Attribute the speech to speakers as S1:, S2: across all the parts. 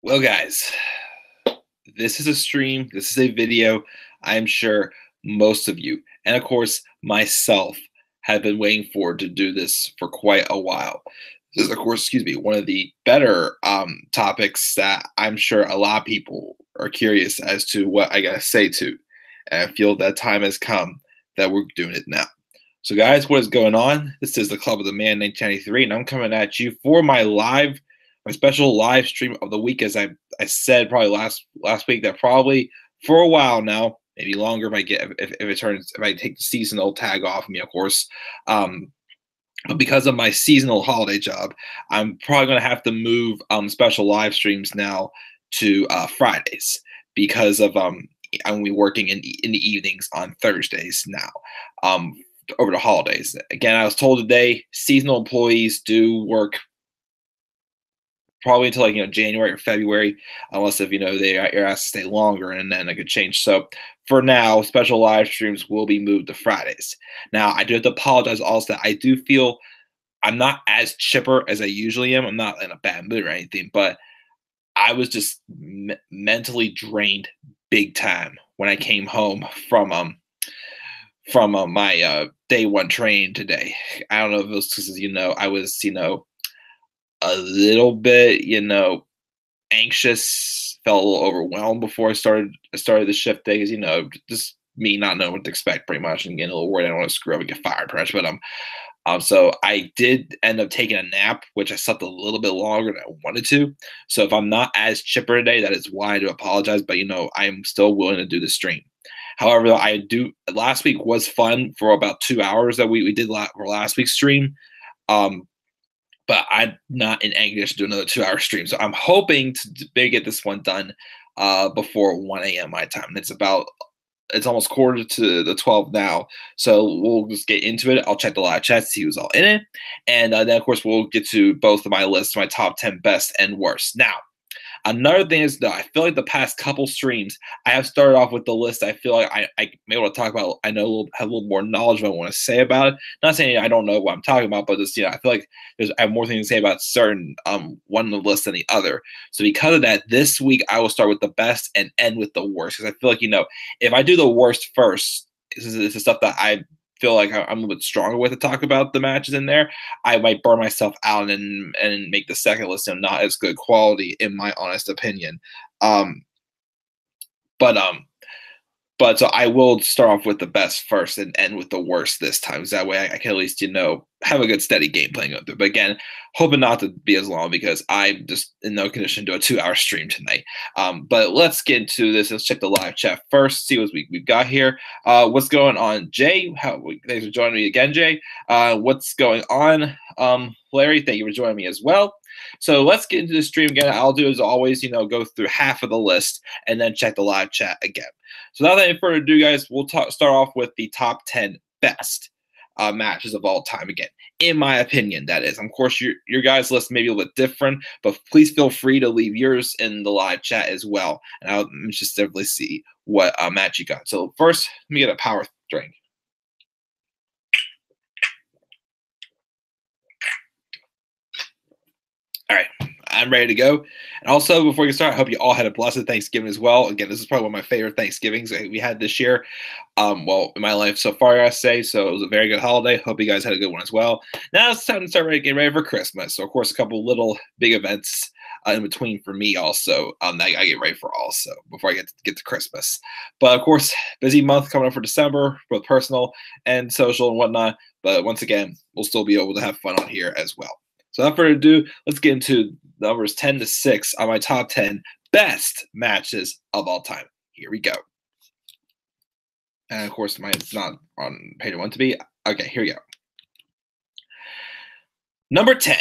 S1: Well, guys, this is a stream, this is a video. I'm sure most of you, and of course, myself, have been waiting for to do this for quite a while. This is, of course, excuse me, one of the better topics that I'm sure a lot of people are curious as to what I gotta say to. And I feel that time has come that we're doing it now. So, guys, what is going on? This is the Club of the Man 1993, and I'm coming at you for my special live stream of the week. As I said probably last week, that probably for a while now, maybe longer if I get if I take the seasonal tag off of me, of course. But because of my seasonal holiday job, I'm probably going to have to move special live streams now to Fridays because of I'm going to be working in the evenings on Thursdays now over the holidays. Again, I was told today seasonal employees do work probably until January or February, unless if you're asked to stay longer, and then it could change. So for now, special live streams will be moved to Fridays. Now I do have to apologize also that I do feel I'm not as chipper as I usually am. I'm not in a bad mood or anything, but I was just mentally drained big time when I came home from my day one train today. I don't know if it was because I was a little bit anxious, felt a little overwhelmed before I started the shift day, because just me not knowing what to expect pretty much, and getting a little worried I don't want to screw up and get fired pretty much. But so I did end up taking a nap, which I slept a little bit longer than I wanted to. So if I'm not as chipper today, that is why I do apologize. But I'm still willing to do the stream. However, though, I do last week was fun for about 2 hours that we did for last week's stream. Um, but I'm not in any condition to do another 2 hour stream. So I'm hoping to maybe get this one done before 1 a.m. my time. It's almost quarter to the 12 now. So we'll just get into it. I'll check the live chat, see who's all in it. And then, of course, we'll get to both of my lists, my top 10 best and worst. Now, another thing is that I feel like the past couple streams, I have started off with the list. I feel like I may want to talk about. I know have a little more knowledge of what I want to say about it. Not saying I don't know what I'm talking about, but just I feel like I have more things to say about certain one of the lists than the other. So because of that, this week I will start with the best and end with the worst, because I feel like if I do the worst first, this is the stuff that I feel like I'm a little bit stronger with to talk about the matches in there. I might burn myself out and make the second list not as good quality, in my honest opinion. Um, but so I will start off with the best first and end with the worst this time. So that way I can at least, have a good steady game playing up there. But again, hoping not to be as long, because I'm just in no condition to do a 2 hour stream tonight. But let's get into this. Let's check the live chat first, see what we've got here. What's going on, Jay? Thanks for joining me again, Jay. What's going on? Larry, thank you for joining me as well. So let's get into the stream again. I'll do as always, go through half of the list and then check the live chat again. So without any further ado, guys, we'll start off with the top 10 best matches of all time again, in my opinion, that is. Of course, your guys' list may be a little bit different, but please feel free to leave yours in the live chat as well, and I'll just definitely see what match you got. So first, let me get a power drink. All right, I'm ready to go. And also, before we start, I hope you all had a blessed Thanksgiving as well. Again, this is probably one of my favorite Thanksgivings we had this year. Well, in my life so far, I say. So it was a very good holiday. Hope you guys had a good one as well. Now it's time to start getting ready for Christmas. So, of course, a couple little big events in between for me also that I get ready for also before I get to Christmas. But, of course, busy month coming up for December, both personal and social and whatnot. But once again, we'll still be able to have fun on here as well. So without further ado, let's get into numbers 10 to 6 on my top 10 best matches of all time. Here we go. And of course, mine's not on page 1 to be. Okay, here we go. Number 10,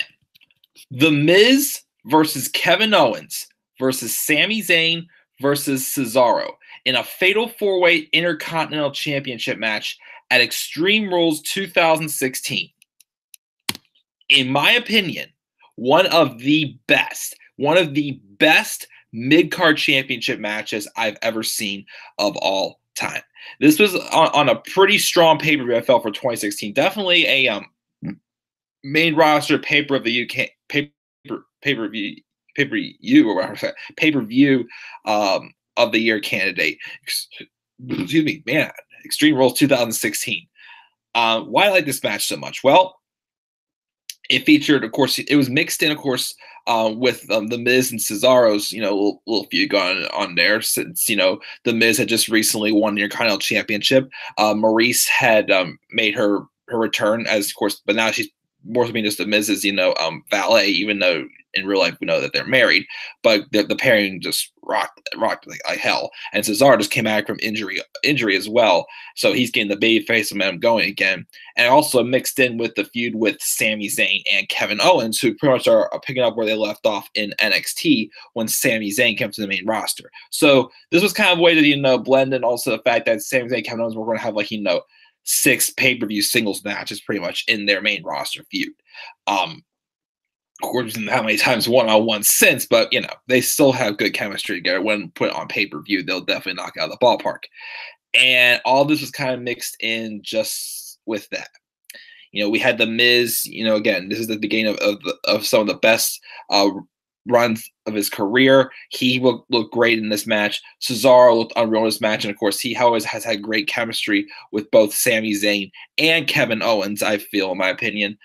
S1: The Miz versus Kevin Owens versus Sami Zayn versus Cesaro in a fatal four-way Intercontinental Championship match at Extreme Rules 2016. In my opinion, one of the best mid-card championship matches I've ever seen of all time. This was on a pretty strong pay-per-view, I felt, for 2016. Definitely a main roster pay-per-view pay-per-view of the year candidate. Excuse me, man. Extreme Rules 2016. Why I like this match so much? Well, it featured, of course, it was mixed in, of course, with the Miz and Cesaro's, little feud going on there, since the Miz had just recently won the Intercontinental Championship. Maurice had made her return as, of course, but now she's more than just the Miz's, valet, even though in real life we know that they're married. But the pairing just rocked like hell. And Cesaro just came back from injury as well, so he's getting the babyface momentum going again. And also mixed in with the feud with Sami Zayn and Kevin Owens, who pretty much are picking up where they left off in NXT when Sami Zayn came to the main roster. So this was kind of a way to blend in also the fact that Sami Zayn and Kevin Owens were going to have 6 pay-per-view singles matches pretty much in their main roster feud. Of course, how many times one-on-one since, but they still have good chemistry together. When put on pay-per-view, they'll definitely knock out of the ballpark. And all this was kind of mixed in just with that. We had the Miz. Again, this is the beginning of some of the best runs of his career. He will look great in this match. Cesaro looked unreal in this match, and of course, he always has had great chemistry with both Sami Zayn and Kevin Owens. I feel, in my opinion,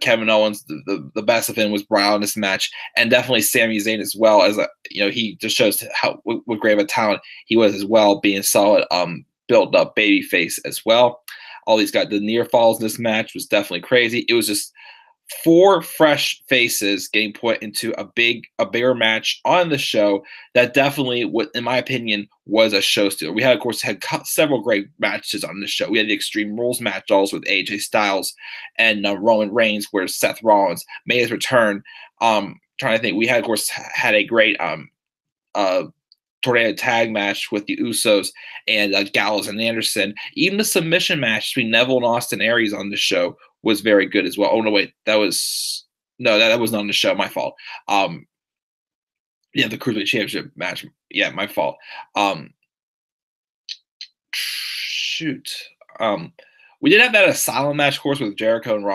S1: Kevin Owens, the best of him was brought out in this match, and definitely Sami Zayn as well. As he just shows what great of a talent he was as well, being solid, built up baby face as well. All these guys, the near falls in this match was definitely crazy. It was just 4 fresh faces getting put into a bigger match on the show that definitely, in my opinion, was a show stealer. We had, of course, several great matches on this show. We had the Extreme Rules match also with AJ Styles and Roman Reigns, where Seth Rollins made his return. Trying to think, we had, of course, had a great tornado tag match with the Usos and Gallows and Anderson. Even the submission match between Neville and Austin Aries on the show was very good as well. Oh no, wait, that was not on the show. My fault. The Cruiserweight Championship match. Yeah, my fault. We did have that Asylum match, of course, with Jericho and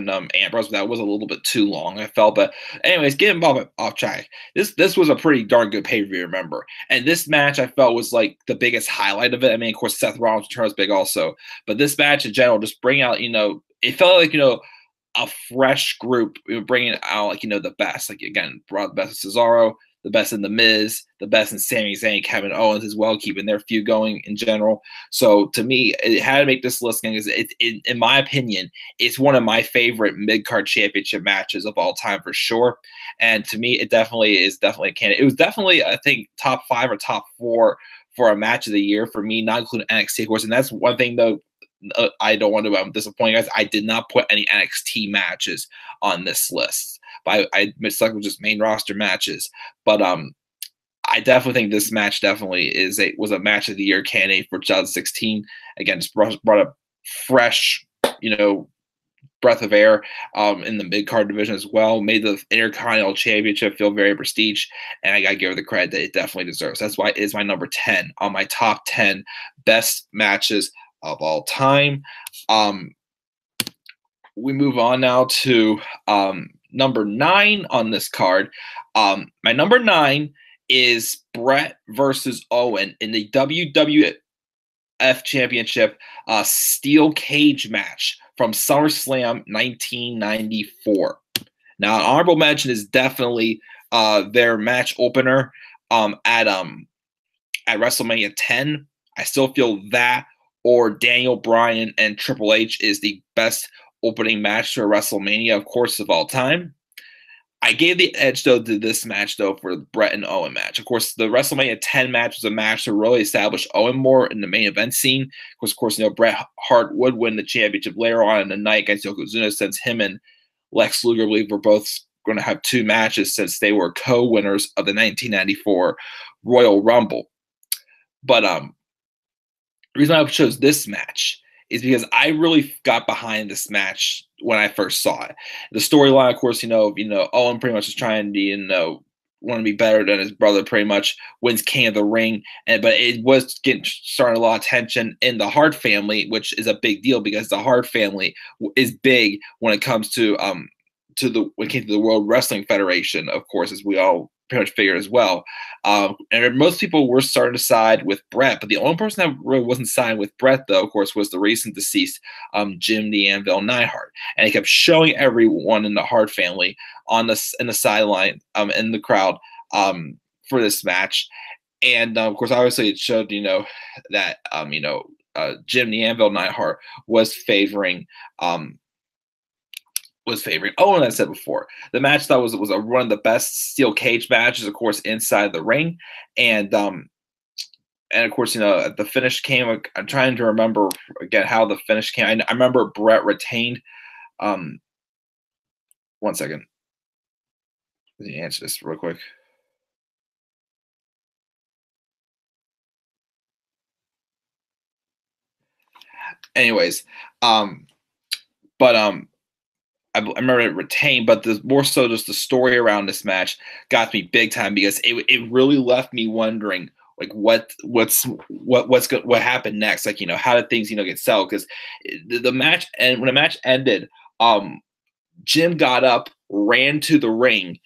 S1: Ambrose. But that was a little bit too long, I felt. But anyways, getting off track. This was a pretty darn good pay-per-view, remember. And this match, I felt, was like the biggest highlight of it. I mean, of course, Seth Rollins' return was big also. But this match in general, just bring out, it felt like, a fresh group, bringing out, the best. Again, brought the best of Cesaro, the best in The Miz, the best in Sami Zayn, Kevin Owens as well, keeping their feud going in general. So to me, it had to make this list because in my opinion, it's one of my favorite mid-card championship matches of all time for sure. And to me, it definitely is a candidate. It was definitely, I think, top 5 or top 4 for a match of the year for me, not including NXT, of course. And that's one thing, though, I don't want to disappoint you guys. I did not put any NXT matches on this list. I stuck with just main roster matches, but I definitely think this match definitely was a match of the year candidate for 2016. Again, just brought a fresh, breath of air in the mid card division as well. Made the Intercontinental Championship feel very prestige, and I gotta give her the credit that it definitely deserves. That's why it is my number 10 on my top 10 best matches of all time. We move on now to number 9 on this card. My number 9 is Brett versus Owen in the WWF Championship steel cage match from SummerSlam 1994. Now, an honorable mention is definitely their match opener at WrestleMania 10. I still feel that, or Daniel Bryan and Triple H, is the best opening match to a WrestleMania, of course, of all time. I gave the edge, though, to this match, though, for the Brett and Owen match. Of course, the WrestleMania 10 match was a match to really establish Owen more in the main event scene. Of course, Bret Hart would win the championship later on in the night against Yokozuna, since him and Lex Luger, I believe, were both going to have 2 matches since they were co-winners of the 1994 Royal Rumble. But the reason I chose this match is because I really got behind this match when I first saw it. The storyline, of course, Owen pretty much is trying to, want to be better than his brother, pretty much wins King of the Ring. But it was starting a lot of tension in the Hart family, which is a big deal because the Hart family is big when it comes to to the when it came to the World Wrestling Federation, of course, as we all pretty much figured as well. And most people were starting to side with Brett, but the only person that really wasn't siding with Brett, though, of course, was the recent deceased Jim the Anvil Neidhart, and he kept showing everyone in the Hart family on the in the sideline, in the crowd, for this match. And of course, obviously, it showed that Jim the Anvil Neidhart was favoring Owen. I said before, the match that was one of the best steel cage matches, of course, inside the ring, and of course, the finish came. I'm trying to remember again how the finish came. I remember Brett retained. One second, let me answer this real quick. Anyways, but I remember it retained, but the more so just the story around this match got me big time, because it really left me wondering, like, what happened next, like, how did things get settled, because the match, and when the match ended, Jim got up, ran to the ring,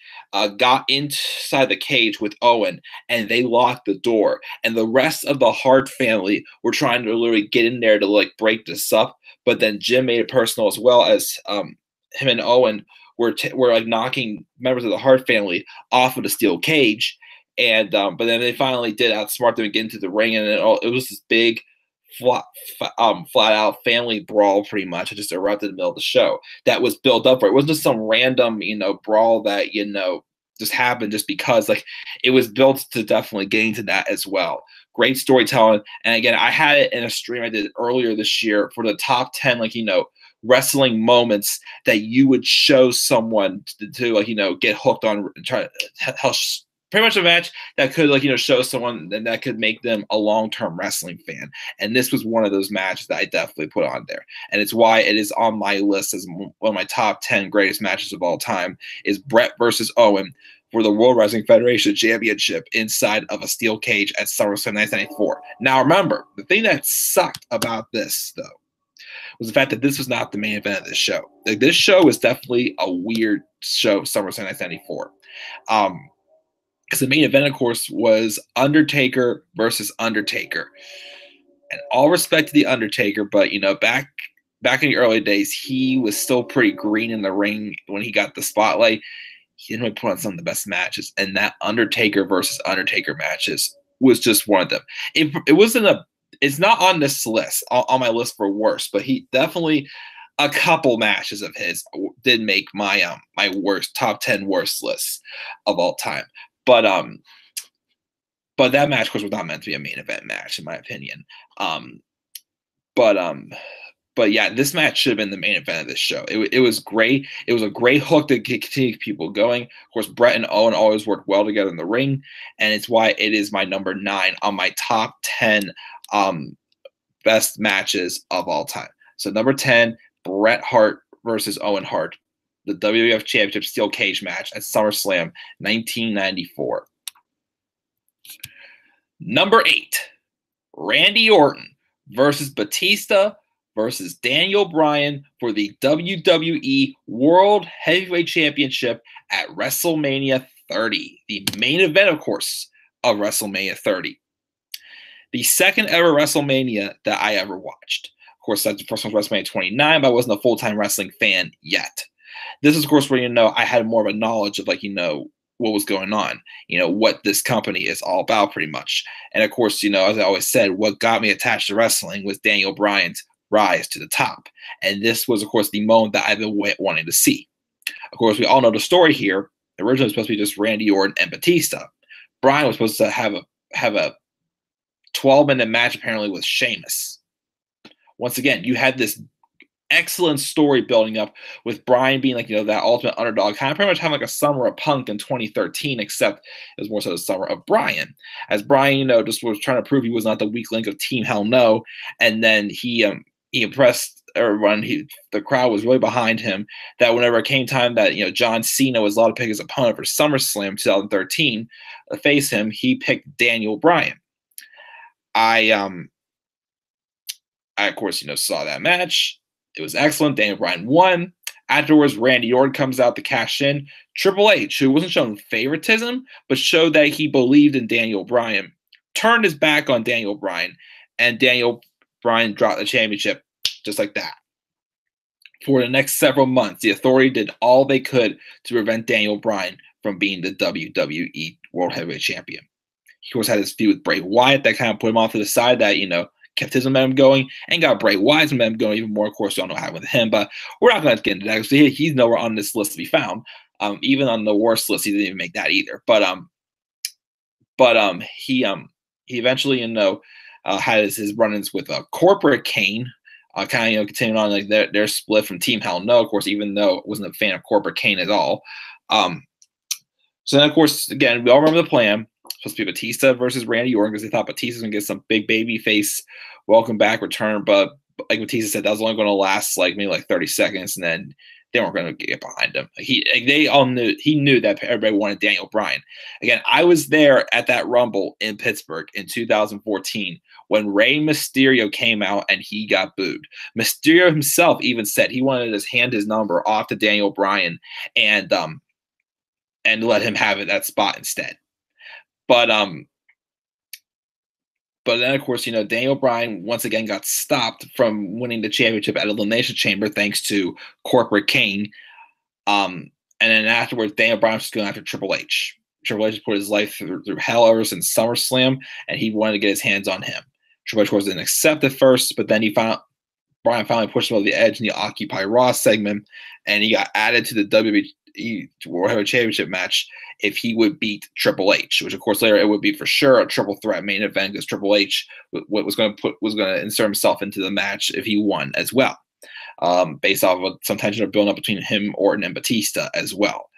S1: got inside the cage with Owen, and they locked the door. And the rest of the Hart family were trying to literally get in there to like break this up. But then Jim made it personal, as well as him and Owen were like knocking members of the Hart family off of the steel cage. And but then they finally did outsmart them and get into the ring, and it was this big flat out family brawl, pretty much. It just erupted in the middle of the show that was built up for it. It wasn't just some random brawl that just happened just because. Like, it was built to definitely getting to that as well. Great storytelling. And again, I had it in a stream I did earlier this year for the top 10 wrestling moments that you would show someone to get hooked on and try to help. Pretty much a match that could show someone and that could make them a long-term wrestling fan. And this was one of those matches that I definitely put on there. And it's why it is on my list as one of my top 10 greatest matches of all time, is Brett versus Owen for the World Wrestling Federation Championship inside of a steel cage at SummerSlam 1994. Now remember, the thing that sucked about this, though, was the fact that this was not the main event of this show. Like, this show was definitely a weird show, SummerSlam 1994. Because the main event, of course, was Undertaker versus Undertaker. And all respect to the Undertaker, but back in the early days, he was still pretty green in the ring when he got the spotlight. He didn't really put on some of the best matches, and that Undertaker versus Undertaker matches was just one of them. It wasn't it's not on this list, on my list for worst, but he definitely, a couple matches of his did make my my worst top 10 worst lists of all time. But that match, of course, was not meant to be a main event match, in my opinion. But yeah, this match should have been the main event of this show. It was great. It was a great hook to continue people going. Of course, Brett and Owen always worked well together in the ring, and it's why it is my number 9 on my top 10 best matches of all time. So number 10, Bret Hart versus Owen Hart, the WWF Championship Steel Cage match at SummerSlam 1994. Number 8, Randy Orton versus Batista versus Daniel Bryan for the WWE World Heavyweight Championship at WrestleMania 30. The main event, of course, of WrestleMania 30. The second ever WrestleMania that I ever watched. Of course, that's the first one was WrestleMania 29, but I wasn't a full-time wrestling fan yet. This is, of course, where, I had more of a knowledge of, what was going on, what this company is all about, pretty much. And, of course, as I always said, what got me attached to wrestling was Daniel Bryan's rise to the top. And this was, of course, the moment that I've been wanting to see. Of course, we all know the story here. Originally, it was supposed to be just Randy Orton and Batista. Bryan was supposed to have a 12-minute match, apparently, with Sheamus. Once again, you had this excellent story building up with Bryan being that ultimate underdog, kind of pretty much having a summer of Punk in 2013, except it was more so the summer of Bryan, as Bryan just was trying to prove he was not the weak link of Team Hell No. And then he impressed everyone. The crowd was really behind him, that whenever it came time that John Cena was allowed to pick his opponent for SummerSlam 2013 to face him, he picked Daniel Bryan. I of course saw that match. It was excellent. Daniel Bryan won. Afterwards, Randy Orton comes out to cash in. Triple H, who wasn't showing favoritism, but showed that he believed in Daniel Bryan, turned his back on Daniel Bryan, and Daniel Bryan dropped the championship just like that. For the next several months, the Authority did all they could to prevent Daniel Bryan from being the WWE World Heavyweight Champion. He, of course, had his feud with Bray Wyatt that kind of put him off to the side that, kept his momentum going and got Bray Wyatt's momentum going even more. Of course, we don't know what happened with him, but we're not going to get into that because he's nowhere on this list to be found. Even on the worst list, he didn't even make that either. He eventually, had his run-ins with Corporate Kane, kind of, continuing on like their split from Team Hell No, of course, even though I wasn't a fan of Corporate Kane at all. So then, of course, again, we all remember the plan. Supposed to be Batista versus Randy Orton because they thought Batista was going to get some big baby face welcome back return. But like Batista said, that was only going to last maybe 30 seconds. And then they weren't going to get behind him. They all knew, he knew that everybody wanted Daniel Bryan. Again, I was there at that Rumble in Pittsburgh in 2014 when Rey Mysterio came out and he got booed. Mysterio himself even said he wanted to hand his number off to Daniel Bryan and let him have that spot instead. But then, of course, Daniel Bryan once again got stopped from winning the championship at Elimination Chamber thanks to Corporate Kane. And then afterwards, Daniel Bryan was going after Triple H. Triple H put his life through hell ever since SummerSlam, and he wanted to get his hands on him. Triple H, of course, didn't accept it first, but then Bryan finally pushed him over the edge in the Occupy Raw segment, and he got added to the WWE World Heavyweight Championship match if he would beat Triple H, which of course later it would be for sure a triple threat main event because Triple H was going to insert himself into the match if he won as well, based off of some tension building up between him, Orton, and Batista as well.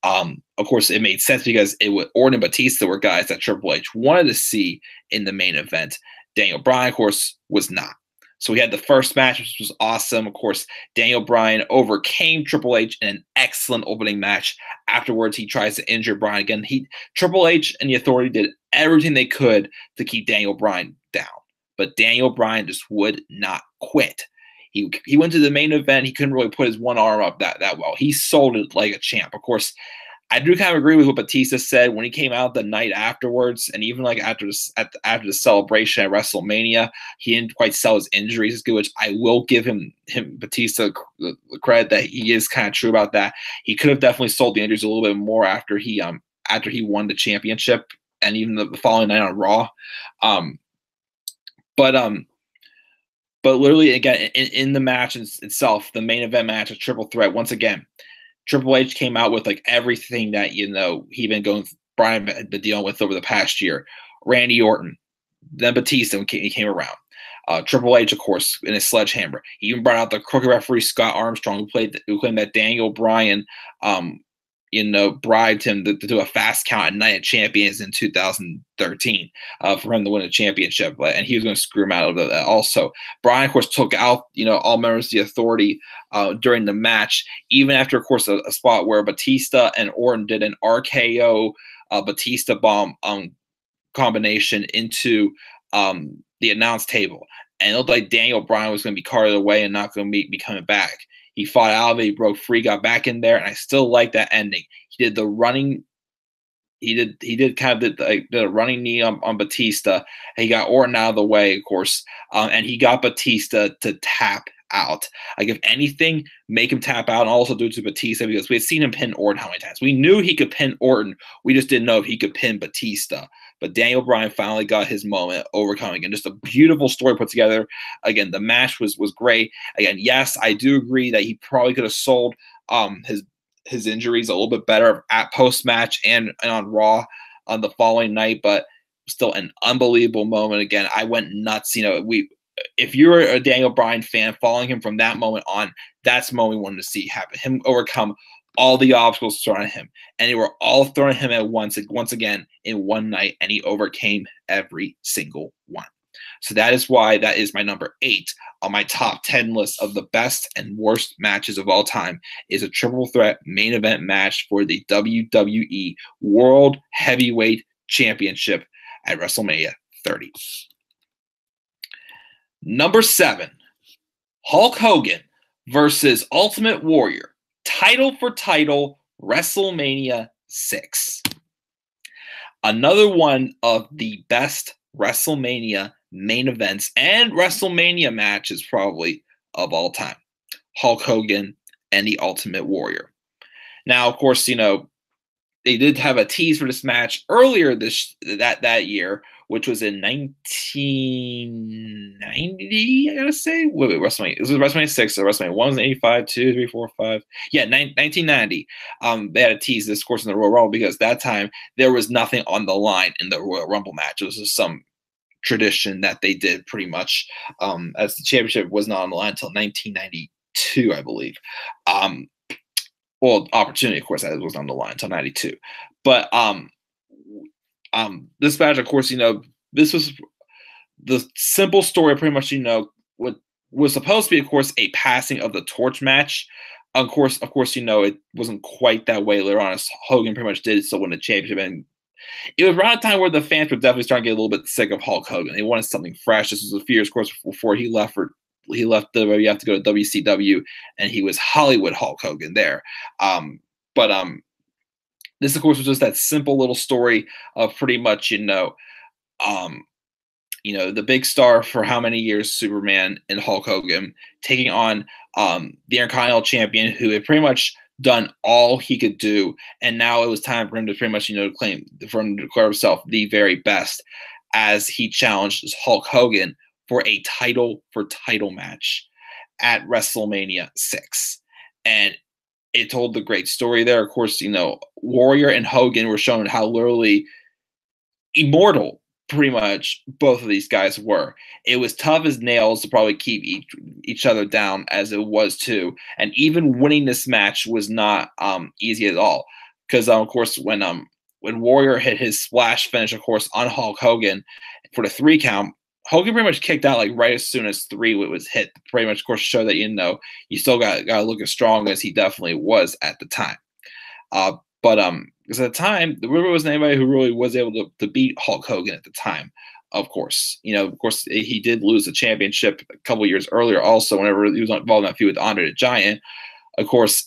S1: Of course, it made sense because Orton and Batista were guys that Triple H wanted to see in the main event. Daniel Bryan, of course, was not. So we had the first match, which was awesome. Of course, Daniel Bryan overcame Triple H in an excellent opening match. Afterwards, he tries to injure Bryan again. Triple H and the Authority did everything they could to keep Daniel Bryan down. But Daniel Bryan just would not quit. He went to the main event. He couldn't really put his one arm up that well. He sold it like a champ. Of course, I do kind of agree with what Batista said when he came out the night afterwards, and even after the celebration at WrestleMania, he didn't quite sell his injuries as good, which I will give him Batista the credit that he is kind of true about that. He could have definitely sold the injuries a little bit more after he won the championship and even the following night on Raw. But literally, again, in the match itself, the main event match, a triple threat, once again, Triple H came out with everything that Bryan had been dealing with over the past year. Randy Orton, then Batista when he came around. Triple H, of course, in his sledgehammer. He even brought out the crooked referee Scott Armstrong, who claimed that Daniel Bryan, bribed him to do a fast count at Night of Champions in 2013 for him to win a championship, and he was going to screw him out of that also. Bryan, of course, took out all members of the Authority during the match, even after, of course, a spot where Batista and Orton did an RKO Batista bomb combination into the announce table, and it looked like Daniel Bryan was going to be carted away and not going to be coming back. He fought out of it, he broke free, got back in there, and I still like that ending. He did the running. He did kind of did a running knee on Batista. And he got Orton out of the way, of course, and he got Batista to tap out. If anything, make him tap out and also do it to Batista because we had seen him pin Orton how many times. We knew he could pin Orton. We just didn't know if he could pin Batista. But Daniel Bryan finally got his moment, overcoming, and just a beautiful story put together. Again, the match was great. Again, yes, I do agree that he probably could have sold his injuries a little bit better at post-match and on Raw on the following night, but still an unbelievable moment. Again, I went nuts. If you're a Daniel Bryan fan, following him from that moment on, that's the moment we wanted to see happen. Him overcome all the obstacles thrown at him, and they were all thrown at him at once again in one night, and he overcame every single one. So that is why that is my number 8 on my top 10 list of the best and worst matches of all time, is a triple threat main event match for the WWE World Heavyweight Championship at WrestleMania 30. Number 7, Hulk Hogan versus Ultimate Warrior title for title WrestleMania 6. Another one of the best WrestleMania main events and WrestleMania matches probably of all time. Hulk Hogan and the Ultimate Warrior. Now, of course, they did have a tease for this match earlier that year, which was in 1990. I gotta say, wait, WrestleMania. This was WrestleMania 6. So WrestleMania 1 was in 85, 2, 3, 4, 5. Yeah, 1990. They had to tease this, of course, in the Royal Rumble because that time there was nothing on the line in the Royal Rumble match. It was just some tradition that they did pretty much, as the championship was not on the line until 1992, I believe. Well, opportunity, of course, that was on the line until 92. But this match, of course, this was the simple story, pretty much, what was supposed to be, of course, a passing of the torch match. Of course, it wasn't quite that way later on, as Hogan pretty much did so win the championship. And it was around a time where the fans were definitely starting to get a little bit sick of Hulk Hogan. They wanted something fresh. This was a few years, of course, before he left WWE. You have to go to WCW, and he was Hollywood Hulk Hogan there. But this, of course, was just that simple little story of pretty much, the big star for how many years, Superman and Hulk Hogan, taking on the Intercontinental Champion, who had pretty much done all he could do, and now it was time for him to pretty much, for him to declare himself the very best, as he challenged Hulk Hogan for a title match at WrestleMania 6. And it told the great story there. Of course, Warrior and Hogan were shown how literally immortal pretty much both of these guys were. It was tough as nails to probably keep each other down, as it was too. And even winning this match was not easy at all. Because of course, when Warrior hit his splash finish, of course, on Hulk Hogan for the 3 count, Hogan pretty much kicked out like right as soon as 3 was hit. Pretty much, of course, to show that you still got to look as strong as he definitely was at the time. Because at the time, there wasn't anybody who really was able to beat Hulk Hogan at the time. Of course, he did lose the championship a couple years earlier. Also, whenever he was involved in that feud with Andre the Giant, of course,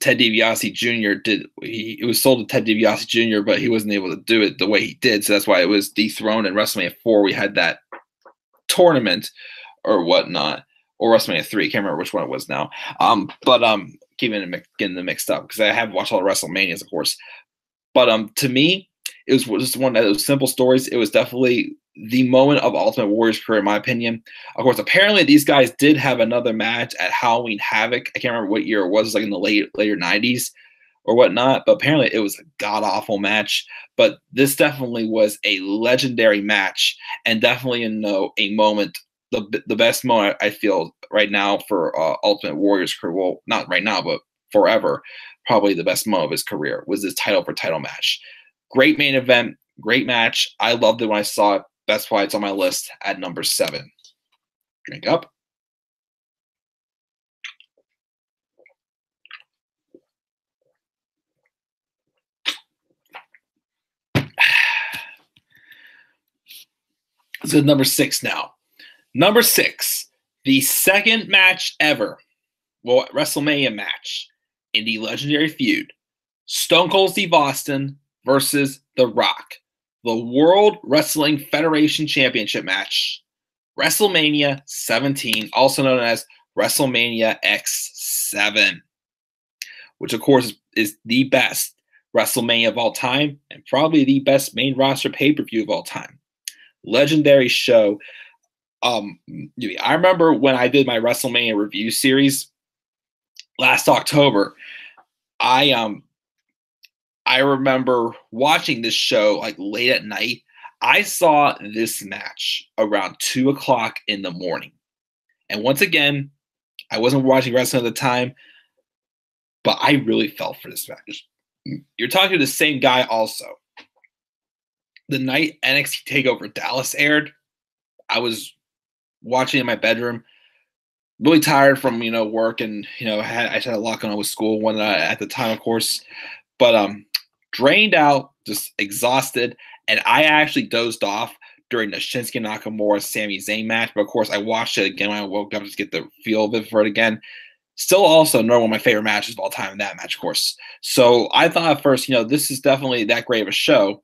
S1: Ted DiBiase Jr. It was sold to Ted DiBiase Jr., but he wasn't able to do it the way he did. So that's why it was dethroned in WrestleMania 4. We had that tournament or whatnot, or WrestleMania 3. I can't remember which one it was now. Getting them mixed up because I have watched all the WrestleManias, of course. But to me, it was just one of those simple stories. It was definitely the moment of Ultimate Warrior's career, in my opinion. Of course, apparently these guys did have another match at Halloween Havoc. I can't remember what year it was. It was like in the later 90s or whatnot. But apparently it was a god-awful match. But this definitely was a legendary match, and definitely a moment, the best moment I feel right now for Ultimate Warrior's career. Well, not right now, but forever. Probably the best moment of his career was this title for title match. Great main event, great match. I loved it when I saw it. That's why it's on my list at number 7. Drink up. So number 6 now. Number 6, the second match ever, WrestleMania match in the legendary feud, Stone Cold Steve Austin versus The Rock, the World Wrestling Federation Championship match, WrestleMania 17, also known as WrestleMania X7, which of course is the best WrestleMania of all time and probably the best main roster pay-per-view of all time. Legendary show. I remember when I did my WrestleMania review series last October, I remember watching this show like late at night. I saw this match around 2:00 in the morning. And once again, I wasn't watching wrestling at the time, but I really fell for this match. You're talking to the same guy also. The night NXT TakeOver Dallas aired, I was watching in my bedroom, really tired from work, and I had a lot going on with school one at the time, of course, but drained out, just exhausted, and I actually dozed off during the Shinsuke Nakamura Sami Zayn match. But of course, I watched it again when I woke up to get the feel of it for it again. Still also another one of my favorite matches of all time in that match, of course. So I thought at first, this is definitely that great of a show,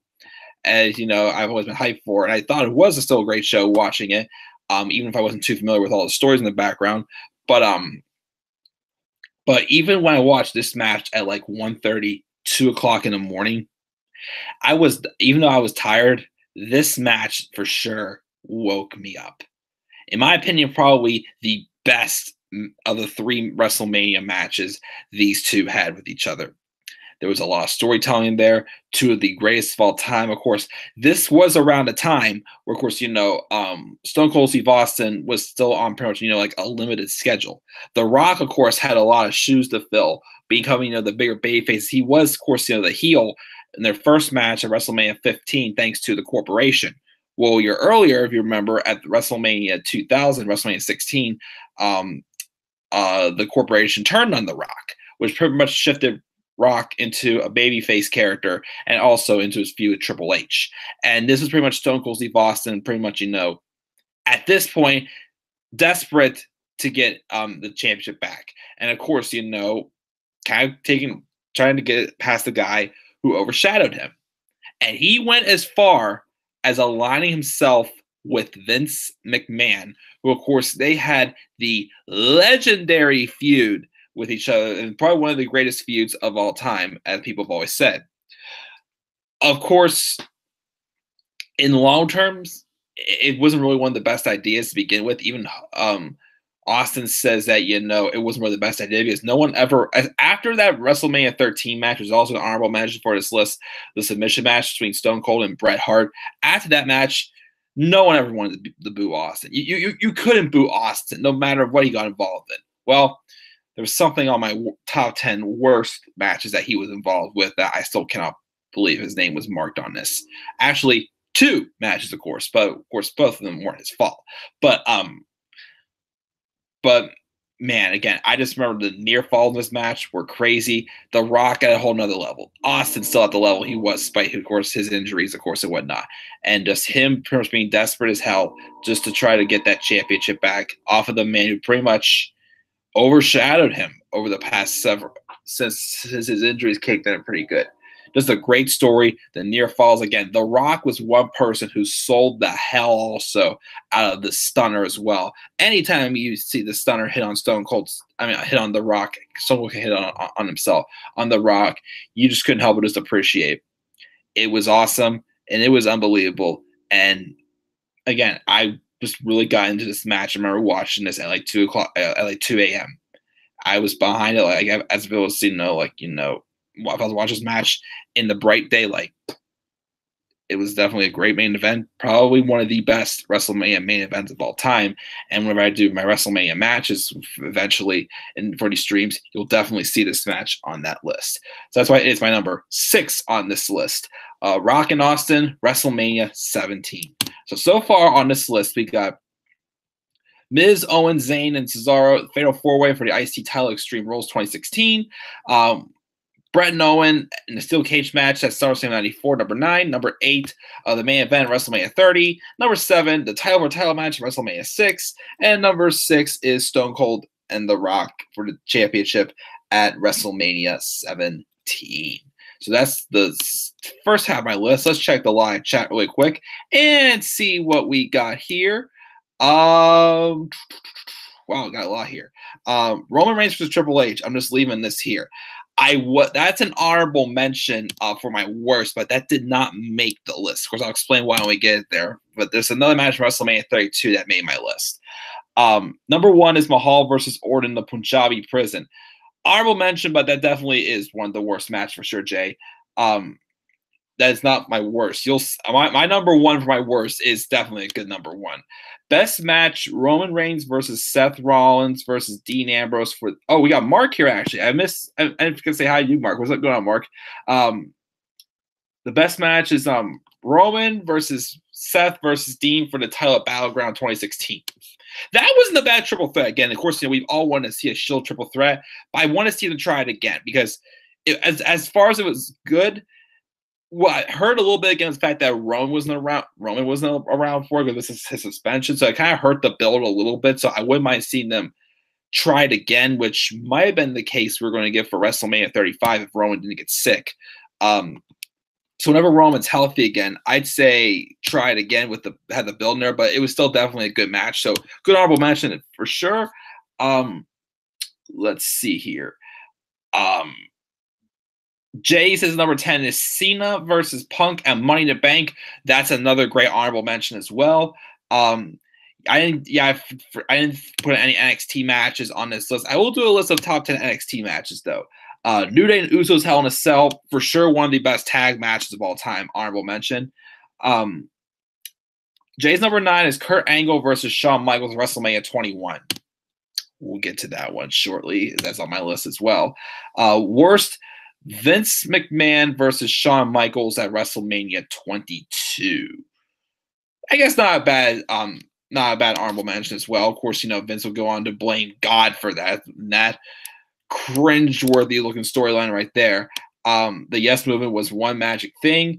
S1: as I've always been hyped for, and I thought it was still a great show watching it, even if I wasn't too familiar with all the stories in the background. But even when I watched this match at like 1:30, 2 o'clock in the morning, even though I was tired, this match for sure woke me up. In my opinion, probably the best of the three WrestleMania matches these two had with each other. There was a lot of storytelling there. Two of the greatest of all time. Of course, this was around a time where, of course, Stone Cold Steve Austin was still on pretty much, like a limited schedule. The Rock, of course, had a lot of shoes to fill, becoming, the bigger babyface. He was, of course, the heel in their first match at WrestleMania 15, thanks to the Corporation. Well, a year earlier, if you remember, at WrestleMania 2000, WrestleMania 16, the Corporation turned on The Rock, which pretty much shifted Rock into a babyface character and also into his feud with Triple H. And this is pretty much Stone Cold Steve Austin, pretty much, at this point, desperate to get the championship back. And of course, kind of trying to get it past the guy who overshadowed him. And he went as far as aligning himself with Vince McMahon, who, of course, they had the legendary feud with each other, and probably one of the greatest feuds of all time, as people have always said. Of course, in long terms, it wasn't really one of the best ideas to begin with. Even Austin says that, it wasn't really the best idea because no one ever, after that WrestleMania 13 match, was also an honorable mention for this list, the submission match between Stone Cold and Bret Hart. After that match, no one ever wanted to boo Austin. You couldn't boo Austin, no matter what he got involved in. Well, there was something on my top 10 worst matches that he was involved with that I still cannot believe his name was marked on this. Actually, 2 matches, of course, but of course both of them weren't his fault. But man, again, I just remember the near falls in this match were crazy. The Rock at a whole nother level. Austin still at the level he was, despite, of course, his injuries, of course, and whatnot. And just him pretty much being desperate as hell just to try to get that championship back off of the man who pretty much overshadowed him over the past since his injuries kicked in pretty good. Just a great story. The near falls again. The Rock was one person who sold the hell also out of the stunner as well. Anytime you see the stunner hit on hit on The Rock, someone can hit on himself. On The Rock, you just couldn't help but just appreciate. It was awesome and it was unbelievable. And again, I just really got into this match. I remember watching this at like 2 o'clock, at like 2 a.m. I was behind it, like as if it was, if I was watching this match in the bright daylight. It was definitely a great main event, probably one of the best WrestleMania main events of all time. And whenever I do my WrestleMania matches eventually and for these streams, you'll definitely see this match on that list. So that's why it's my number 6 on this list. Rock and Austin, WrestleMania 17. So far on this list, we got Miz, Owens, Zayn, and Cesaro, Fatal 4-Way for the IC title, Extreme Rules 2016. Bret and Owen in the steel cage match at SummerSlam 94, number 9. Number 8, the main event, WrestleMania 30. Number 7, the title for title match, WrestleMania 6. And number 6 is Stone Cold and The Rock for the championship at WrestleMania 17. So that's the first half of my list. Let's check the live chat really quick and see what we got here. Wow, got a lot here. Roman Reigns versus Triple H. I'm just leaving this here. That's an honorable mention for my worst, but that did not make the list. Of course, I'll explain why when we get there. But there's another match from WrestleMania 32 that made my list. Number 1 is Mahal versus Orton in the Punjabi prison. Honorable mention, but that definitely is one of the worst matches for sure, Jay. That is not my worst. My number 1 for my worst is definitely a good number 1. Best match: Roman Reigns versus Seth Rollins versus Dean Ambrose we got Mark here actually. I didn't forget to say hi to you, Mark. What's up going on, Mark? The best match is Roman versus Seth versus Dean for the title at Battleground 2016. That wasn't a bad triple threat. Again, of course, we've all wanted to see a Shield triple threat, but I want to see them try it again because as far as it was good. Well, I heard a little bit against the fact that Roman wasn't around for because this is his suspension, so it kind of hurt the build a little bit. So I wouldn't mind seeing them try it again, which might have been the case we're going to get for WrestleMania 35 if Roman didn't get sick. So whenever Roman's healthy again, I'd say try it again with had the build in there, but it was still definitely a good match. So good honorable mention for sure. Let's see here. Jay says number 10 is Cena versus Punk and Money in the Bank. That's another great honorable mention as well. I didn't put any NXT matches on this list. I will do a list of top 10 NXT matches though. New Day and Usos Hell in a Cell, for sure one of the best tag matches of all time. Honorable mention. Jay's number 9 is Kurt Angle versus Shawn Michaels WrestleMania 21. We'll get to that one shortly. That's on my list as well. Worst, Vince McMahon versus Shawn Michaels at WrestleMania 22. I guess not a bad honorable mention as well. Of course, Vince will go on to blame God for that cringe-worthy looking storyline right there. The Yes Movement was one magic thing.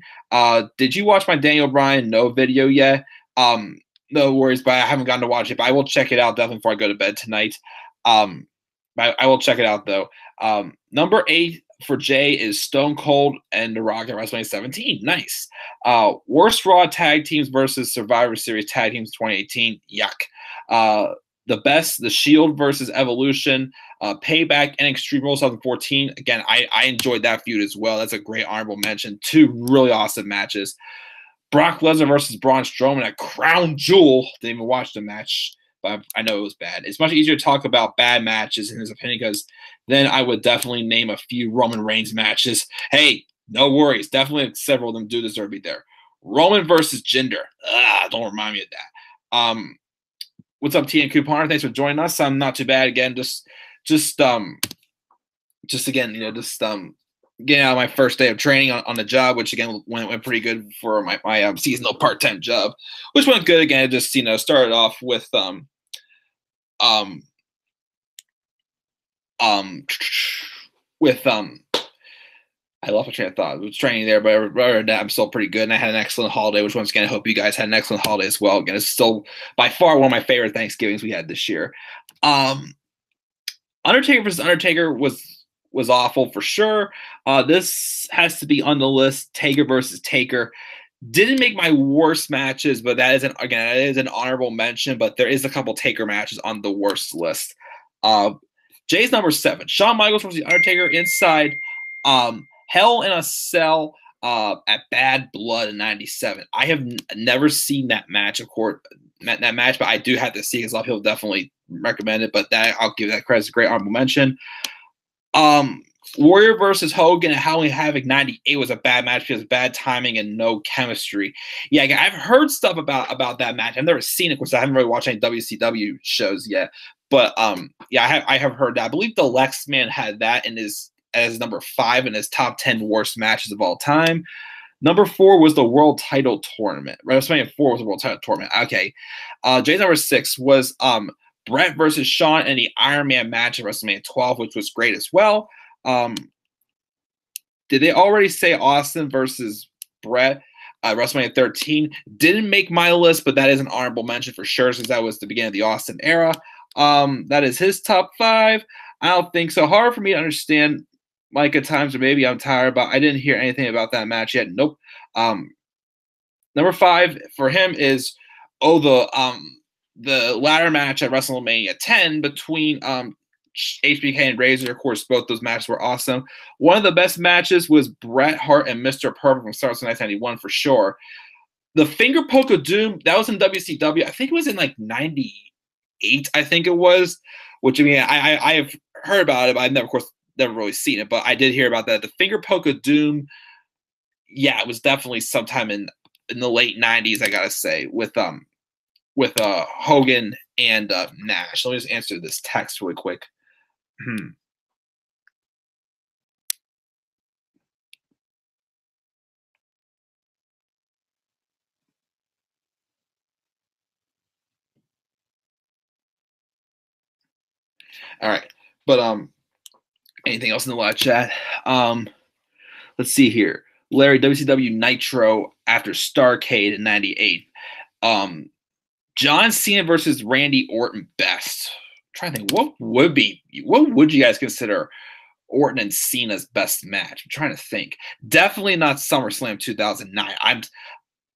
S1: Did you watch my Daniel Bryan No video yet? No worries, but I haven't gotten to watch it. But I will check it out definitely before I go to bed tonight. I will check it out though. Number 8 for Jay is Stone Cold and The Rock at WrestleMania 17. Nice. Worst Raw tag teams versus Survivor Series tag teams 2018. Yuck. The best, The Shield versus Evolution, Payback and Extreme Rules 2014. Again, I enjoyed that feud as well. That's a great honorable mention. 2 really awesome matches. Brock Lesnar versus Braun Strowman at Crown Jewel. Didn't even watch the match, but I know it was bad. It's much easier to talk about bad matches in his opinion because then I would definitely name a few Roman Reigns matches. Hey, no worries. Definitely several of them do deserve to be there. Roman versus Jinder. Don't remind me of that. What's up, T and Coupon? Thanks for joining us. I'm not too bad again. Just getting out of my first day of training on the job, which again went pretty good for my seasonal part-time job, which went good again. Just started off with I lost my train of thought. I was training there, but other than that, I'm still pretty good. And I had an excellent holiday, which once again, I hope you guys had an excellent holiday as well. Again, it's still by far one of my favorite Thanksgivings we had this year. Undertaker versus Undertaker was awful for sure. This has to be on the list. Taker versus Taker. Didn't make my worst matches, but that is an honorable mention. But there is a couple Taker matches on the worst list. Jay's number 7. Shawn Michaels versus the Undertaker inside Hell in a Cell at Bad Blood in '97. I have never seen that match, of course, that match, but I do have to see it because a lot of people definitely recommend it. But I'll give that credit as a great honorable mention. Warrior versus Hogan at Halloween Havoc 98 was a bad match because of bad timing and no chemistry. Yeah, I've heard stuff about that match. I've never seen it because I haven't really watched any WCW shows yet. But I have heard that. I believe the Lex Man had that as number 5 in his top 10 worst matches of all time. Number 4 was the World Title Tournament. WrestleMania 4 was the World Title Tournament. Okay. Jay's number 6 was Brett versus Shawn in the Iron Man match at WrestleMania 12, which was great as well. Did they already say Austin versus Brett at WrestleMania 13? Didn't make my list, but that is an honorable mention for sure since that was the beginning of the Austin era. That is his top 5. I don't think so. Hard for me to understand, Mike, at times, or maybe I'm tired, but I didn't hear anything about that match yet. Nope. Number 5 for him is the ladder match at WrestleMania 10 between HBK and Razor. Of course, both those matches were awesome. One of the best matches was Bret Hart and Mr. Perfect from SummerSlam 1991 for sure. The Finger Poke of Doom, that was in WCW. I think it was in like 98, I think it was. Which, I mean, I have heard about it, but I've never, of course, never really seen it. But I did hear about that. The Finger Poke of Doom, yeah, it was definitely sometime in the late 90s, I gotta say, with Hogan and Nash. Let me just answer this text really quick. All right, but anything else in the live chat? Let's see here. Larry, WCW Nitro after Starrcade in '98. John Cena versus Randy Orton best. trying to think what would you guys consider Orton and Cena's best match? I'm trying to think. Definitely not SummerSlam 2009.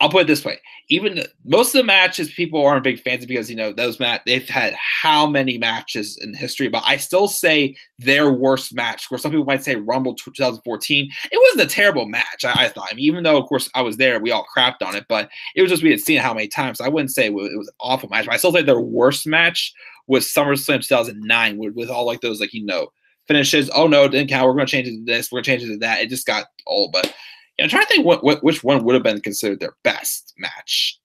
S1: I'll put it this way: even most of the matches people aren't big fans of because those they've had how many matches in history. But I still say their worst match. Of course, some people might say Rumble 2014. It wasn't a terrible match. I thought. I mean, even though of course I was there, we all crapped on it. But it was just we had seen it how many times. So I wouldn't say it was an awful match. But I still say their worst match was SummerSlam 2009 with all like those finishes. Oh no, it didn't count. We're going to change it to this. We're going to change it to that. It just got old. But I'm trying to think which one would have been considered their best match,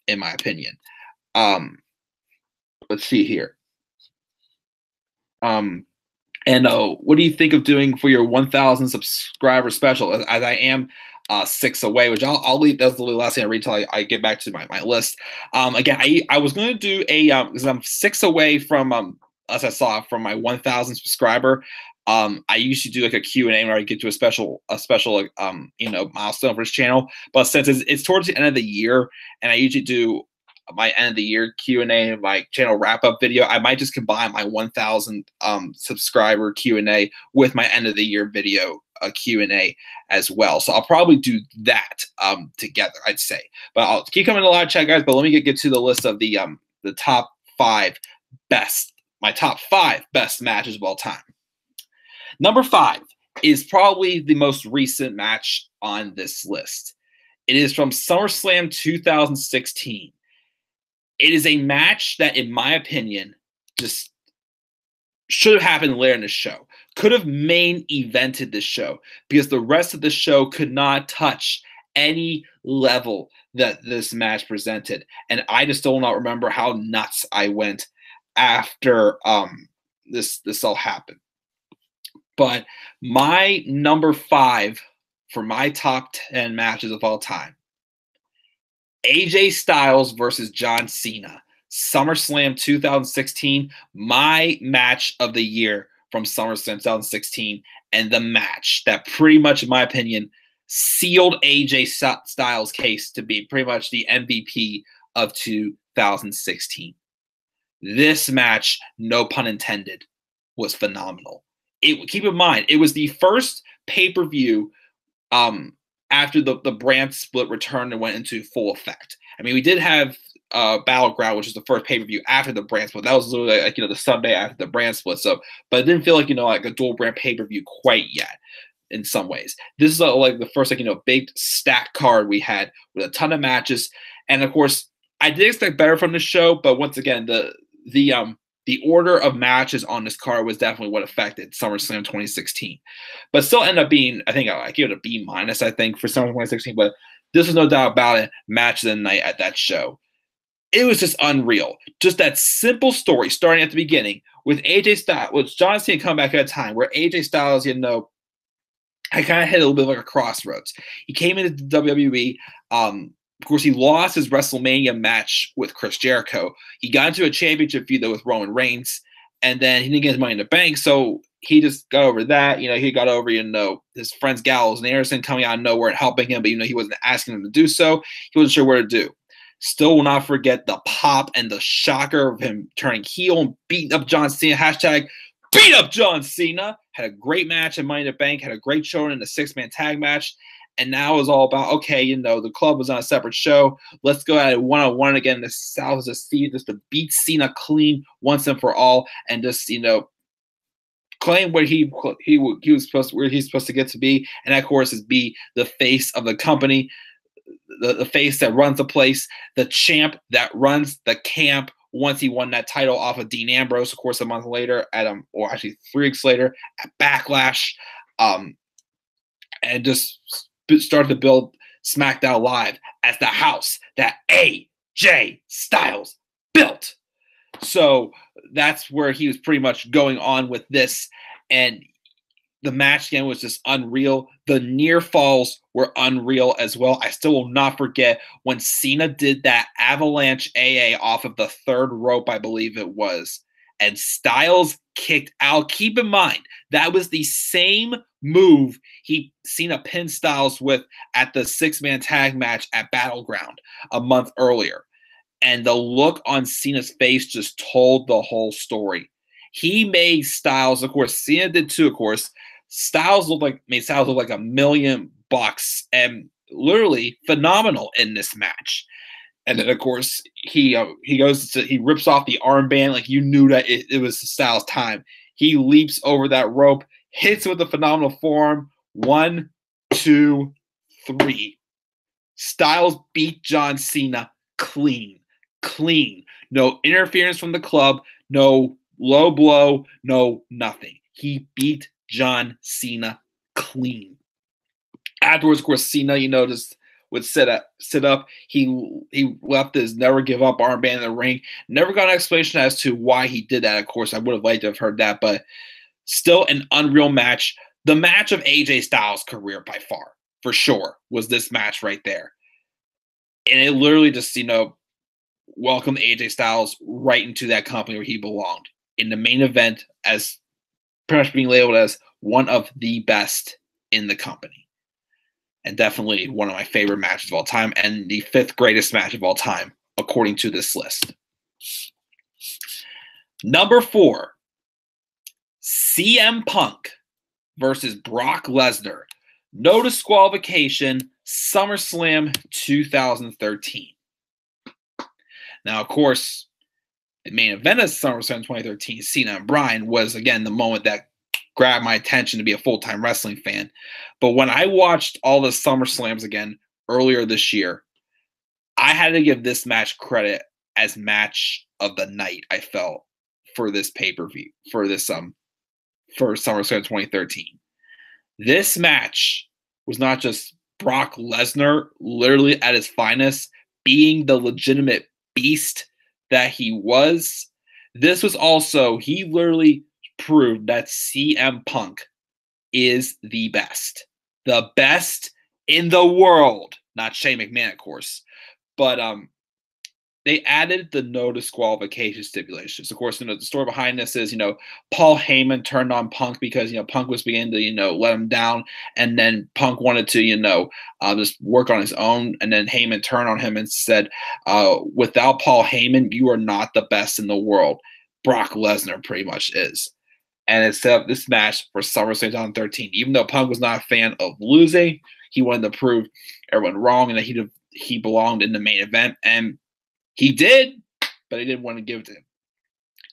S1: in my opinion. Let's see here. And what do you think of doing for your 1,000 subscriber special? As I am 6 away, which I'll leave. That's the last thing I read until I get back to my list. Again, I was going to do a because I'm 6 away from as I saw from my 1,000 subscriber. I usually do like a Q&A where I get to a special milestone for this channel. But since it's towards the end of the year, and I usually do my end of the year Q&A, my channel wrap up video, I might just combine my 1,000 subscriber Q&A with my end of the year video Q&A as well. So I'll probably do that together, I'd say. But I'll keep coming to live chat, guys. But let me get to the list of the top 5 best, my top 5 best matches of all time. Number 5 is probably the most recent match on this list. It is from SummerSlam 2016. It is a match that, in my opinion, just should have happened later in the show. Could have main evented the show because the rest of the show could not touch any level that this match presented. And I just do not remember how nuts I went after this all happened. But my number 5 for my top 10 matches of all time, AJ Styles versus John Cena, SummerSlam 2016, my match of the year from SummerSlam 2016, and the match that pretty much, in my opinion, sealed AJ Styles' case to be pretty much the MVP of 2016. This match, no pun intended, was phenomenal. Keep in mind, it was the first pay-per-view after the brand split returned and went into full effect. I mean, we did have Battleground, which is the first pay-per-view after the brand split. That was literally like the Sunday after the brand split. So, but it didn't feel like like a dual brand pay-per-view quite yet. In some ways, this is like the first big stack card we had with a ton of matches, and of course, I did expect better from the show. But once again, the order of matches on this card was definitely what affected SummerSlam 2016. But still ended up being, I think I give it a B-, I think, for SummerSlam 2016. But this was no doubt about it, match of the night at that show. It was just unreal. Just that simple story starting at the beginning with AJ Styles, with John Cena come back at a time where AJ Styles, I kind of hit a little bit like a crossroads. He came into the WWE. Of course, he lost his WrestleMania match with Chris Jericho. He got into a championship feud, though, with Roman Reigns, and then he didn't get his Money in the Bank, so he just got over that. He got over, his friends Gallows and Anderson coming out of nowhere and helping him, but he wasn't asking him to do so. He wasn't sure what to do. Still will not forget the pop and the shocker of him turning heel and beating up John Cena. Hashtag beat up John Cena. Had a great match in Money in the Bank. Had a great showing in the 6-man tag match. And now it's all about, okay, the club was on a separate show. Let's go at it one-on-one again. The South is a seed just to beat Cena clean once and for all, and just claim where he's supposed to get to be, and that, of course, is be the face of the company, the face that runs the place, the champ that runs the camp. Once he won that title off of Dean Ambrose, of course, a month later or actually 3 weeks later at Backlash, and just started to build SmackDown Live as the house that AJ Styles built. So that's where he was pretty much going on with this. And the match again was just unreal. The near falls were unreal as well. I still will not forget when Cena did that avalanche AA off of the 3rd rope, I believe it was, and Styles kicked out. Keep in mind, that was the same move Cena pinned Styles with at the 6-man tag match at Battleground a month earlier. And the look on Cena's face just told the whole story. He made Styles, of course, Cena did too, of course. Styles made Styles look like $1,000,000 and literally phenomenal in this match. And then, of course, he rips off the armband like you knew that it was Styles' time. He leaps over that rope, hits with a phenomenal forearm. 1, 2, 3. Styles beat John Cena clean. No interference from the club, no low blow, no nothing. He beat John Cena clean. Afterwards, of course, Cena, just would sit up. He left his never give up armband in the ring. Never got an explanation as to why he did that. Of course, I would have liked to have heard that, but still an unreal match. The match of AJ Styles' career by far, for sure, was this match right there. And it literally just, welcomed AJ Styles right into that company where he belonged. In the main event, as pretty much being labeled as one of the best in the company. And definitely one of my favorite matches of all time, and the 5th greatest match of all time, according to this list. Number 4, CM Punk versus Brock Lesnar. No disqualification, SummerSlam 2013. Now, of course, the main event of SummerSlam 2013, Cena and Bryan, was, again, the moment that grabbed my attention to be a full-time wrestling fan. But when I watched all the SummerSlams again earlier this year, I had to give this match credit as match of the night, I felt, for this pay-per-view, for SummerSlam 2013. This match was not just Brock Lesnar literally at his finest, being the legitimate beast that he was. This was also, he literally proved that CM Punk is the best in the world. Not Shane McMahon, of course, but they added the no disqualification stipulations. Of course, the story behind this is, Paul Heyman turned on Punk because, Punk was beginning to, let him down. And then Punk wanted to, just work on his own. And then Heyman turned on him and said, without Paul Heyman, you are not the best in the world. Brock Lesnar pretty much is. And it set up this match for SummerSlam 2013. Even though Punk was not a fan of losing, he wanted to prove everyone wrong and that he belonged in the main event. And he did, but he didn't want to give it to him.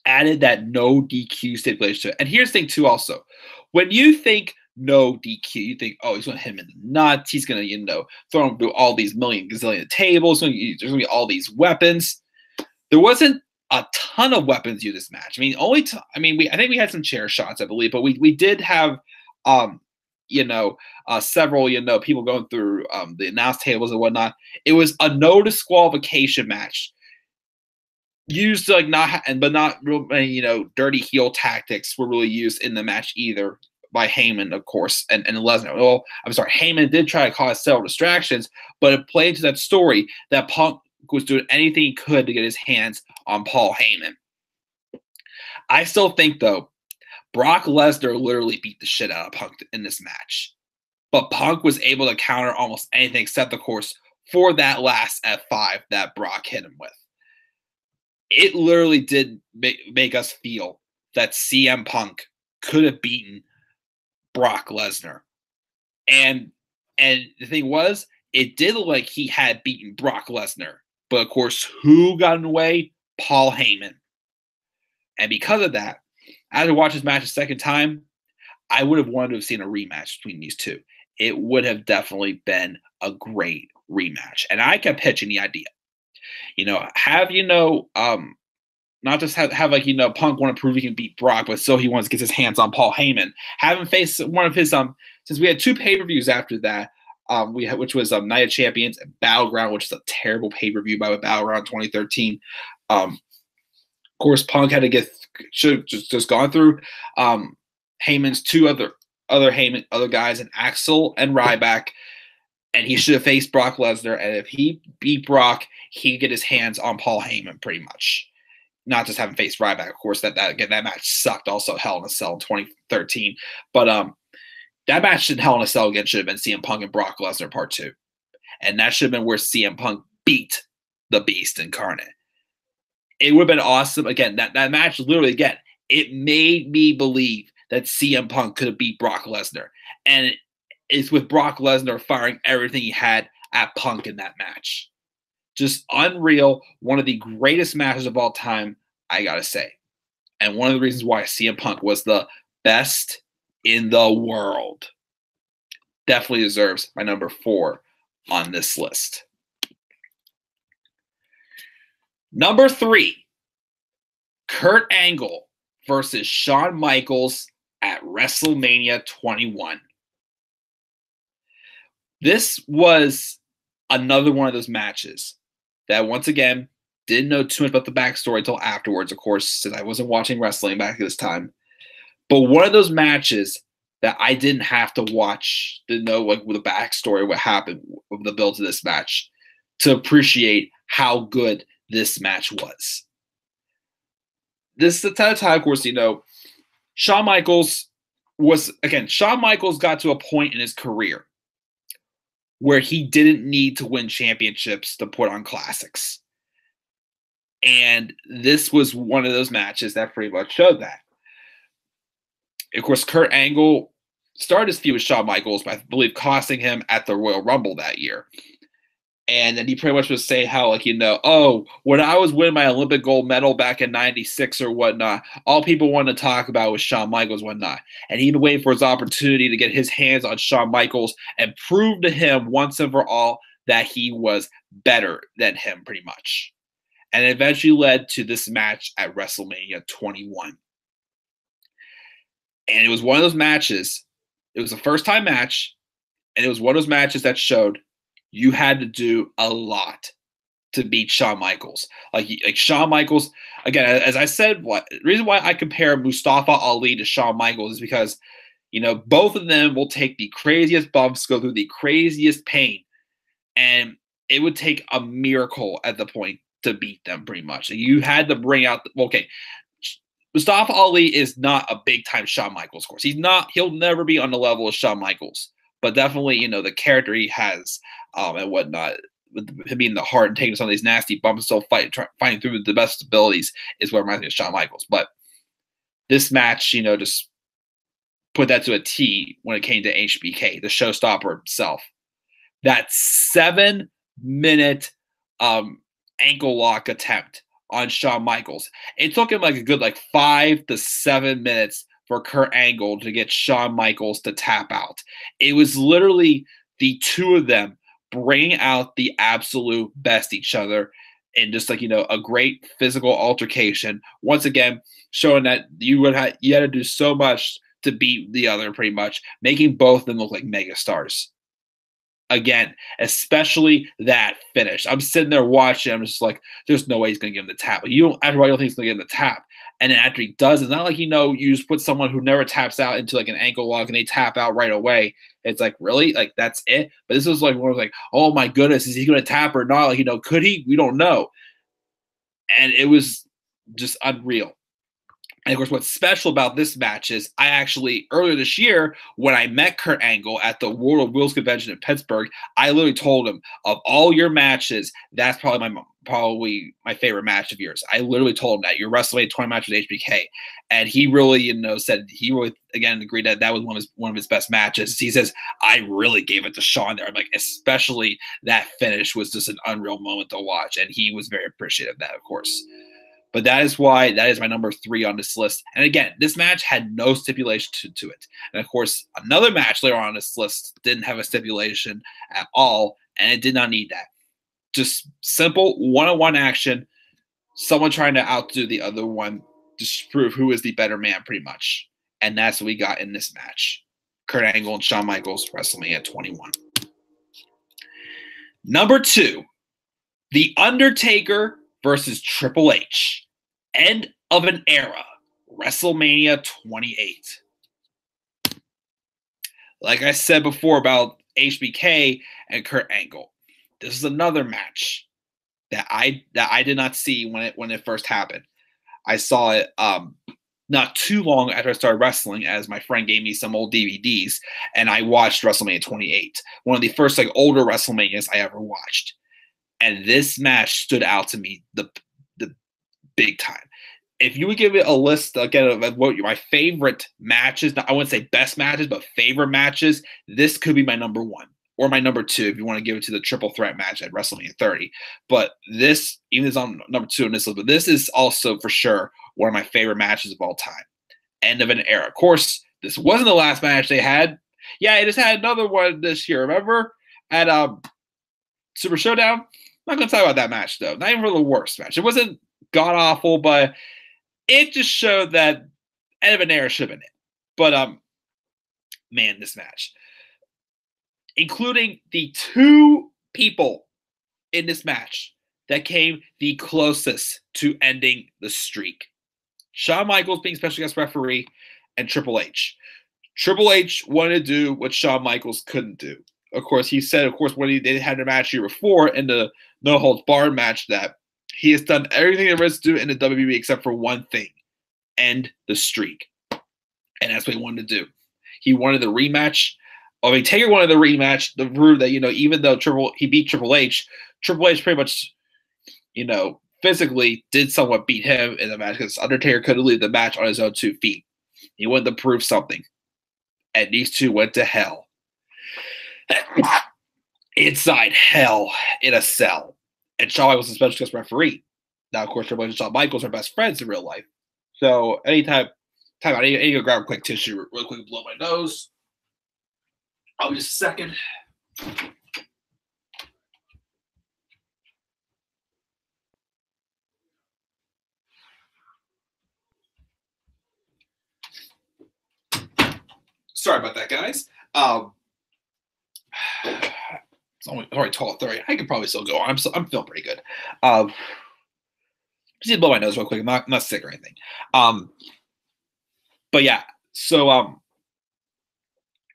S1: Added that no DQ stipulation to it. And here's the thing, too, also. When you think no DQ, you think, oh, he's going to hit him in the nuts. He's going to, throw him through all these gazillion tables. There's going to be all these weapons. There wasn't a ton of weapons used this match. I think we had some chair shots, I believe, but we did have, several, people going through the announce tables and whatnot. It was a no disqualification match. Used to but not real many, dirty heel tactics were really used in the match either by Heyman, of course, and Lesnar. Well, I'm sorry, Heyman did try to cause several distractions, but it played into that story that Punk was doing anything he could to get his hands on Paul Heyman. I still think, though, Brock Lesnar literally beat the shit out of Punk in this match. But Punk was able to counter almost anything except, of course, for that last F5 that Brock hit him with. It literally did make us feel that CM Punk could have beaten Brock Lesnar. And the thing was, it did look like he had beaten Brock Lesnar. But, of course, who got in the way? Paul Heyman. And because of that, after watching this match a second time, I would have wanted to have seen a rematch between these two. It would have definitely been a great rematch. And I kept pitching the idea. Not just have Punk want to prove he can beat Brock, but so he wants to get his hands on Paul Heyman. Have him face one of his since we had 2 pay-per-views after that, which was Night of Champions and Battleground, which is a terrible pay-per-view by Battleground 2013. Of course, Punk should have just gone through Heyman's 2 other guys, and Axel and Ryback, and he should have faced Brock Lesnar. And if he beat Brock, he'd get his hands on Paul Heyman pretty much. Not just having faced Ryback, of course. That match sucked. Also, Hell in a Cell in 2013, but that match in Hell in a Cell again should have been CM Punk and Brock Lesnar Part 2, and that should have been where CM Punk beat the Beast incarnate. it would have been awesome. Again, that match literally, again, it made me believe that CM Punk could have beat Brock Lesnar. And it's with Brock Lesnar firing everything he had at Punk in that match. Just unreal. One of the greatest matches of all time, I got to say. And one of the reasons why CM Punk was the best in the world. Definitely deserves my number 4 on this list. Number 3, Kurt Angle versus Shawn Michaels at WrestleMania 21. This was another one of those matches that, once again, didn't know too much about the backstory until afterwards, of course, since I wasn't watching wrestling back at this time. But one of those matches that I didn't have to watch to know like the backstory, what happened with the build to this match, to appreciate how good this match was. This is the time, of course, Shawn Michaels got to a point in his career where he didn't need to win championships to put on classics. And this was one of those matches that pretty much showed that. Of course, Kurt Angle started his feud with Shawn Michaels, I believe costing him at the Royal Rumble that year. And then he pretty much was saying how, when I was winning my Olympic gold medal back in 96 or whatnot, all people wanted to talk about was Shawn Michaels and whatnot. And he'd been waiting for his opportunity to get his hands on Shawn Michaels and prove to him once and for all that he was better than him, pretty much. And it eventually led to this match at WrestleMania 21. And it was one of those matches. It was a first-time match, and it was one of those matches that showed you had to do a lot to beat Shawn Michaels. Like Shawn Michaels, again, as I said, the reason why I compare Mustafa Ali to Shawn Michaels is because, both of them will take the craziest bumps, go through the craziest pain, and it would take a miracle at the point to beat them, pretty much. You had to bring out Mustafa Ali is not a big-time Shawn Michaels, of course. He'll never be on the level of Shawn Michaels. But definitely, the character he has and whatnot, with him being the heart and taking some of these nasty bumps and still fighting through with the best abilities is what reminds me of Shawn Michaels. But this match, just put that to a T when it came to HBK, the showstopper himself. That 7-minute ankle lock attempt on Shawn Michaels. It took him like a good 5 to 7 minutes for Kurt Angle to get Shawn Michaels to tap out. It was literally the two of them bringing out the absolute best each other in just a great physical altercation. Once again, showing that you had to do so much to beat the other, pretty much, making both of them look like mega stars. Again, especially that finish. I'm sitting there watching. I'm just like, there's no way he's going to give him the tap. After a while, you don't think he's going to give him the tap. And then after he does, it's not like, you just put someone who never taps out into an ankle lock and they tap out right away. It's like, really? That's it? But this was one of oh my goodness, is he going to tap or not? Could he? We don't know. And it was just unreal. And of course, what's special about this match is I actually, earlier this year, when I met Kurt Angle at the World of Wheels convention in Pittsburgh, I literally told him, of all your matches, that's probably my favorite match of yours. I literally told him that. Your WrestleMania 20 match with HBK. And he really, said he really, again, agreed that was one of his best matches. He says, I really gave it to Shawn there. I'm like, especially that finish was just an unreal moment to watch. And he was very appreciative of that, of course. But that is my number 3 on this list. And again, this match had no stipulation to it. And of course, another match later on this list didn't have a stipulation at all, and it did not need that. Just simple one-on-one action, someone trying to outdo the other one, just to prove who is the better man, pretty much. And that's what we got in this match. Kurt Angle and Shawn Michaels, WrestleMania 21. Number 2, The Undertaker versus Triple H. End of an era. WrestleMania 28. Like I said before about HBK and Kurt Angle, this is another match that I did not see when it first happened. I saw it not too long after I started wrestling, as my friend gave me some old DVDs, and I watched WrestleMania 28, one of the first older WrestleManias I ever watched. And this match stood out to me. The big time. If you would give it a list again of what my favorite matches, I wouldn't say best matches, but favorite matches, this could be my number one or my number two if you want to give it to the triple threat match at WrestleMania 30. But this, even is on number two in this list, but this is also for sure one of my favorite matches of all time. End of an era. Of course, this wasn't the last match they had. Yeah, it just had another one this year. Remember at Super Showdown? I'm not going to talk about that match though. Not even for the worst match. It wasn't god awful, but it just showed that end of an era should have been it. But man, this match, including the two people in this match that came the closest to ending the streak. Shawn Michaels being special guest referee and Triple H. Triple H wanted to do what Shawn Michaels couldn't do. Of course, he said, when they had their match year before in the No Holds Barred match, that he has done everything there is to do in the WWE except for one thing: end the streak. And that's what he wanted to do. He wanted the rematch. Taker wanted the rematch to prove that, even though he beat Triple H pretty much, physically did somewhat beat him in the match because Undertaker couldn't leave the match on his own 2 feet. He wanted to prove something. And these two went to hell. Inside hell in a cell. And Shawn Michaels was a special guest referee. Now, of course, Triple H and Shawn Michaels are best friends in real life. So anytime I need to go grab a quick tissue real quick, blow my nose. I'll be just a second. Sorry about that, guys. It's only 12:30. I could probably still go on. I'm feeling pretty good. Just need to blow my nose real quick. I'm not sick or anything. But yeah, so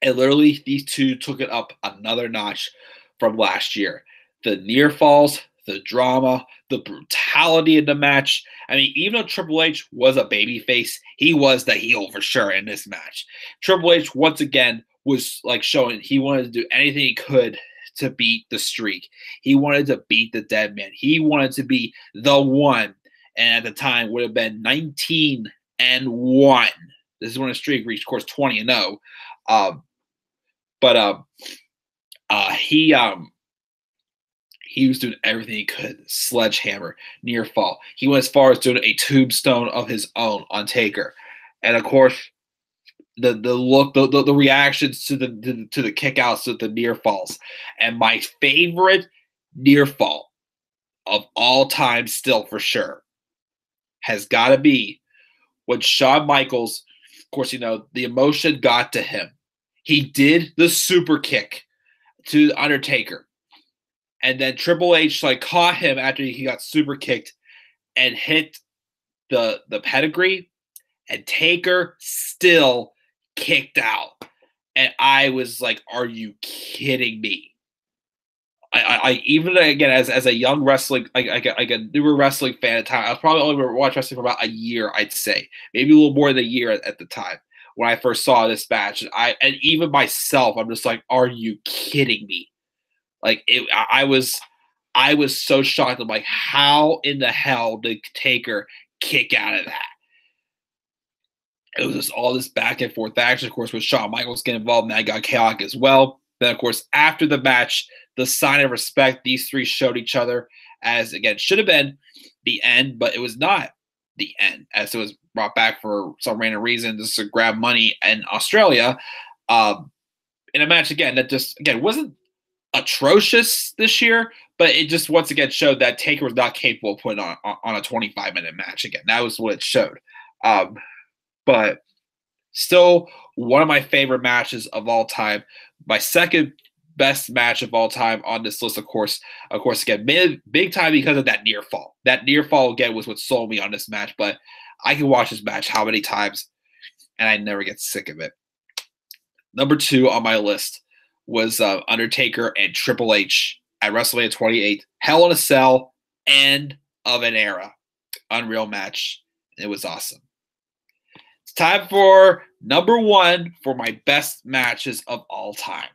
S1: and literally these two took it up another notch from last year. The near falls, the drama, the brutality in the match. I mean, even though Triple H was a babyface, he was the heel for sure in this match. Triple H once again was like showing he wanted to do anything he could to beat the streak. He wanted to beat the dead man. He wanted to be the one. And at the time would have been 19-1. This is when the streak reached, of course, 20-0. He was doing everything he could. Sledgehammer, near fall. He went as far as doing a tombstone of his own on Taker. And of course, the look, the reactions to the kickouts, to the near falls. And my favorite near fall of all time, still for sure, has got to be when Shawn Michaels, of course, the emotion got to him. He did the super kick to Undertaker. And then Triple H caught him after he got super kicked and hit the pedigree. And Taker still kicked out. And I was like, are you kidding me? I even again as a young wrestling, like a newer wrestling fan at the time, I was probably only watched wrestling for about a year, I'd say, maybe a little more than a year at the time when I first saw this match. And even myself, I'm just like, are you kidding me? I was so shocked. I'm like, how in the hell did Taker kick out of that? It was just all this back and forth action, of course, with Shawn Michaels getting involved, and that got chaotic as well. Then, of course, after the match, the sign of respect, these three showed each other as, again, should have been the end, but it was not the end, as it was brought back for some random reason just to grab money in Australia. In a match, again, that just, again, wasn't atrocious this year, but it just once again showed that Taker was not capable of putting on a 25-minute match again. That was what it showed. But still one of my favorite matches of all time. My second best match of all time on this list, of course, again, big time because of that near fall. That near fall, again, was what sold me on this match, but I can watch this match how many times, and I never get sick of it. Number 2 on my list was Undertaker and Triple H at WrestleMania 28. Hell in a Cell, end of an era. Unreal match. It was awesome. It's time for number 1 for my best matches of all time.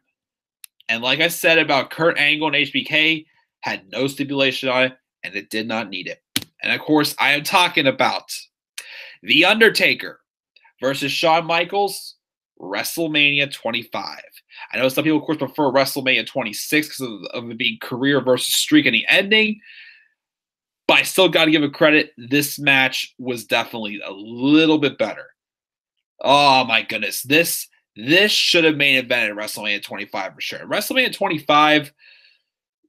S1: And like I said about Kurt Angle and HBK, had no stipulation on it, and it did not need it. And of course, I am talking about The Undertaker versus Shawn Michaels, WrestleMania 25. I know some people, of course, prefer WrestleMania 26 because of it being career versus streak in the ending. But I still got to give it credit. This match was definitely a little bit better. Oh my goodness. This should have main evented WrestleMania 25 for sure. WrestleMania 25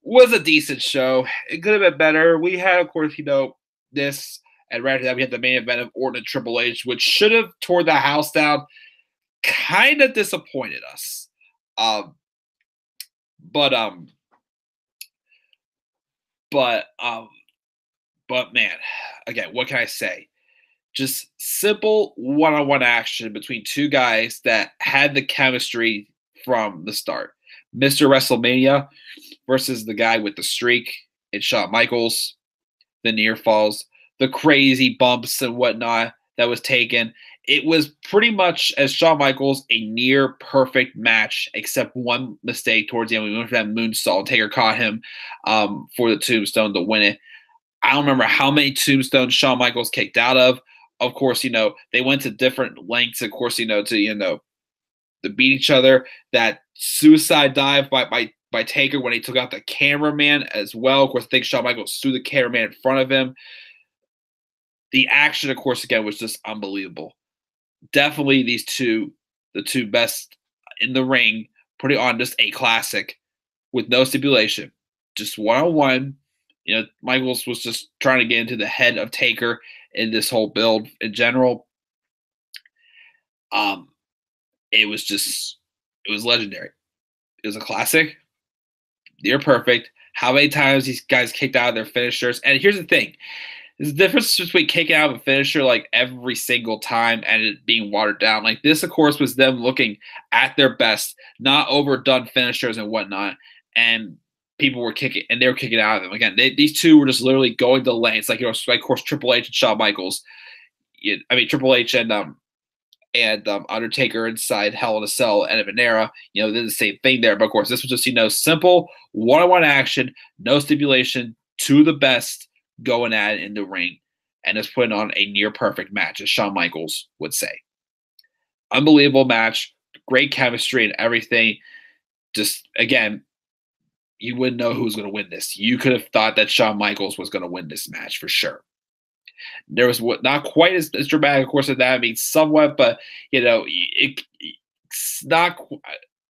S1: was a decent show. It could have been better. We had, of course, this, and right after that, we had the main event of Orton and Triple H, which should have tore the house down. Kind of disappointed us. Um, but man, again, what can I say? Just simple one-on-one action between two guys that had the chemistry from the start. Mr. WrestleMania versus the guy with the streak and Shawn Michaels, the near falls, the crazy bumps and whatnot that was taken. It was pretty much, as Shawn Michaels, a near perfect match, except one mistake towards the end. We went for that moonsault. Taker caught him for the tombstone to win it. I don't remember how many tombstones Shawn Michaels kicked out of. Of course, they went to different lengths, of course, to beat each other. That suicide dive by Taker when he took out the cameraman as well. Of course, I think Shawn Michaels threw the cameraman in front of him. The action, of course, again, was just unbelievable. Definitely the two best in the ring, putting on just a classic with no stipulation. Just one-on-one. Michaels was just trying to get into the head of Taker in this whole build in general. It was legendary. It was a classic. Near perfect. How many times these guys kicked out of their finishers? And here's the thing. There's a difference between kicking out of a finisher like every single time and it being watered down. Like this, of course, was them looking at their best, not overdone finishers and whatnot. And people were kicking, and they were kicking out of them. Again, these two were just literally going to lengths. Like, of course, Triple H and Shawn Michaels. Triple H and Undertaker inside Hell in a Cell, end of an era. They're the same thing there. But of course, this was just simple one-on-one action, no stipulation, to the best going at it in the ring, and just putting on a near perfect match, as Shawn Michaels would say. Unbelievable match, great chemistry and everything. Just again, you wouldn't know who was going to win this. You could have thought that Shawn Michaels was going to win this match for sure. There was not quite as dramatic, of course, as that. I mean, somewhat, but it's not.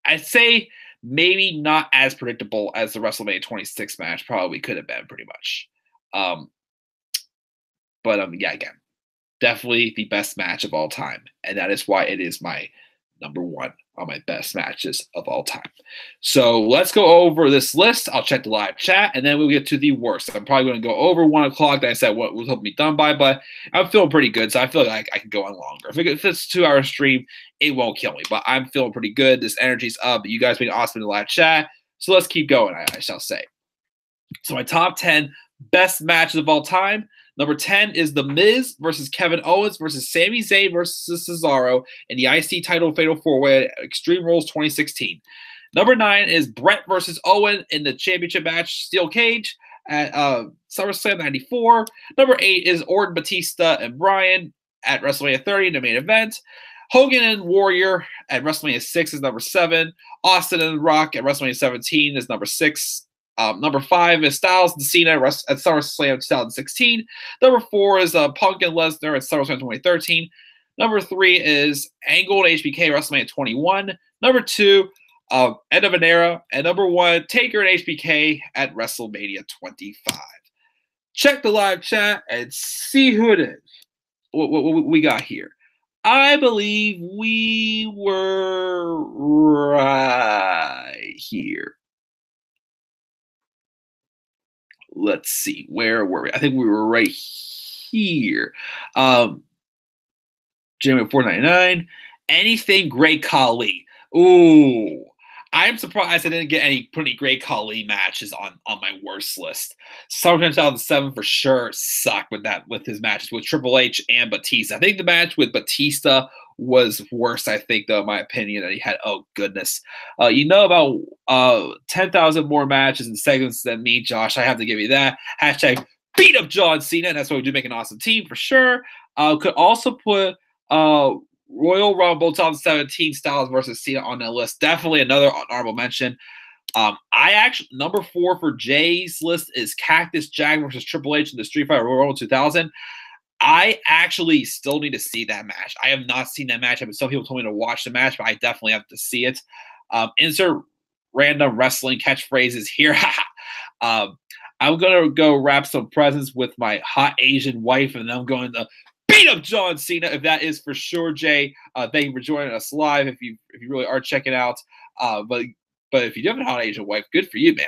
S1: I'd say maybe not as predictable as the WrestleMania 26 match probably could have been, pretty much. Yeah, again, definitely the best match of all time, and that is why it is my number one on my best matches of all time. So let's go over this list. I'll check the live chat, and then we'll get to the worst. I'm probably going to go over 1 o'clock. That I said what was hoping to be done by, but I'm feeling pretty good, so I feel like I can go on longer. If it's a 2-hour stream, it won't kill me, but I'm feeling pretty good. This energy's up. You guys being awesome in the live chat, so let's keep going, I shall say. So my top 10 best matches of all time. Number 10 is The Miz versus Kevin Owens versus Sami Zayn versus Cesaro in the IC title Fatal 4-Way at Extreme Rules 2016. Number 9 is Brett versus Owen in the championship match Steel Cage at SummerSlam 94. Number 8 is Orton, Batista, and Bryan at WrestleMania 30 in the main event. Hogan and Warrior at WrestleMania 6 is number 7. Austin and Rock at WrestleMania 17 is number 6. Number 5 is Styles and Cena at SummerSlam 2016. Number 4 is Punk and Lesnar at SummerSlam 2013. Number 3 is Angle and HBK WrestleMania 21. Number 2, End of an Era. And number 1, Taker and HBK at WrestleMania 25. Check the live chat and see who it is. What we got here. I believe we were right here. Let's see, where were we? I think we were right here. January 499. Anything Great Khali. Ooh. I'm surprised I didn't get any pretty Great Khali matches on my worst list. SummerSlam 2007 for sure sucked with his matches with Triple H and Batista. I think the match with Batista was worse, I think, though, in my opinion, that he had. Oh, goodness. About 10,000 more matches and segments than me, Josh. I have to give you that. Hashtag beat up John Cena. And that's why we do make an awesome team for sure. Could also put Royal Rumble 2017 Styles versus Cena on that list. Definitely another honorable mention. I actually, number 4 for Jay's list is Cactus Jack versus Triple H in the Street Fighter Royal Rumble 2000. I actually still need to see that match. I have not seen that match. I mean, some people told me to watch the match, but I definitely have to see it. Insert random wrestling catchphrases here. I'm going to go wrap some presents with my hot Asian wife, and then I'm going to beat up John Cena, if that is for sure, Jay. Thank you for joining us live if you really are checking out. But if you do have a hot Asian wife, good for you, man.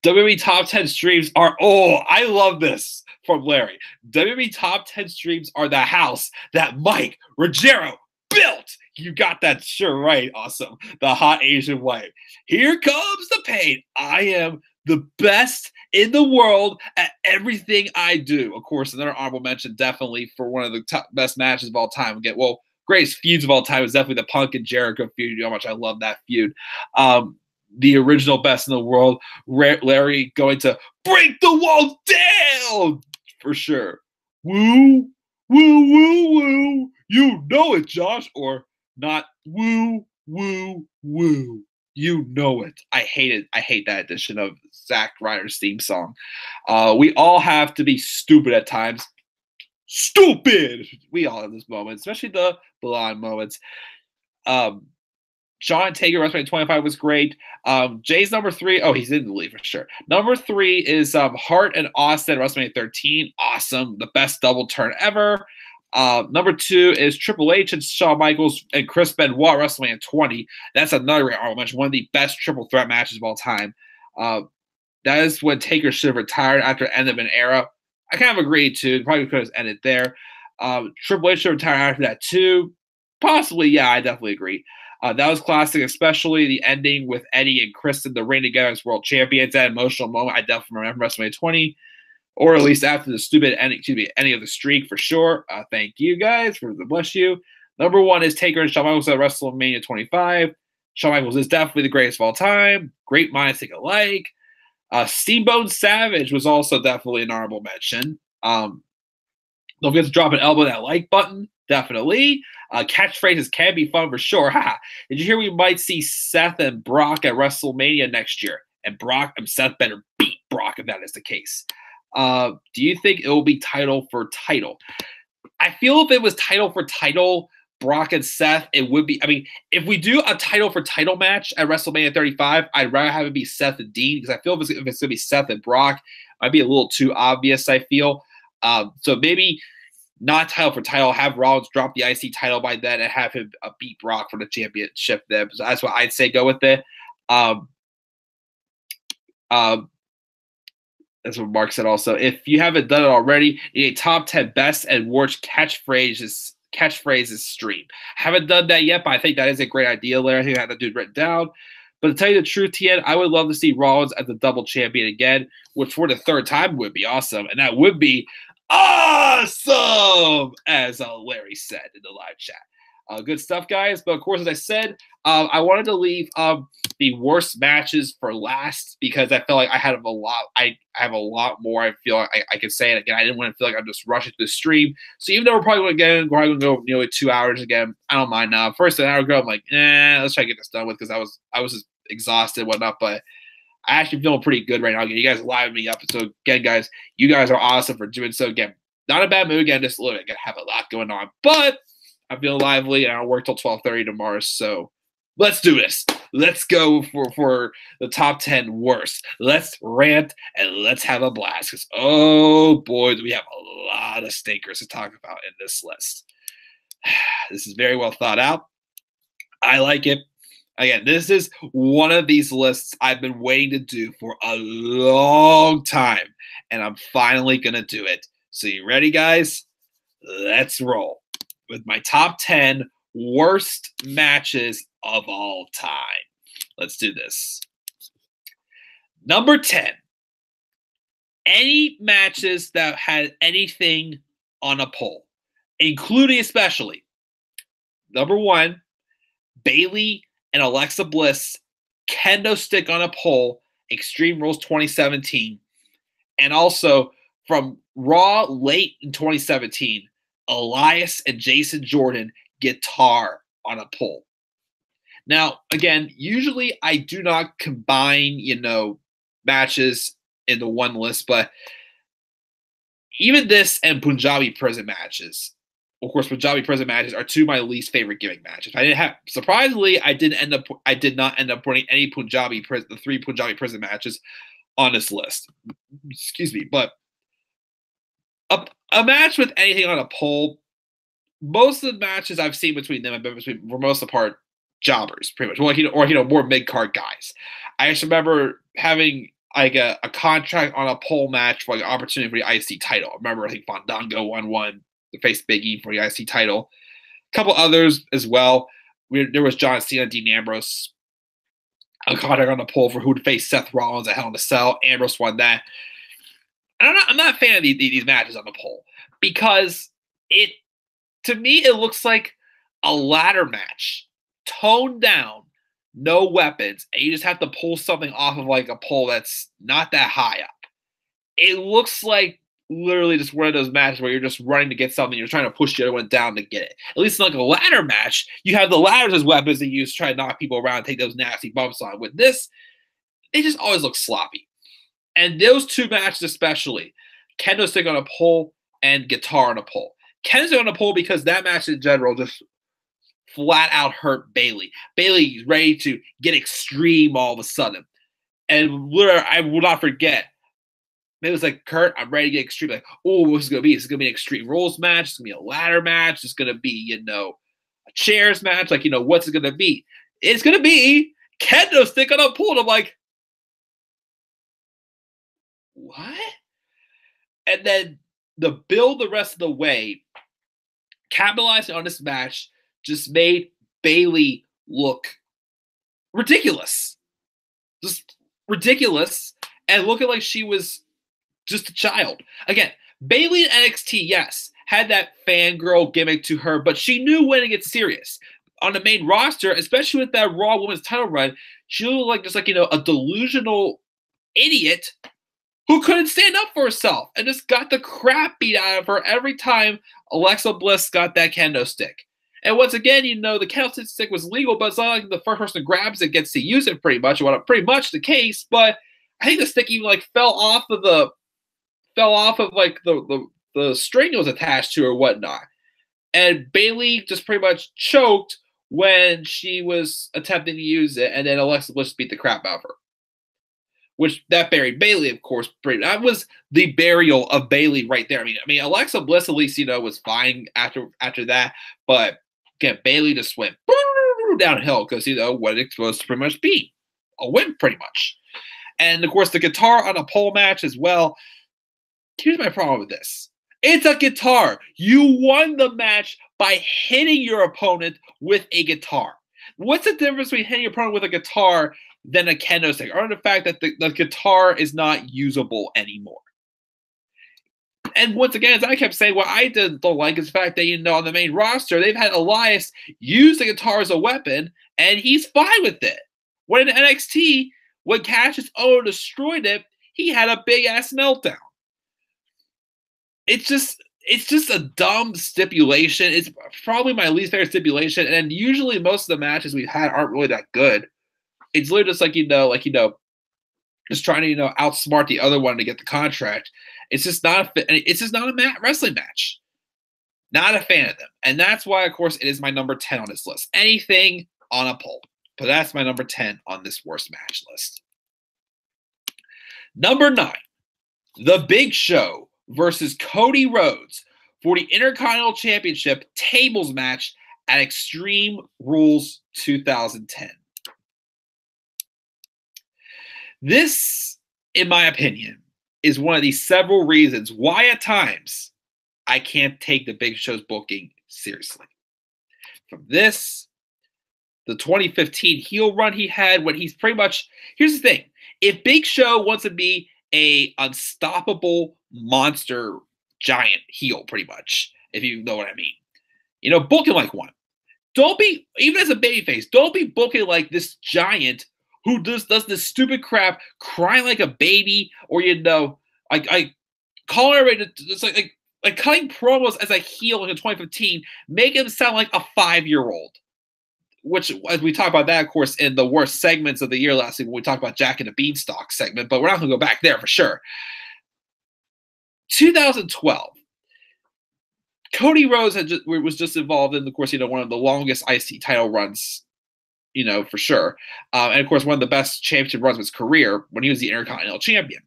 S1: WWE Top 10 streams are, I love this from Larry. WWE Top 10 streams are the house that Mike Ruggiero built. You got that sure right. Awesome. The hot Asian wife. Here comes the pain. I am the best in the world at everything I do. Of course, another honorable mention definitely for one of the top best matches of all time. Again, well, greatest feuds of all time is definitely the Punk and Jericho feud. You know how much I love that feud. The original best in the world, Larry going to break the walls down for sure. Woo, woo, woo, woo. You know it, Josh. Or not woo, woo, woo. You know it. I hate it. I hate that edition of Zack Ryder's theme song. We all have to be stupid at times. Stupid! We all have this moment, especially the blonde moments. John Taker, WrestleMania 25 was great. Jay's number 3. Oh, he's in the lead for sure. Number 3 is Hart and Austin, WrestleMania 13. Awesome. The best double turn ever. Number 2 is Triple H and Shawn Michaels and Chris Benoit, WrestleMania 20. That's another great honorable mention. One of the best triple threat matches of all time. That is when Taker should have retired after the end of an era. I kind of agree, too. Probably could have ended there. Triple H should retire after that, too. Possibly, yeah, I definitely agree. That was classic, especially the ending with Eddie and Kristen, the reign together as world champions. That emotional moment, I definitely remember WrestleMania 20, or at least after the stupid ending of the streak for sure. Thank you guys for the bless you. Number 1 is Taker and Shawn Michaels at WrestleMania 25. Shawn Michaels is definitely the greatest of all time. Great minds think alike. Steamboat Savage was also definitely an honorable mention. Don't forget to drop an elbow in that like button. Definitely. Catchphrases can be fun for sure. Did you hear we might see Seth and Brock at WrestleMania next year? And Seth better beat Brock if that is the case. Do you think it will be title for title? I feel if it was title for title, Brock and Seth, it would be. I mean, if we do a title for title match at WrestleMania 35, I'd rather have it be Seth and Dean, because I feel if it's going to be Seth and Brock, it might be a little too obvious, I feel. So maybe not title for title, have Rollins drop the IC title by then and have him beat Brock for the championship then. So that's what I'd say, go with it. That's what Mark said also. If you haven't done it already, you need a top 10 best and worst catchphrases stream. Haven't done that yet, but I think that is a great idea, Larry. I think I have that dude written down. But to tell you the truth, Tien, I would love to see Rollins as the double champion again, which for the 3rd time would be awesome. And that would be awesome, as Larry said in the live chat. Good stuff, guys. But of course, as I said, I wanted to leave the worst matches for last, because I felt like I had a lot. I have a lot more. I feel like I could say it again. I didn't want to feel like I'm just rushing through the stream. So even though we're probably going to go nearly 2 hours again, I don't mind now. First an hour ago, I'm like, let's try to get this done with, because I was just exhausted and whatnot. But I actually feel pretty good right now. Again, you guys liven me up. So again, guys, you guys are awesome for doing so. Again, not a bad mood. Again, just a little bit. I have a lot going on, but I feel lively, and I'll work till 12:30 tomorrow. So let's do this. Let's go for the top 10 worst. Let's rant and let's have a blast. Because, oh boy, do we have a lot of stinkers to talk about in this list. This is very well thought out. I like it. Again, this is one of these lists I've been waiting to do for a long time, and I'm finally going to do it. So you ready, guys? Let's roll with my top 10 worst matches of all time. Let's do this. Number 10, any matches that had anything on a pole, including especially, number 1, Bayley and Alexa Bliss kendo stick on a pole, Extreme Rules 2017. And also from Raw late in 2017, Elias and Jason Jordan guitar on a pole. Now, again, usually I do not combine, matches into one list, but even this and Punjabi prison matches. Of course, Punjabi prison matches are two of my least favorite gimmick matches. Surprisingly, I did not end up putting the three Punjabi prison matches on this list. Excuse me, but a match with anything on a pole, most of the matches I've seen between them have been for most of the part jobbers, pretty much, or more mid card guys. I just remember having like a contract on a pole match for like an opportunity for the IC title. I remember I think Fandango won one to face Big E for the IC title. A couple others as well. There was John Cena, Dean Ambrose, a contract on the pole for who to face Seth Rollins at Hell in a Cell. Ambrose won that. And I'm not a fan of these matches on the pole because to me it looks like a ladder match, toned down, no weapons, and you just have to pull something off of like a pole that's not that high up. It looks like literally just one of those matches where you're just running to get something, you're trying to push the other one down to get it. At least in like a ladder match, you have the ladders as weapons that you use to try to knock people around and take those nasty bumps on. With this, they just always look sloppy. And those two matches especially, kendo stick on a pole and guitar on a pole. Kendo stick on a pole because that match in general just flat out hurt Bayley. Bayley's ready to get extreme all of a sudden. And literally, I will not forget, it was like, Kurt, I'm ready to get extreme. Like, oh, what's this going to be? Is it going to be an Extreme Rules match? It's going to be a ladder match. It's going to be, a chairs match. Like, what's it going to be? It's going to be kendo stick on a pole. And I'm like, what? And then the build the rest of the way, capitalizing on this match, just made Bayley look ridiculous. Just ridiculous. And looking like she was just a child. Again, Bayley in NXT, yes, had that fangirl gimmick to her, but she knew when to get serious. On the main roster, especially with that Raw Women's title run, she looked like just a delusional idiot who couldn't stand up for herself and just got the crap beat out of her every time Alexa Bliss got that kendo stick. And once again, the kendo stick was legal, but it's not like the first person who grabs it gets to use it pretty much. Well, pretty much the case, but I think the stick even fell off of the string it was attached to or whatnot. And Bayley just pretty much choked when she was attempting to use it, and then Alexa Bliss beat the crap out of her. Which that buried Bayley, of course. That was the burial of Bayley right there. I mean, Alexa Bliss at least was fine after that, but again, Bayley just went downhill because what it's supposed to pretty much be, a win pretty much. And of course, the guitar on a pole match as well. Here's my problem with this: it's a guitar. You won the match by hitting your opponent with a guitar. What's the difference between hitting your opponent with a guitar than a kendo stick, or the fact that the guitar is not usable anymore? And once again, as I kept saying, what I don't like is the fact that, on the main roster, they've had Elias use the guitar as a weapon, and he's fine with it. When in NXT, when Cassius Ohno destroyed it, he had a big-ass meltdown. It's just a dumb stipulation. It's probably my least favorite stipulation, and usually most of the matches we've had aren't really that good. It's literally just just trying to outsmart the other one to get the contract. It's just not a wrestling match. Not a fan of them, and that's why, of course, it is my number 10 on this list. Anything on a pole, but that's my number 10 on this worst match list. Number 9, The Big Show versus Cody Rhodes for the Intercontinental Championship tables match at Extreme Rules 2010. This, in my opinion, is one of the several reasons why at times I can't take the Big Show's booking seriously. From this, the 2015 heel run he had when he's pretty much, here's the thing, if Big Show wants to be a unstoppable monster giant heel, pretty much, if you know what I mean, book him like one. Don't be, even as a babyface, don't be booking like this giant who does this stupid crap, crying like a baby, or I calling everybody to it's like cutting promos as a heel in 2015, make him sound like a 5-year-old. Which, as we talk about that, of course, in the worst segments of the year last week when we talked about Jack and the Beanstalk segment, but we're not going to go back there for sure. 2012, Cody Rhodes was just involved in, of course, one of the longest IC title runs, for sure. And, of course, one of the best championship runs of his career when he was the Intercontinental Champion.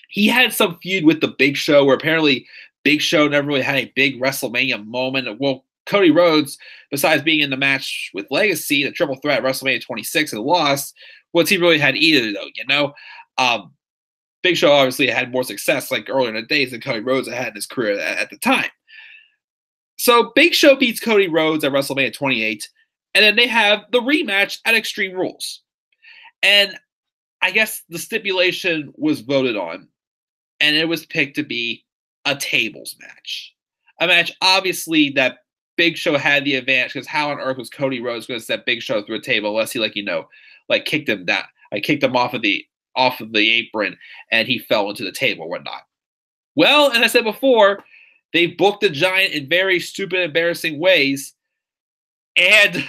S1: He had some feud with the Big Show where apparently Big Show never really had a big WrestleMania moment. Well, Cody Rhodes, besides being in the match with Legacy, the triple threat at WrestleMania 26 and lost, what's he really had either, though, Big Show obviously had more success like earlier in the days than Cody Rhodes had in his career at the time. So Big Show beats Cody Rhodes at WrestleMania 28, and then they have the rematch at Extreme Rules. And I guess the stipulation was voted on, and it was picked to be a tables match. A match, obviously, that Big Show had the advantage, because how on earth was Cody Rhodes going to set Big Show through a table unless he kicked him down, kicked him off of the apron and he fell into the table or whatnot. Well, as I said before, they booked the Giant in very stupid, embarrassing ways, and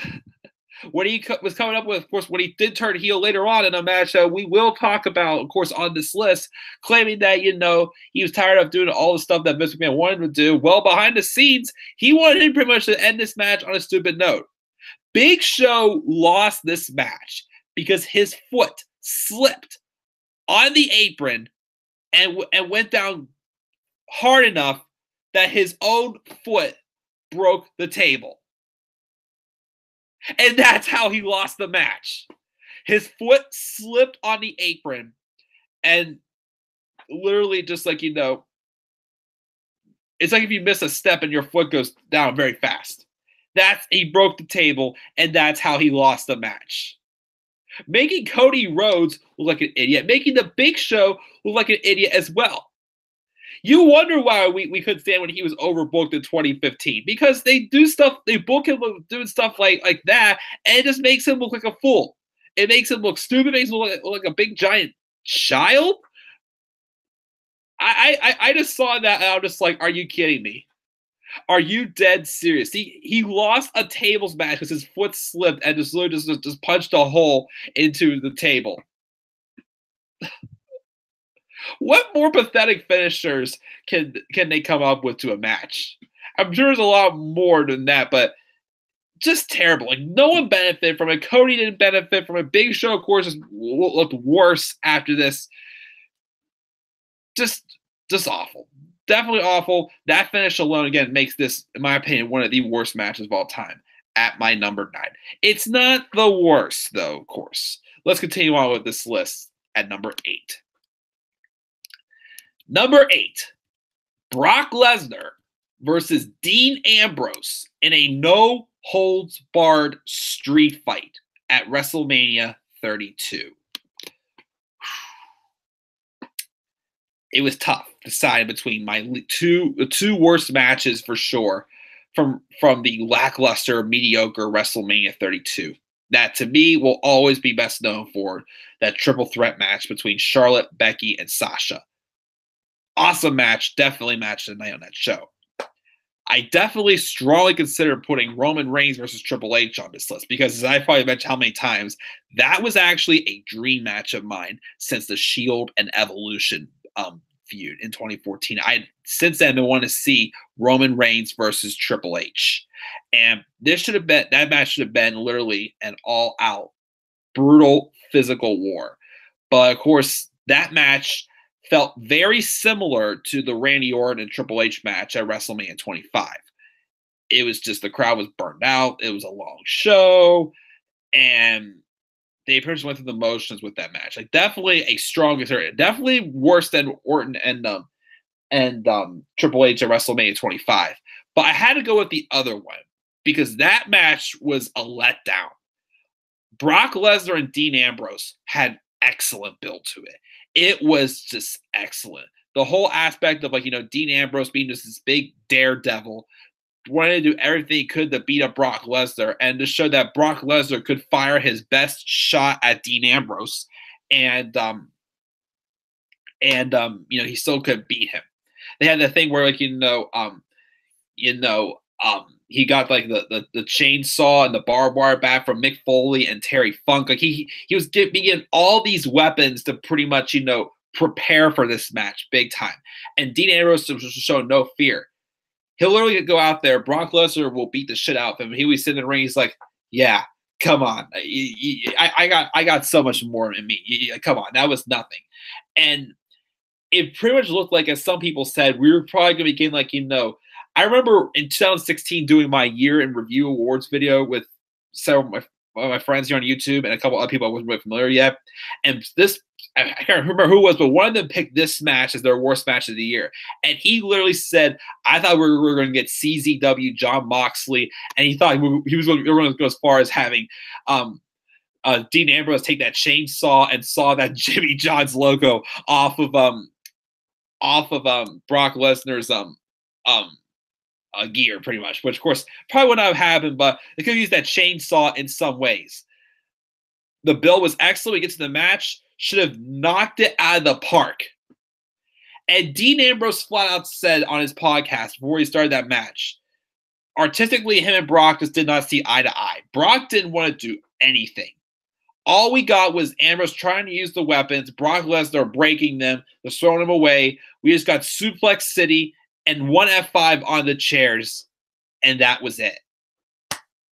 S1: what he was coming up with, of course, when he did turn heel later on in a match we will talk about, of course, on this list, claiming that, he was tired of doing all the stuff that Vince McMahon wanted to do. Well, behind the scenes, he wanted him pretty much to end this match on a stupid note. Big Show lost this match because his foot slipped on the apron and went down hard enough that his own foot broke the table. And that's how he lost the match. His foot slipped on the apron and literally just it's like if you miss a step and your foot goes down very fast. He broke the table, and that's how he lost the match. Making Cody Rhodes look like an idiot, making the Big Show look like an idiot as well. You wonder why we couldn't stand when he was overbooked in 2015, because they book him doing stuff like that, and it just makes him look like a fool. It makes him look stupid, it makes him look like a big giant child. I just saw that, and I was just like, are you kidding me? Are you dead serious? He lost a tables match because his foot slipped and just literally just punched a hole into the table. What more pathetic finishers can they come up with to a match? I'm sure there's a lot more than that, but just terrible. Like, no one benefited from it. Cody didn't benefit from it. Big Show, of course, just looked worse after this. Just awful. Definitely awful. That finish alone, again, makes this, in my opinion, one of the worst matches of all time at my number 9. It's not the worst, though, of course. Let's continue on with this list at number 8. Number 8, Brock Lesnar versus Dean Ambrose in a no-holds-barred street fight at WrestleMania 32. It was tough deciding between my the two worst matches for sure from the lackluster, mediocre WrestleMania 32. That, to me, will always be best known for that triple threat match between Charlotte, Becky, and Sasha. Awesome match, definitely match of the night on that show. I definitely strongly consider putting Roman Reigns versus Triple H on this list because, as I've probably mentioned how many times, that was actually a dream match of mine since the Shield and Evolution feud in 2014. I since then been wanting to see Roman Reigns versus Triple H, and that match should have been literally an all-out, brutal physical war. But of course, that match felt very similar to the Randy Orton and Triple H match at WrestleMania 25. It was just the crowd was burned out. It was a long show, and they pretty much went through the motions with that match. Like, definitely a strong contender, definitely worse than Orton and Triple H at WrestleMania 25. But I had to go with the other one because that match was a letdown. Brock Lesnar and Dean Ambrose had excellent build to it. It was just excellent. The whole aspect of, Dean Ambrose being just this big daredevil, wanted to do everything he could to beat up Brock Lesnar and to show that Brock Lesnar could fire his best shot at Dean Ambrose. And and he still couldn't beat him. They had the thing where he got like the chainsaw and the barbed wire bat from Mick Foley and Terry Funk. Like he was getting all these weapons to pretty much prepare for this match big time. And Dean Ambrose was showing no fear. He'll literally go out there. Brock Lesnar will beat the shit out of him. He was sitting in the ring. He's like, yeah, come on. I got so much more in me. Come on. That was nothing. And it pretty much looked like, as some people said, we were probably going to be getting I remember in 2016 doing my year in review awards video with several of my friends here on YouTube and a couple other people I wasn't really familiar yet. And I can't remember who it was, but one of them picked this match as their worst match of the year. And he literally said, I thought we were going to get CZW John Moxley. And he thought we were going to go as far as having Dean Ambrose take that chainsaw and saw that Jimmy John's logo off of Brock Lesnar's gear, pretty much, which of course probably would not have happened, but they could have used that chainsaw in some ways. The bill was excellent. We get to the match, should have knocked it out of the park. And Dean Ambrose flat out said on his podcast before he started that match, artistically, him and Brock just did not see eye to eye. Brock didn't want to do anything. All we got was Ambrose trying to use the weapons, Brock Lesnar breaking them, just throwing them away. We just got Suplex City and one F5 on the chairs, and that was it.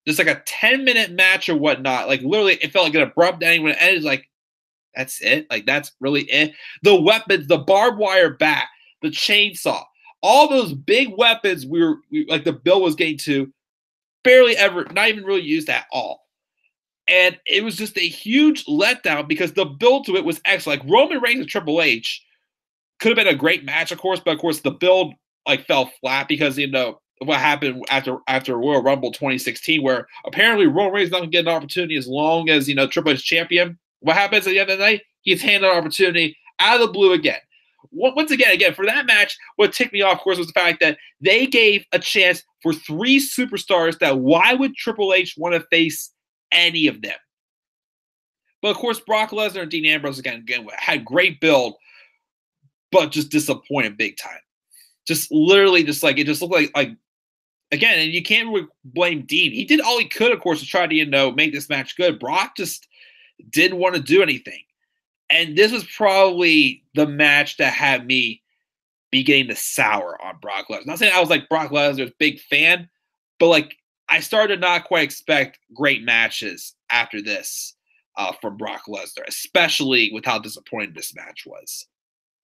S1: Just like a 10-minute match or whatnot. Like, literally, it felt like an abrupt ending when it ended. Like, that's it? Like, that's really it? The weapons, the barbed wire bat, the chainsaw, all those big weapons like the bill was getting to, barely ever, not even really used at all. And it was just a huge letdown because the build to it was excellent. Like, Roman Reigns and Triple H could have been a great match, of course, but of course the build fell flat because what happened after Royal Rumble 2016, where apparently Roman Reigns not going to get an opportunity as long as Triple H champion. What happens at the end of the night? He's handed an opportunity out of the blue again. Once again, for that match, what ticked me off, of course, was the fact that they gave a chance for 3 superstars that why would Triple H want to face any of them? But of course, Brock Lesnar and Dean Ambrose again had great build, but just disappointed big time. Just literally, it just looked like again, and you can't really blame Dean. He did all he could, of course, to try to make this match good. Brock just didn't want to do anything, and this was probably the match that had me beginning to sour on Brock Lesnar. Not saying I was like Brock Lesnar's big fan, but I started to not quite expect great matches after this from Brock Lesnar, especially with how disappointing this match was.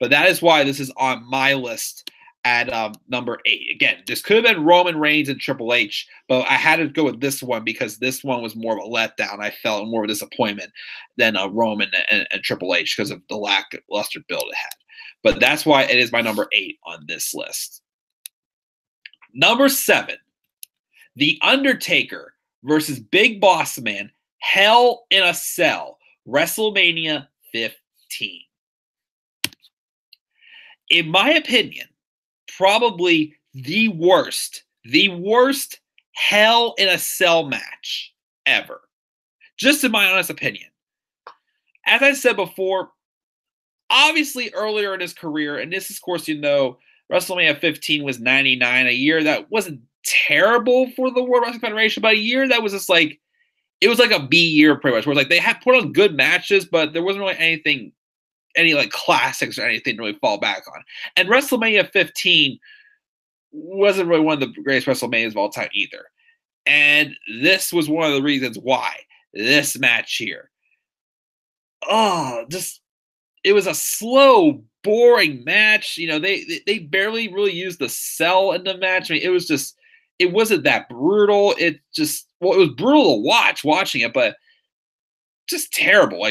S1: But that is why this is on my list at number 8. Again, this could have been Roman Reigns and Triple H, but I had to go with this one because this one was more of a letdown. I felt more of a disappointment than Roman and Triple H because of the lackluster build it had. But that's why it is my number 8 on this list. Number 7, The Undertaker versus Big Boss Man, Hell in a Cell, WrestleMania 15. In my opinion, probably the worst Hell in a Cell match ever. Just in my honest opinion. As I said before, obviously earlier in his career, and this is, of course, WrestleMania 15 was 99, a year that wasn't terrible for the World Wrestling Federation, but a year that was just it was like a B year pretty much, where they had put on good matches, but there wasn't really any classics or anything to really fall back on. And WrestleMania 15 wasn't really one of the greatest WrestleManias of all time either. And this was one of the reasons why. This match here. It was a slow, boring match. They barely really used the cell in the match. I mean, it wasn't that brutal. It was brutal to watching it, but just terrible.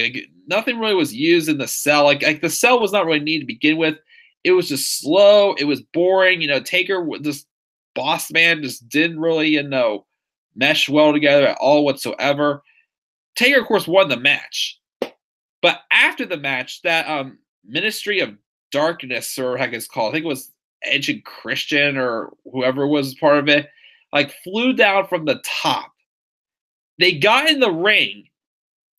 S1: Nothing really was used in the cell. The cell was not really needed to begin with. It was just slow. It was boring. Taker, this boss man, just didn't really, mesh well together at all whatsoever. Taker, of course, won the match. But after the match, that Ministry of Darkness, or how it's called, I think it was Edge and Christian or whoever was part of it, flew down from the top. They got in the ring,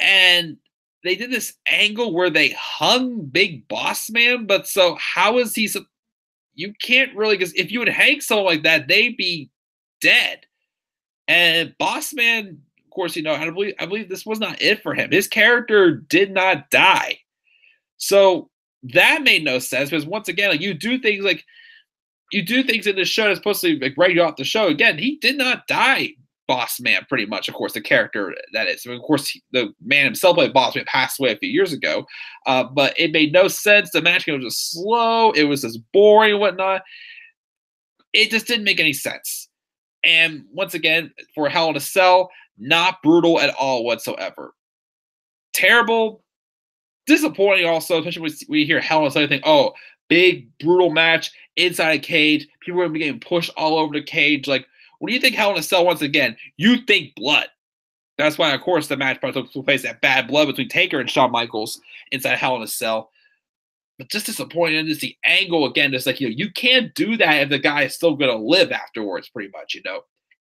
S1: and they did this angle where they hung Big Boss Man, but so how is he? You can't really, because if you would hang someone like that, they'd be dead. And Boss Man, of course, I believe this was not it for him. His character did not die. So that made no sense because once again, like you do things in the show that's supposed to like write you off the show. Again, he did not die, Boss Man, pretty much, of course, the character that is. I mean, of course, the man himself, played Boss Man, passed away a few years ago. But it made no sense. The match was just slow. It was just boring and whatnot. It just didn't make any sense. And once again, for Hell in a Cell, not brutal at all whatsoever. Terrible, disappointing also, especially when we hear Hell in a Cell, you think, oh, big, brutal match, inside a cage. People are going to be getting pushed all over the cage. Like, when you think Hell in a Cell, once again, you think blood. That's why, of course, the match probably took place at Bad Blood between Taker and Shawn Michaels inside Hell in a Cell. But just disappointing. And just the angle, again, just like, you can't do that if the guy is still going to live afterwards, pretty much,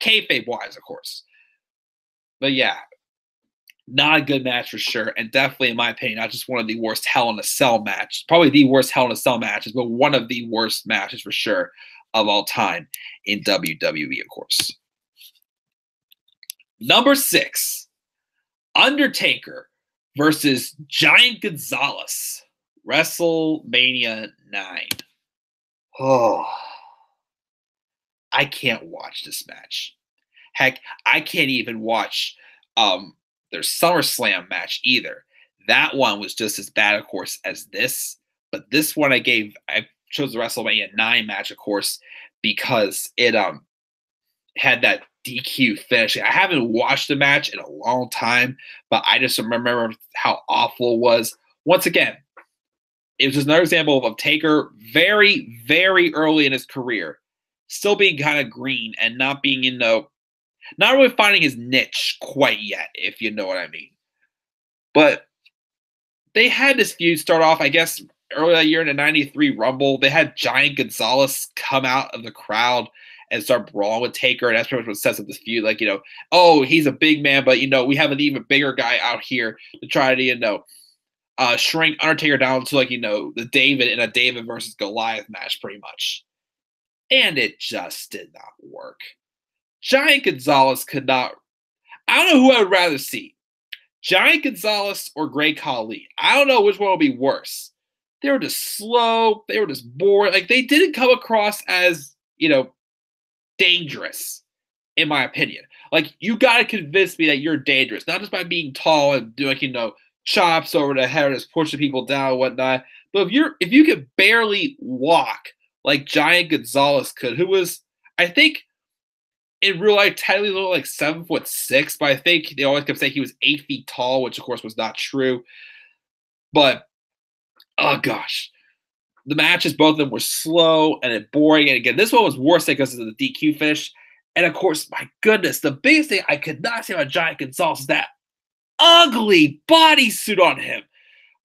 S1: Kayfabe-wise, of course. But yeah, not a good match for sure. And definitely, in my opinion, not just one of the worst Hell in a Cell matches. Probably the worst Hell in a Cell matches, but one of the worst matches for sure of all time in WWE, of course. Number 6, Undertaker versus Giant Gonzalez. WrestleMania 9. Oh, I can't watch this match. Heck, I can't even watch their SummerSlam match either. That one was just as bad, of course, as this. But this one I chose the WrestleMania 9 match, of course, because it had that DQ finish. I haven't watched the match in a long time, but I just remember how awful it was. Once again, it was just another example of Taker very, very early in his career, still being kind of green and not being, not really finding his niche quite yet, if you know what I mean. But they had this feud start off, I guess, early that year in the 93 Rumble. They had Giant Gonzalez come out of the crowd and start brawling with Taker, and that's pretty much what sets up this feud. Like, oh, he's a big man, but, we have an even bigger guy out here to try to, shrink Undertaker down to, like, the David in a David versus Goliath match, pretty much. And it just did not work. Giant Gonzalez could not. I don't know who I would rather see, Giant Gonzalez or Great Khali. I don't know which one would be worse. They were just slow. They were just boring. Like, they didn't come across as, dangerous, in my opinion. Like, you got to convince me that you're dangerous, not just by being tall and doing, chops over the head, just pushing people down and whatnot. But if you could barely walk like Giant Gonzalez could, who was, I think, in real life, technically like 7'6", but I think they always kept saying he was 8 feet tall, which of course was not true. But oh gosh, the matches, both of them were slow and boring. And again, this one was worse because of the DQ finish. And of course, my goodness, the biggest thing I could not say about Giant Gonzalez is that ugly bodysuit on him.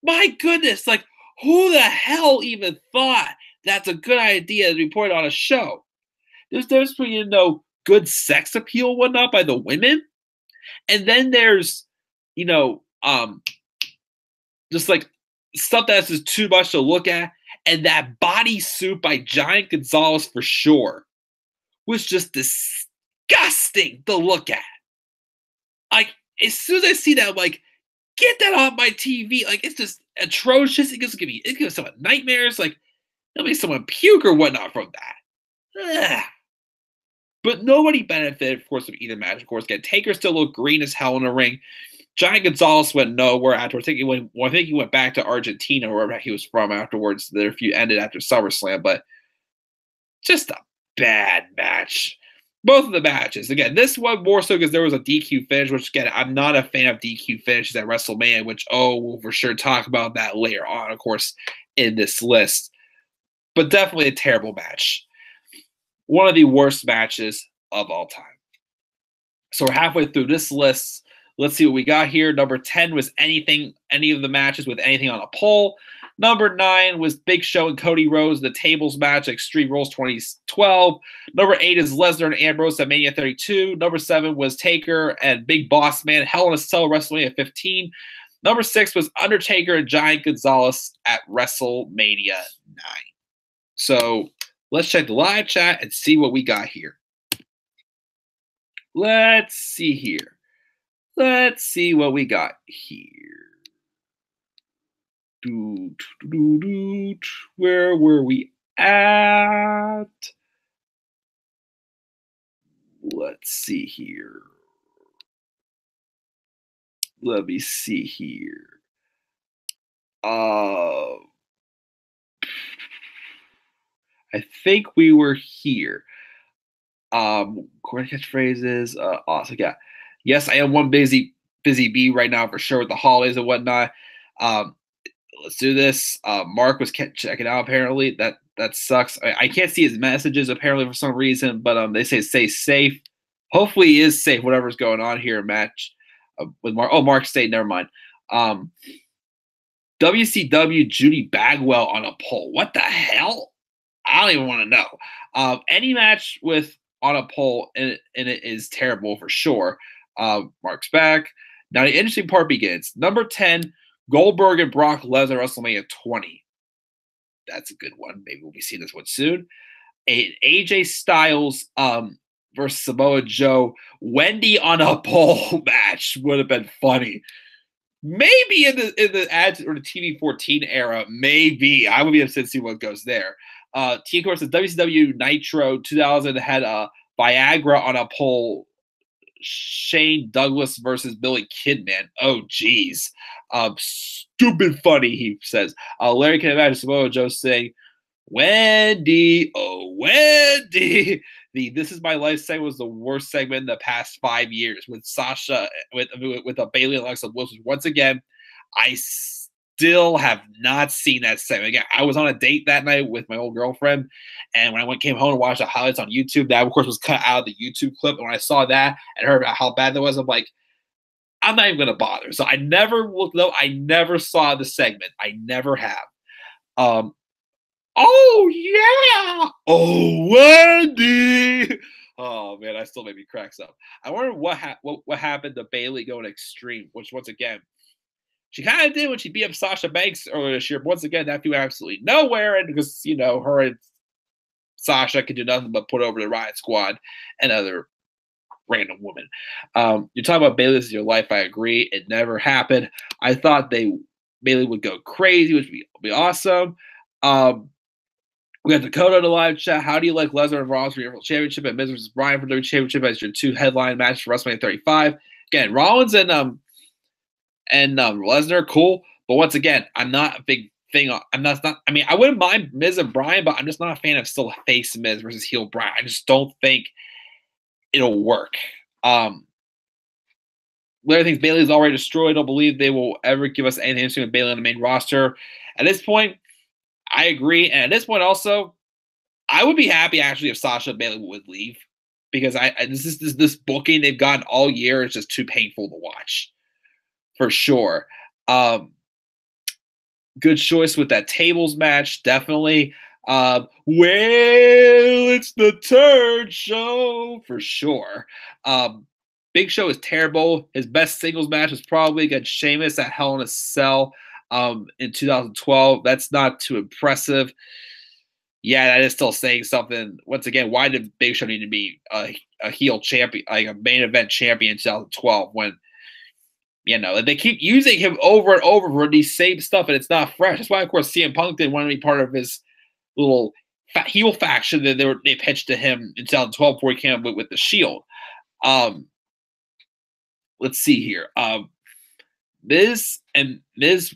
S1: My goodness, like, who the hell even thought that's a good idea to be put on a show? There's between, good sex appeal and whatnot by the women, and then there's, just like stuff that's just too much to look at. And that bodysuit by Giant Gonzalez for sure was just disgusting to look at. Like, as soon as I see that, I'm like, get that off my TV. Like, it's just atrocious. It gives someone nightmares. Like, it'll make someone puke or whatnot from that. Ugh. But nobody benefited, of course, of either match. Of course, again, Taker still looked green as hell in the ring. Giant Gonzalez went nowhere afterwards. I think he went back to Argentina or wherever he was from afterwards. Their feud ended after SummerSlam, but just a bad match. Both of the matches. Again, this one more so because there was a DQ finish, which, again, I'm not a fan of DQ finishes at WrestleMania, which, we'll for sure talk about that later on, of course, in this list. But definitely a terrible match. One of the worst matches of all time. So we're halfway through this list. Let's see what we got here. Number 10 was any of the matches with anything on a pole. Number 9 was Big Show and Cody Rhodes, the tables match, Extreme Rules 2012. Number 8 is Lesnar and Ambrose at Mania 32. Number 7 was Taker and Big Boss Man, Hell in a Cell, WrestleMania 15. Number 6 was Undertaker and Giant Gonzalez at WrestleMania 9. So let's check the live chat and see what we got here. Let's see here. Let's see what we got here. Where were we at? Let's see here. Let me see here. I think we were here. Core catchphrases. Awesome. Yeah. Yes, I am one busy bee right now for sure with the holidays and whatnot. Let's do this. Mark was checking out apparently. That sucks. I can't see his messages apparently for some reason, but they say stay safe. Hopefully he is safe, whatever's going on here, match with Mark. Oh, Mark stayed, never mind. WCW Judy Bagwell on a pole. What the hell? I don't even want to know. Any match with on a pole and it is terrible for sure. Mark's back. Now the interesting part begins. Number 10, Goldberg and Brock Lesnar WrestleMania 20. That's a good one. Maybe we'll be seeing this one soon. AJ Styles versus Samoa Joe. Wendy on a pole match would have been funny. Maybe in the ads or the TV 14 era, maybe. I would be upset to see what goes there. Team course is WCW Nitro 2000 had Viagra on a pole. Shane Douglas versus Billy Kidman. Oh, geez. Stupid funny, he says. Larry can imagine Samoa Joe saying, Wendy, oh, Wendy. The This Is My Life segment was the worst segment in the past 5 years with Sasha, with Bailey and Alexa Bliss. Once again, I still have not seen that segment. Again, I was on a date that night with my old girlfriend, and when I came home and watched the highlights on YouTube, that of course was cut out of the YouTube clip. And when I saw that and heard about how bad that was, I'm like, I'm not even gonna bother. So I never looked up. I never saw the segment. I never have. Oh yeah. Oh Wendy. Oh man, that still made me cracks up. I wonder what happened to Bailey going extreme, which once again, she kind of did when she beat up Sasha Banks earlier this year. But once again, that flew absolutely nowhere, and because her and Sasha could do nothing but put over the Riot Squad and other random women. You're talking about Bailey, this is your life. I agree. It never happened. I thought Bailey would go crazy, which would be awesome. We got Dakota in the live chat. How do you like Lesnar and Rollins for your championship and Miz versus Bryan for the championship as your 2 headline matches for WrestleMania 35? Again, Rollins and Lesnar, cool. But once again, I'm not a big thing. I mean, I wouldn't mind Miz and Bryan, but I'm just not a fan of still face Miz versus heel Bryan. I just don't think it'll work. Larry thinks Bailey's already destroyed. I don't believe they will ever give us anything interesting with Bailey on the main roster. At this point, I agree. And at this point also, I would be happy actually if Sasha and Bailey would leave, because this booking they've gotten all year is just too painful to watch. For sure. Good choice with that tables match, definitely. Well, it's the Turd Show for sure. Big Show is terrible. His best singles match was probably against Sheamus at Hell in a Cell in 2012. That's not too impressive. Yeah, that is still saying something. Once again, why did Big Show need to be a heel champion, like a main event champion in 2012 when they keep using him over and over for these same stuff and it's not fresh? That's why, of course, CM Punk didn't want to be part of his little heel faction that they pitched to him in 2012 before he came up with the Shield. Let's see here. Miz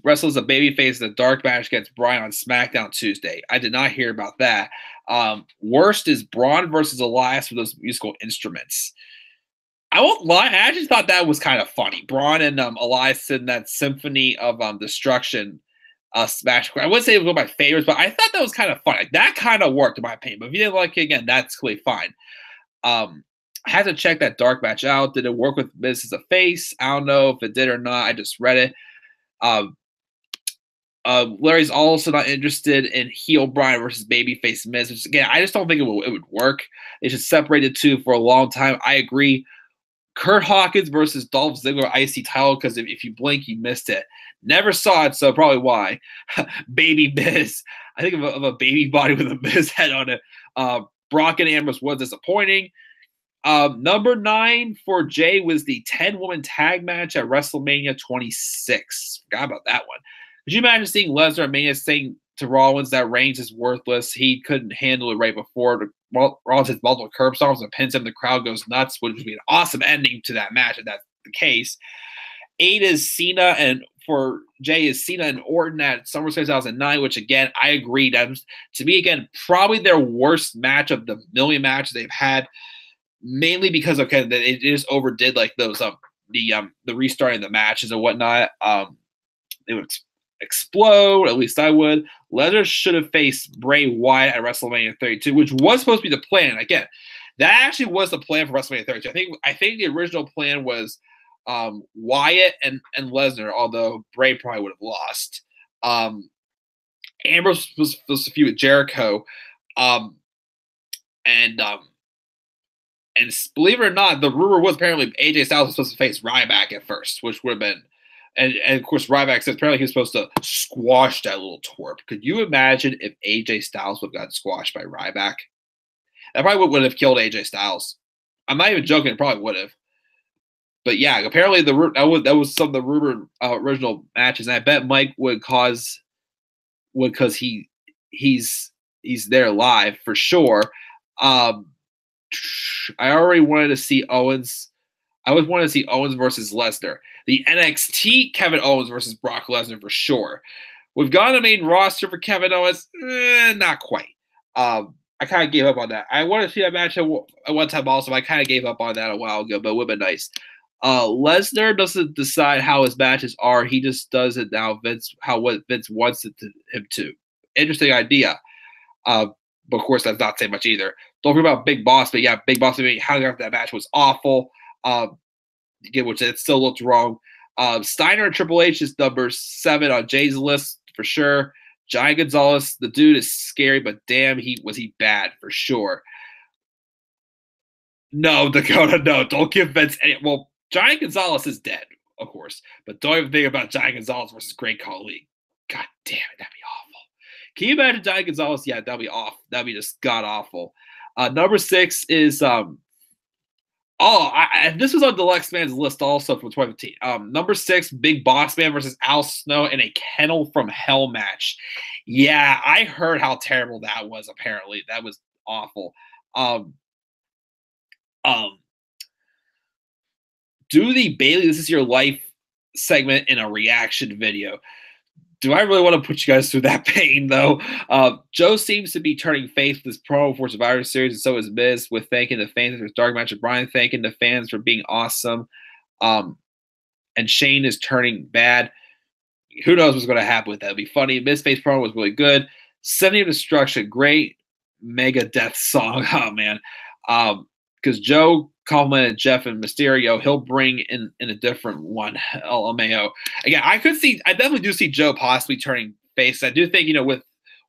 S1: wrestles a babyface in a dark match against Bryan on SmackDown Tuesday. I did not hear about that. Worst is Braun versus Elias with those musical instruments. I won't lie, I actually thought that was kind of funny. Braun and Elias in that Symphony of Destruction match. I wouldn't say it was one of my favorites, but I thought that was kind of funny. That kind of worked in my opinion. But if you didn't like it, again, that's clearly fine. I had to check that dark match out. Did it work with Miz as a face? I don't know if it did or not. I just read it. Larry's also not interested in heel Bryan versus babyface Miz, which again, I just don't think it would work. They should separate the two for a long time. I agree. Kurt Hawkins versus Dolph Ziggler IC title, because if you blink, you missed it. Never saw it, so probably why. Baby Miz. I think of a baby body with a Miz head on it. Brock and Ambrose was disappointing. Number 9 for Jay was the 10-woman tag match at WrestleMania 26. Forgot about that one. Could you imagine seeing Lesnar and Mania saying to Rollins that Reigns is worthless? He couldn't handle it right before. Rollins hits multiple curb stomps and pins him. The crowd goes nuts, which would be an awesome ending to that match if that's the case. 8 is Cena, and for Jay is Cena and Orton at SummerSlam 2009, which again, I agree. That's, to me, again, probably their worst match of the million matches they've had, mainly because of kind of it just overdid like those the restarting the matches and whatnot. They would explode, at least I would. Lesnar should have faced Bray Wyatt at WrestleMania 32, which was supposed to be the plan. Again, that actually was the plan for WrestleMania 32. I think the original plan was Wyatt and Lesnar, although Bray probably would have lost. Ambrose was supposed to feud with Jericho, and believe it or not, the rumor was apparently AJ Styles was supposed to face Ryback at first, which would have been, and of course Ryback said apparently he was supposed to squash that little twerp. Could you imagine if AJ Styles would have gotten squashed by Ryback? That probably would have killed AJ Styles. I'm not even joking; it probably would have. But yeah, apparently that was some of the rumored original matches, and I bet Mike would because he's there live for sure. I already wanted to see Owens. I always wanted to see Owens versus Lesnar. The NXT Kevin Owens versus Brock Lesnar for sure. We've got a main roster for Kevin Owens. Not quite. I kind of gave up on that. I wanted to see that match at one time also. But I kind of gave up on that a while ago, but it would have been nice. Lesnar doesn't decide how his matches are. He just does it now. What Vince wants him to. Interesting idea. But of course, that's not saying much either. Don't forget about Big Boss, but yeah, Big Boss, how that match was awful. Which it still looked wrong. Steiner and Triple H is number 7 on Jay's list for sure. Giant Gonzalez, the dude is scary, but damn, was he bad for sure. No, Dakota, no, don't give Vince any. Well, Giant Gonzalez is dead, of course, but don't even think about Giant Gonzalez versus Great Khali. God damn it, that'd be awful. Can you imagine Giant Gonzalez? Yeah, that'd be off. That'd be just god awful. Number 6 is this was on Deluxe Man's list also from 2015. Number 6, Big Boss Man versus Al Snow in a Kennel from Hell match. Yeah, I heard how terrible that was. Apparently, that was awful. Do the Bailey "This Is Your Life" segment in a reaction video. Do I really want to put you guys through that pain, though? Joe seems to be turning face with this promo for Survivor Series, and so is Miz, with thanking the fans for his dark match with Bryan, thanking the fans for being awesome. And Shane is turning bad. Who knows what's going to happen with that? It'll be funny. Miz face promo was really good. Sending of Destruction, great mega death song. Oh, man. Because Joe complimented Jeff and Mysterio, he'll bring in a different one, LMAO. Again, I definitely do see Joe possibly turning face. I do think,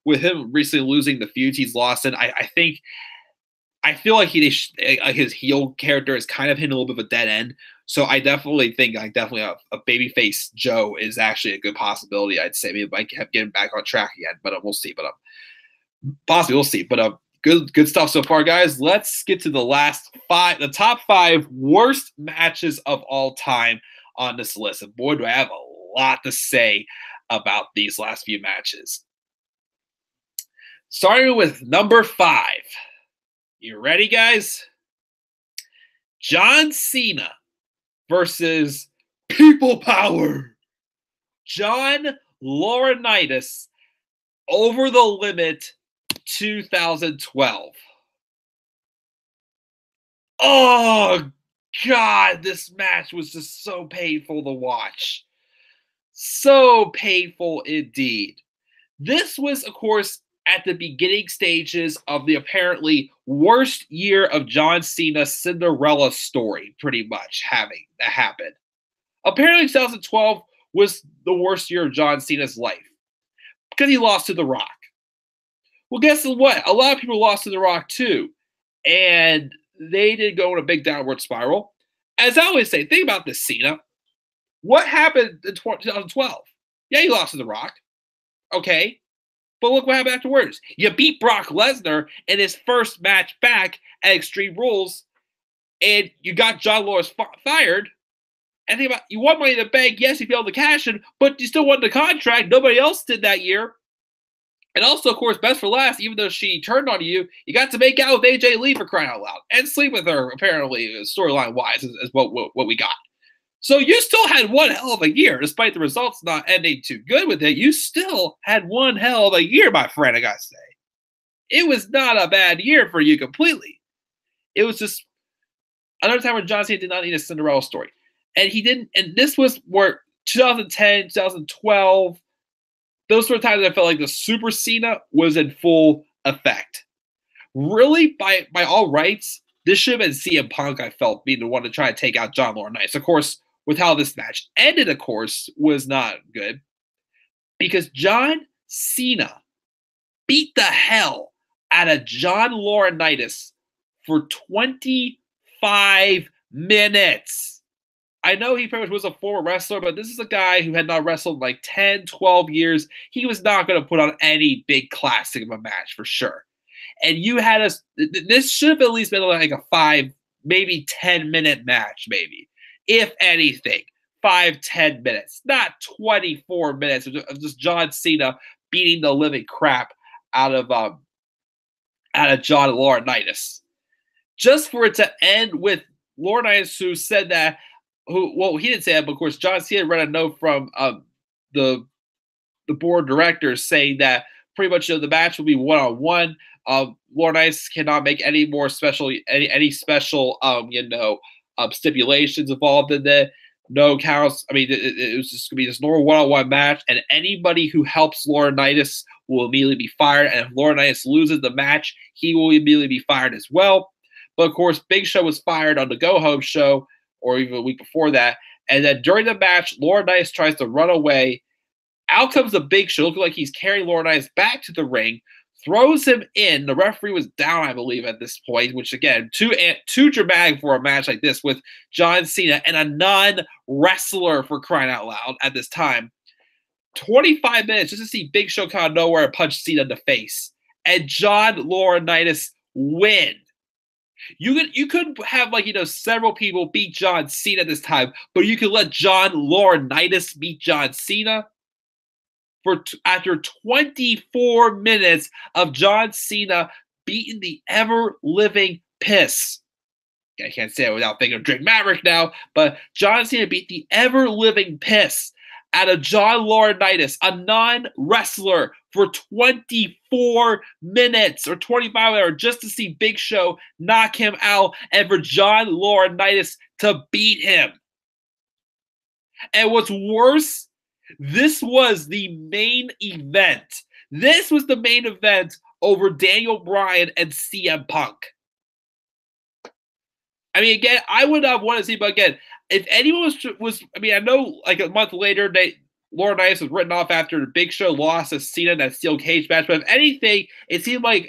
S1: with him recently losing the feuds he's lost in, I feel like his heel character is kind of hitting a little bit of a dead end. So I definitely think a babyface Joe is actually a good possibility. I'd say maybe might get him back on track again, but we'll see. But possibly we'll see. But good stuff so far, guys. Let's get to the top 5 worst matches of all time on this list. And boy, do I have a lot to say about these last few matches. Starting with number 5. You ready, guys? John Cena versus People Power. John Laurinaitis, Over the Limit 2012. Oh, God, this match was just so painful to watch. So painful indeed. This was, of course, at the beginning stages of the apparently worst year of John Cena's Cinderella story, pretty much having that happen. Apparently 2012 was the worst year of John Cena's life because he lost to The Rock. Well, guess what? A lot of people lost to The Rock too, and they did go in a big downward spiral. As I always say, think about this, Cena. What happened in 2012? Yeah, you lost to The Rock. Okay. But look what happened afterwards. You beat Brock Lesnar in his first match back at Extreme Rules, and you got John Lawrence fired. And think about, you won Money in the Bank. Yes, you failed to cash in, but you still won the contract. Nobody else did that year. And also, of course, best for last, even though she turned on you, you got to make out with AJ Lee for crying out loud. And sleep with her, apparently, storyline-wise, is what we got. So you still had one hell of a year, despite the results not ending too good with it. You still had one hell of a year, my friend, I gotta say. It was not a bad year for you completely. It was just another time where John Cena did not need a Cinderella story. And he didn't, and this was where 2010, 2012, those were times I felt like the Super Cena was in full effect. Really, by all rights, this should have been CM Punk, I felt, being the one to try to take out John Laurinaitis. Of course, with how this match ended, of course, was not good. Because John Cena beat the hell out of John Laurinaitis for 25 minutes. I know he pretty much was a former wrestler, but this is a guy who had not wrestled in like 10, 12 years. He was not going to put on any big classic of a match for sure. And you had us, this should have at least been like a 5, maybe 10-minute match, maybe. If anything, 5-10 minutes, not 24 minutes of just John Cena beating the living crap out of John Laurinaitis. Just for it to end with Laurinaitis, who said that, well, he didn't say that, but of course, John Cena read a note from the board of directors saying that pretty much the match will be one-on-one. Laurinaitis cannot make any more special, any special, stipulations involved in it. No counts. I mean, it was just going to be this normal one-on-one match, and anybody who helps Laurinaitis will immediately be fired. And if Laurinaitis loses the match, he will immediately be fired as well. But of course, Big Show was fired on the Go Home show, or even a week before that. And then during the match, Laurinaitis tries to run away. Out comes the Big Show, looking like he's carrying Laurinaitis back to the ring, throws him in. The referee was down, I believe, at this point, which, again, too dramatic for a match like this with John Cena and a non-wrestler, for crying out loud, at this time. 25 minutes just to see Big Show come out of nowhere and punch Cena in the face. And John Laurinaitis win. You could have, several people beat John Cena this time, but you could let John Laurinaitis beat John Cena after 24 minutes of John Cena beating the ever-living piss. I can't say it without thinking of Drake Maverick now, but John Cena beat the ever-living piss out of John Laurinaitis, a non-wrestler, for 24 minutes or 25 minutes, just to see Big Show knock him out and for John Laurinaitis to beat him. And what's worse, this was the main event. This was the main event over Daniel Bryan and CM Punk. I mean, again, I would not want to see, but again, if anyone was, I mean, I know like a month later, Laurinaitis was written off after the Big Show lost to Cena in that steel cage match, but if anything, it seemed like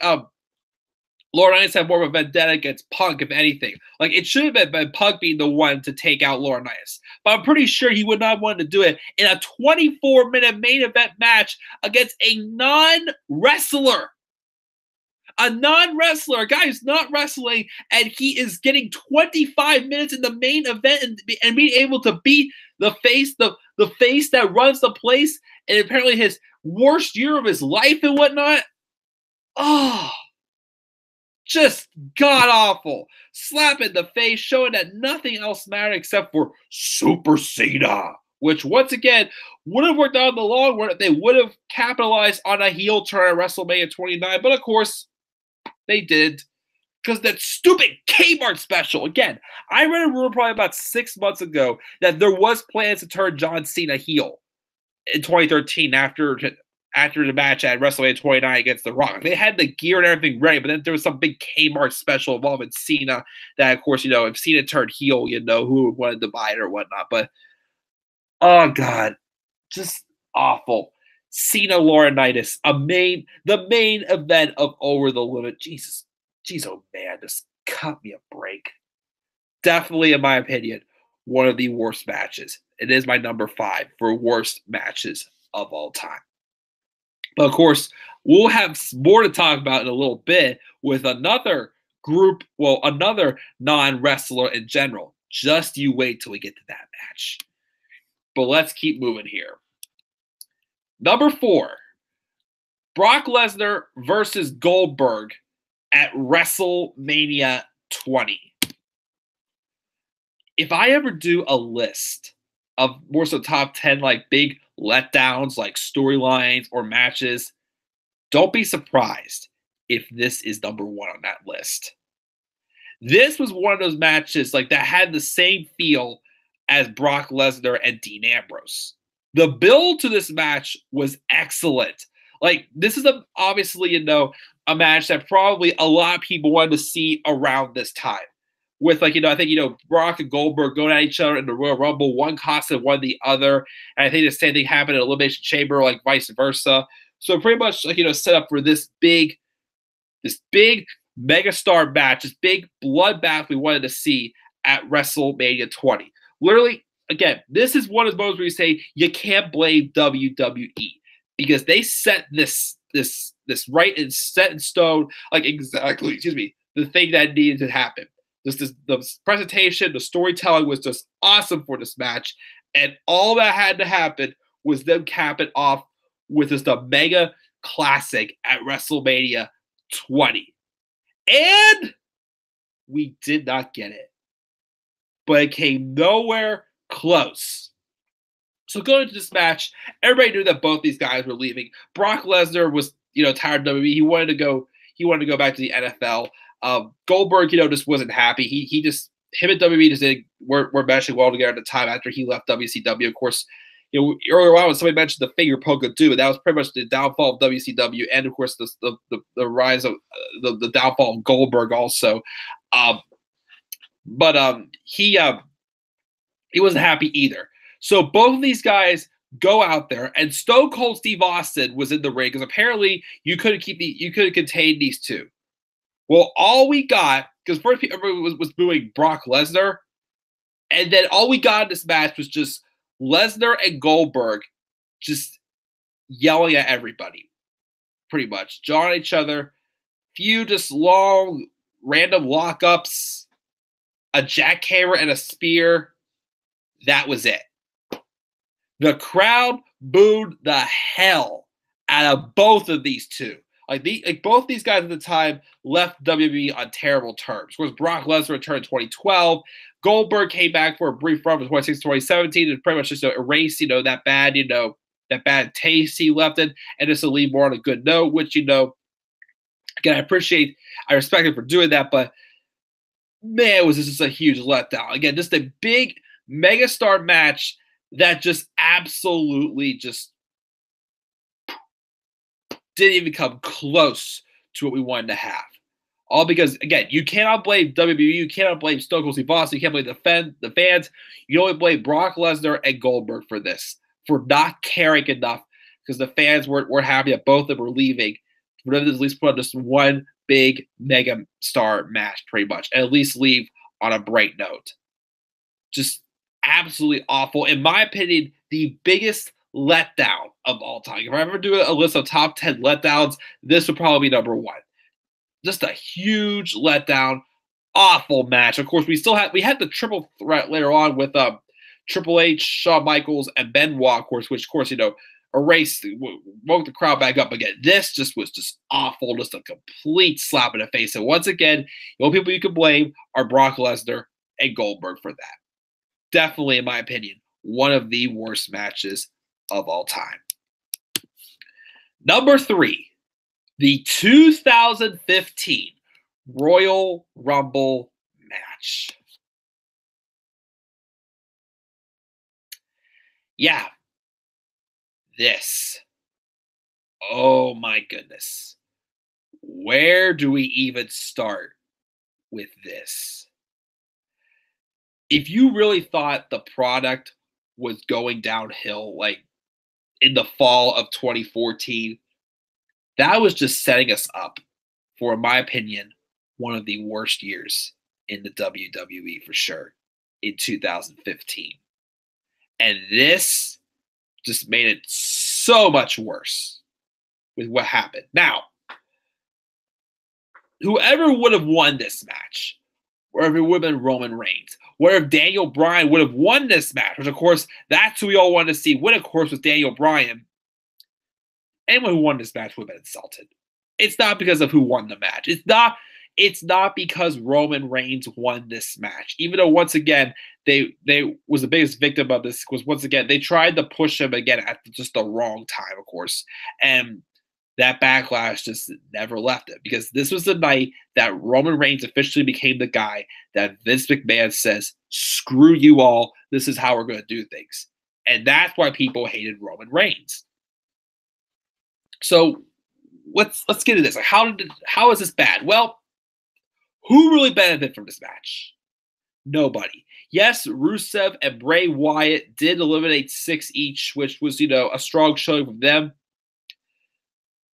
S1: Laurinaitis had more of a vendetta against Punk, if anything. Like, it should have been Punk being the one to take out Laurinaitis. But I'm pretty sure he would not want to do it in a 24-minute main event match against a non-wrestler. A non-wrestler, a guy who's not wrestling, and he is getting 25 minutes in the main event and being able to beat the face that runs the place, and apparently his worst year of his life and whatnot. Oh, just god-awful. Slap in the face, showing that nothing else mattered except for Super Cena, which, once again, would have worked out in the long run if they would have capitalized on a heel turn at WrestleMania 29, but of course, they did, because that stupid Kmart special. Again, I read a rumor probably about 6 months ago that there was plans to turn John Cena heel in 2013 after the match at WrestleMania 29 against The Rock. They had the gear and everything ready, but then there was some big Kmart special involving Cena that, of course, if Cena turned heel, who would want to buy it or whatnot. But, oh, God, just awful. Cena Laurinaitis, the main event of Over the Limit. Jesus, oh man, just cut me a break. Definitely, in my opinion, one of the worst matches. It is my number 5 for worst matches of all time. But of course, we'll have more to talk about in a little bit with another group, well, another non wrestler in general. Just you wait till we get to that match. But let's keep moving here. Number 4, Brock Lesnar versus Goldberg at WrestleMania 20. If I ever do a list of more so top 10 like big letdowns, like storylines or matches, don't be surprised if this is number 1 on that list. This was one of those matches like that had the same feel as Brock Lesnar and Dean Ambrose. The build to this match was excellent. Like this is obviously a match that probably a lot of people wanted to see around this time. With I think Brock and Goldberg going at each other in the Royal Rumble, one cost and one the other. And I think the same thing happened in Elimination Chamber, like vice versa. So pretty much set up for this big megastar match, this big bloodbath we wanted to see at WrestleMania 20. Literally, again, this is one of those moments where you say you can't blame WWE because they set this right and set in stone, like exactly, the thing that needed to happen. The presentation, the storytelling was just awesome for this match, and all that had to happen was them cap it off with just a mega classic at WrestleMania 20. And we did not get it. But it came nowhere close. So going into this match, everybody knew that both these guys were leaving. Brock Lesnar was, tired of WWE. He wanted to go back to the NFL. Goldberg, just wasn't happy. Him and WWE just weren't meshing well together at the time after he left WCW. Of course, earlier on when somebody mentioned the finger poke of doom, that was pretty much the downfall of WCW, and of course the rise of the downfall of Goldberg also. But he wasn't happy either. So both of these guys go out there, and Stone Cold Steve Austin was in the ring because apparently you couldn't contain these two. Well, all we got, because first everybody was booing Brock Lesnar, and then all we got in this match was just Lesnar and Goldberg just yelling at everybody, pretty much. Jawing at each other, few just long, random lockups, a jackhammer and a spear. That was it. The crowd booed the hell out of both of these two. Both these guys at the time left WWE on terrible terms. Of course, Brock Lesnar returned in 2012. Goldberg came back for a brief run from 2016-2017 and pretty much just erase, that bad taste he left in and just to leave more on a good note, which, again, I respect him for doing that, but man, it was just a huge letdown. Again, just a big megastar match that just absolutely just didn't even come close to what we wanted to have. All because, again, you cannot blame WWE, you cannot blame Stone Cold Steve Austin, you can't blame the fans. You only blame Brock Lesnar and Goldberg for this, for not caring enough, because the fans weren't happy that both of them were leaving. For them to at least put on just one big mega star match, pretty much, and at least leave on a bright note. Just absolutely awful. In my opinion, the biggest letdown of all time. If I ever do a list of top 10 letdowns, this would probably be number 1. Just a huge letdown, awful match. Of course, we had the triple threat later on with Triple H, Shawn Michaels, and Benoit, of course, which of course erased, woke the crowd back up again. This was just awful, just a complete slap in the face. And once again, the only people you can blame are Brock Lesnar and Goldberg for that. Definitely, in my opinion, one of the worst matches of all time. Number 3, the 2015 Royal Rumble match. Yeah, this. Oh my goodness. Where do we even start with this? If you really thought the product was going downhill, like in the fall of 2014, that was just setting us up for, in my opinion, one of the worst years in the WWE for sure in 2015. And this just made it so much worse with what happened. Now, whoever would have won this match, or if it would have been Roman Reigns, or if Daniel Bryan would have won this match, which of course, that's who we all wanted to see win, of course, was Daniel Bryan. Anyone who won this match would have been insulted. It's not because of who won the match. It's not because Roman Reigns won this match. Even though once again, they was the biggest victim of this, because once again, they tried to push him again at just the wrong time, of course. And that backlash just never left him, because this was the night that Roman Reigns officially became the guy that Vince McMahon says, screw you all, this is how we're going to do things. And that's why people hated Roman Reigns. So let's get into this. Like, how is this bad? Well, who really benefited from this match? Nobody. Yes, Rusev and Bray Wyatt did eliminate 6 each, which was, a strong showing from them.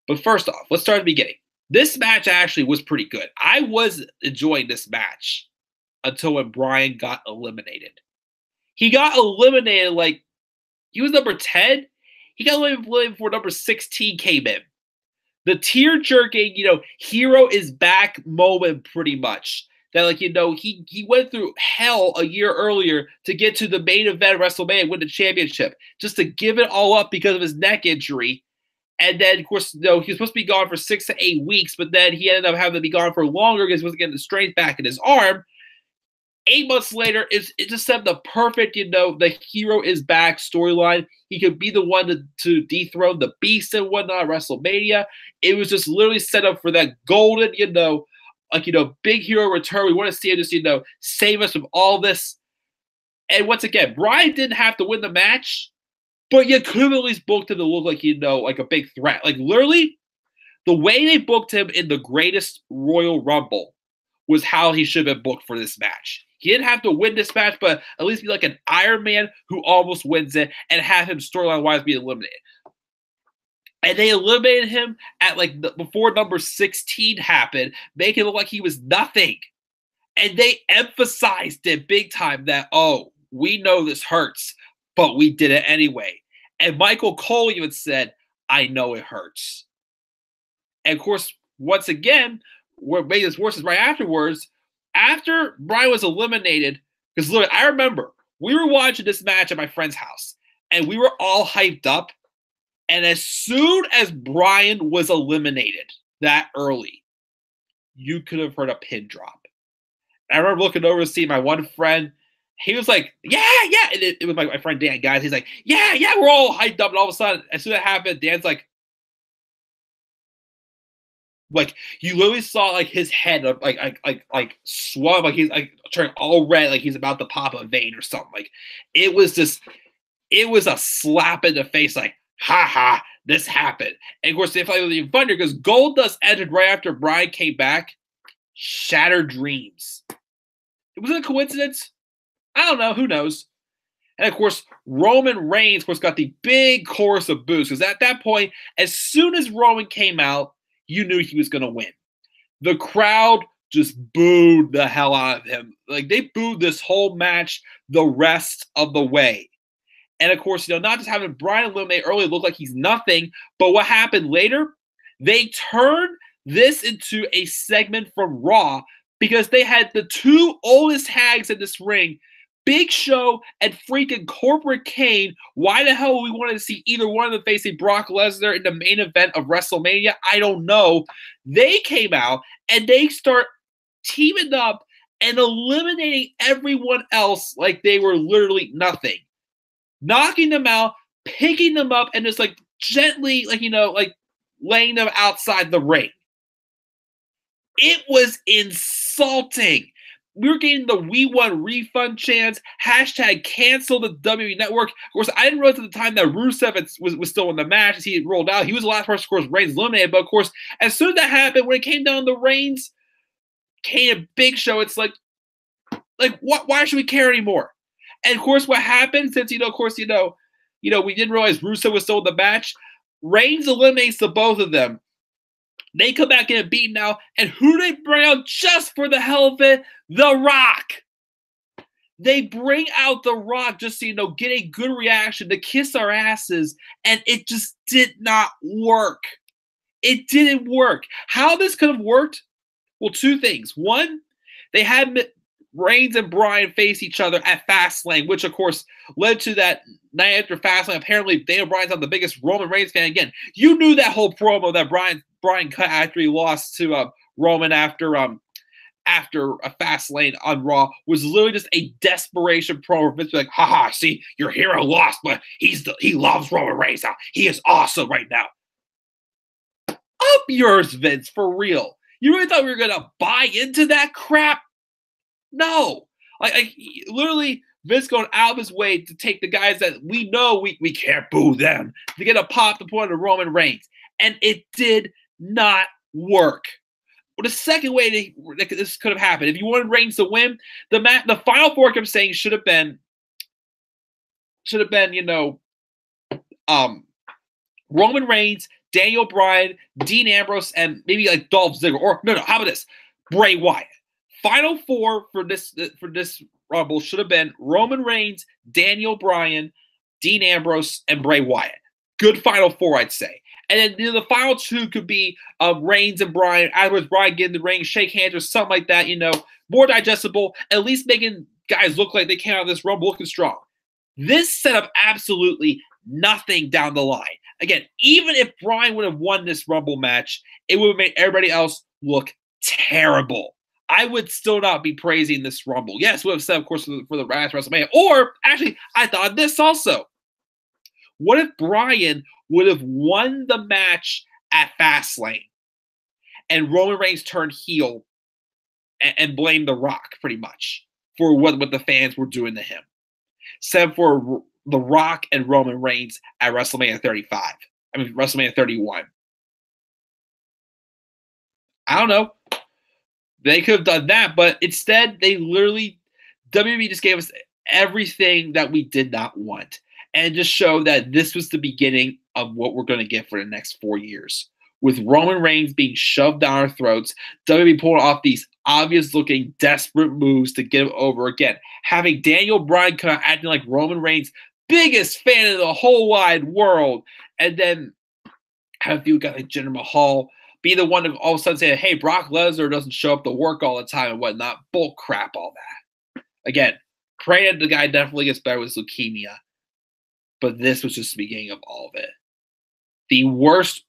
S1: But first off, let's start at the beginning. This match actually was pretty good. I was enjoying this match until when Bryan got eliminated. He got eliminated like he was number 10. He got eliminated before number 16 came in. The tear-jerking, hero is back moment pretty much. That, he went through hell a year earlier to get to the main event of WrestleMania and win the championship, just to give it all up because of his neck injury. And then, of course, he was supposed to be gone for 6 to 8 weeks, but then he ended up having to be gone for longer because he wasn't getting the strength back in his arm. 8 months later, it just set the perfect, the hero is back storyline. He could be the one to dethrone the beast and whatnot at WrestleMania. It was just literally set up for that golden, big hero return. We want to see him just, save us from all this. And once again, Bryan didn't have to win the match, but you could have at least booked him to look like, like a big threat. Like, literally, the way they booked him in the greatest Royal Rumble was how he should have been booked for this match. He didn't have to win this match, but at least be like an Iron Man who almost wins it and have him storyline-wise be eliminated. And they eliminated him at before number 16 happened, making it look like he was nothing. And they emphasized it big time that, oh, we know this hurts, but we did it anyway. And Michael Cole even said, I know it hurts. And of course, once again, what made this worse is right afterwards, after Bryan was eliminated, because literally, I remember we were watching this match at my friend's house, and we were all hyped up. And as soon as Bryan was eliminated that early, you could have heard a pin drop. And I remember looking over to see my one friend. He was like, yeah. And it was my friend Dan, guys. He's like, yeah, we're all hyped up. And all of a sudden, as soon as it happened, Dan's like you literally saw his head swell, like he's turning all red, like he's about to pop a vein or something. Like it was a slap in the face, like, ha, this happened. And of course, they thought it was even funnier because Goldust entered right after Bryan came back. Shattered dreams. Was it a coincidence? I don't know. Who knows? And of course, Roman Reigns, of course, got the big chorus of boos because at that point, as soon as Roman came out, you knew he was going to win. The crowd just booed the hell out of him. Like, they booed this whole match the rest of the way. And of course, not just having Bryan eliminate early look like he's nothing, but what happened later, they turned this into a segment from Raw because they had the 2 oldest hags in this ring, Big Show and freaking Corporate Kane. Why the hell we wanted to see either one of them facing Brock Lesnar in the main event of WrestleMania? I don't know. They came out and they start teaming up and eliminating everyone else like they were literally nothing. Knocking them out, picking them up, and just gently, laying them outside the ring. It was insulting. We were getting the "We won" refund chants, hashtag cancel the WWE Network. Of course, I didn't realize at the time that Rusev was still in the match as he had rolled out. He was the last person, of course, Reigns eliminated. But of course, as soon as that happened, when it came down to Reigns, Kane and Big Show, it's like what? Why should we care anymore? And of course, what happened since we didn't realize Rusev was still in the match. Reigns eliminates the both of them. They come back in and beat now, and who do they bring out just for the hell of it? The Rock. They bring out The Rock just so, get a good reaction to kiss our asses, and it just did not work. It didn't work. How this could have worked? Well, two things. One, they had Reigns and Bryan face each other at Fastlane, which, of course, led to that night after Fastlane. Apparently, Daniel Bryan's not the biggest Roman Reigns fan. Again, you knew that whole promo that Bryan cut after he lost to Roman after a Fastlane on Raw was literally just a desperation promo. Vince was like, haha, see, your hero lost, but he loves Roman Reigns now. He is awesome right now. Up yours, Vince, for real. You really thought we were going to buy into that crap? No. Literally, Vince going out of his way to take the guys that we know we can't boo them to get a pop to point to Roman Reigns. And it did not work. Well, the second way this could have happened, if you wanted Reigns to win, the final four I'm saying should have been, Roman Reigns, Daniel Bryan, Dean Ambrose, and maybe like Dolph Ziggler. Or no, how about this? Bray Wyatt. Final four for this Rumble should have been Roman Reigns, Daniel Bryan, Dean Ambrose, and Bray Wyatt. Good final four, I'd say. And then the final two could be Reigns and Bryan. Afterwards, Bryan get in the ring, shake hands or something like that. More digestible. At least making guys look like they came out of this Rumble looking strong. This set up absolutely nothing down the line. Again, even if Bryan would have won this Rumble match, it would have made everybody else look terrible. I would still not be praising this Rumble. Yes, we would have said, of course, for the last WrestleMania. Or, actually, I thought this also. What if Bryan would have won the match at Fastlane and Roman Reigns turned heel and blamed The Rock, pretty much, for what the fans were doing to him? Except for The Rock and Roman Reigns at WrestleMania 31. I don't know. They could have done that, but instead, WWE just gave us everything that we did not want and just showed that this was the beginning of what we're going to get for the next 4 years. With Roman Reigns being shoved down our throats, WWE pulling off these obvious-looking, desperate moves to get him over again. Having Daniel Bryan come out acting like Roman Reigns' biggest fan in the whole wide world, and then have you got like Jinder Mahal be the one to all of a sudden say, hey, Brock Lesnar doesn't show up to work all the time and whatnot. Bull crap, all that. Again, praying that the guy definitely gets better with leukemia. But this was just the beginning of all of it. The worst,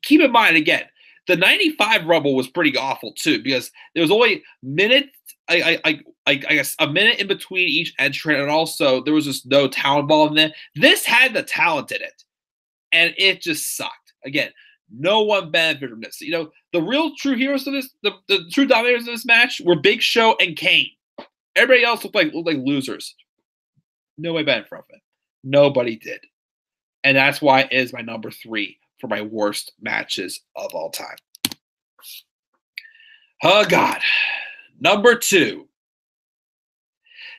S1: keep in mind, again, the 95 Rumble was pretty awful too, because there was only minutes, I guess a minute in between each entrant, and also there was just no talent involved in it. This had the talent in it, and it just sucked. Again, no one benefited from this. The real true heroes of this, the true dominators of this match were Big Show and Kane. Everybody else looked like losers. Nobody benefited from it. Nobody did. And that's why it is my number 3 for my worst matches of all time. Oh, God. Number 2.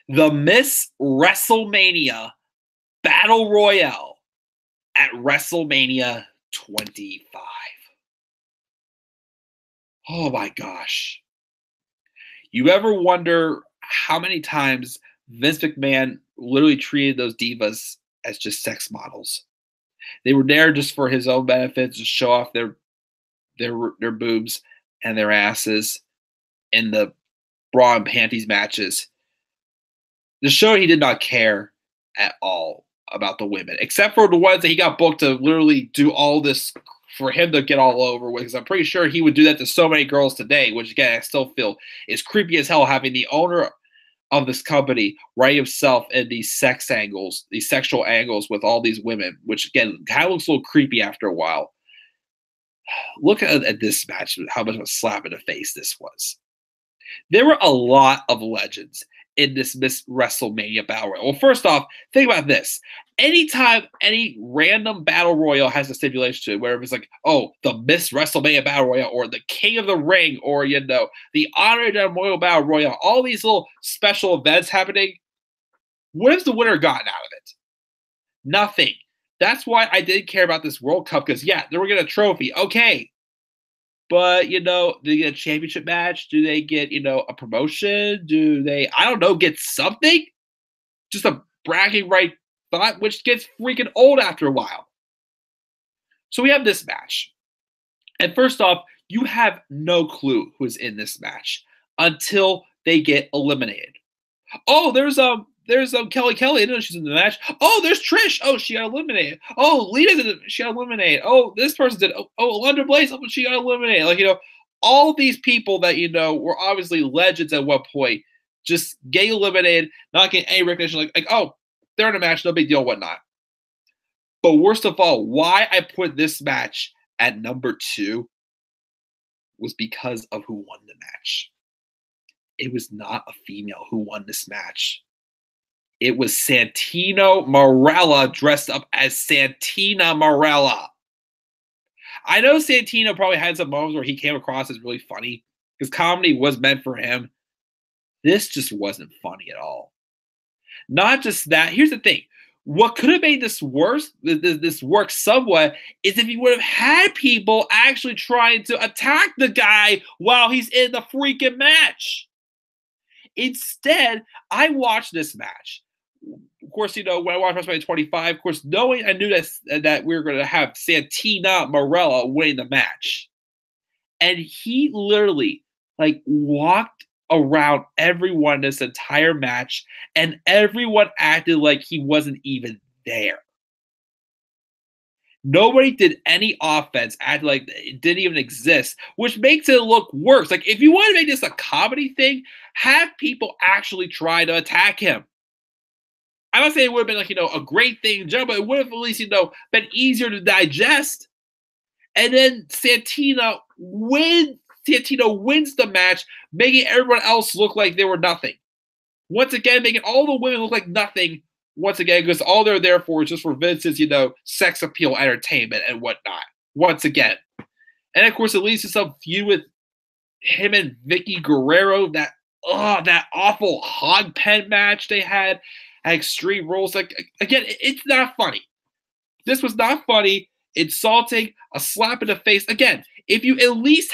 S1: The Miss WrestleMania Battle Royale at WrestleMania 25. Oh, my gosh. You ever wonder how many times Vince McMahon literally treated those divas as just sex models? They were there just for his own benefit, to show off their boobs and their asses in the bra and panties matches. The show, he did not care at all about the women, except for the ones that he got booked to literally do all this for him to get all over with. Because I'm pretty sure he would do that to so many girls today, which again I still feel is creepy as hell, having the owner of this company write himself in these sexual angles with all these women, which again kind of looks a little creepy after a while. Look at this match, how much of a slap in the face this was. There were a lot of legends in this Miss WrestleMania Battle Royal. Well, first off, think about this. Anytime any random Battle Royal has a stipulation to it, where it's like, oh, the Miss WrestleMania Battle Royal, or the King of the Ring, or, the Honorary Memorial Battle Royal, all these little special events happening, what has the winner gotten out of it? Nothing. That's why I didn't care about this World Cup, because, yeah, they were getting a trophy. Okay. But, do they get a championship match? Do they get, a promotion? Do they, I don't know, get something? Just a bragging right thought, which gets freaking old after a while. So we have this match. And first off, you have no clue who's in this match until they get eliminated. Oh, there's Kelly Kelly. I didn't know she's in the match. Oh, there's Trish. Oh, she got eliminated. Oh, Lita, she got eliminated. Oh, this person did. Oh, Alundra Blaze. Oh, she got eliminated. Like, all these people that were obviously legends at one point just getting eliminated, not getting any recognition. Like, oh, they're in a match, no big deal, whatnot. But worst of all, why I put this match at number 2 was because of who won the match. It was not a female who won this match. It was Santino Marella dressed up as Santina Marella. I know Santino probably had some moments where he came across as really funny because comedy was meant for him. This just wasn't funny at all. Not just that. Here's the thing. What could have made this worse, this work somewhat, is if you would have had people actually trying to attack the guy while he's in the freaking match. Instead, I watched this match. Of course, when I watched WrestleMania 25, of course, knowing I knew that we were going to have Santina Marella win the match. And he literally, walked around everyone this entire match, and everyone acted like he wasn't even there. Nobody did any offense, acted like it didn't even exist, which makes it look worse. Like, if you want to make this a comedy thing, have people actually try to attack him. I'm not saying it would have been a great thing in general, but it would have at least, been easier to digest. And then Santino wins the match, making everyone else look like they were nothing. Once again, making all the women look like nothing. Once again, because all they're there for is just for Vince's, sex appeal entertainment and whatnot. Once again. And of course, it leads to some feud with him and Vicky Guerrero. That awful hog pen match they had at Extreme Rules. Like, again, it's not funny. This was not funny. Insulting, a slap in the face. Again, if you at least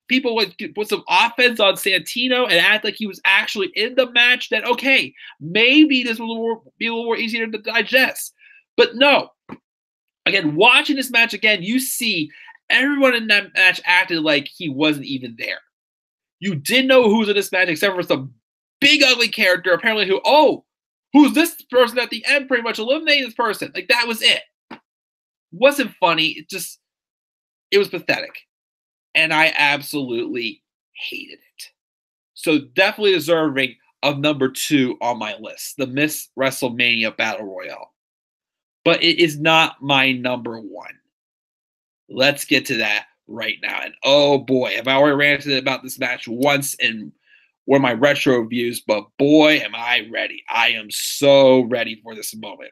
S1: people would put some offense on Santino and act like he was actually in the match, then okay, maybe this will be a little more easier to digest. But no. Again, watching this match again, you see everyone in that match acted like he wasn't even there. You didn't know who was in this match except for some big ugly character, apparently who's this person at the end, pretty much eliminating this person. Like, that was it. Wasn't funny. It was pathetic. And I absolutely hated it. So definitely deserving of number 2 on my list, the Miss WrestleMania Battle Royale. But it is not my number 1. Let's get to that right now. And oh boy, have I already ranted about this match once in one of my retro reviews, but boy, am I ready. I am so ready for this moment.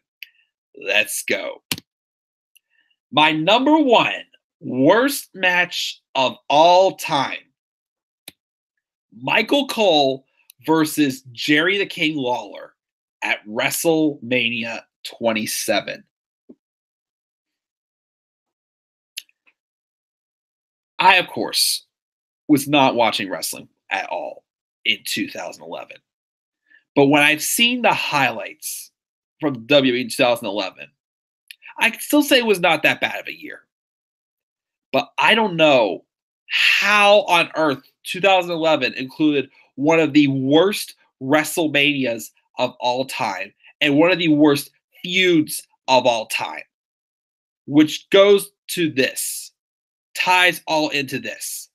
S1: Let's go. My number 1 worst match of all time. Michael Cole versus Jerry the King Lawler at WrestleMania 27. I, of course, was not watching wrestling at all in 2011. But when I've seen the highlights from WWE in 2011, I can still say it was not that bad of a year. But I don't know how on earth 2011 included one of the worst WrestleManias of all time and one of the worst feuds of all time, which goes to this, ties all into this.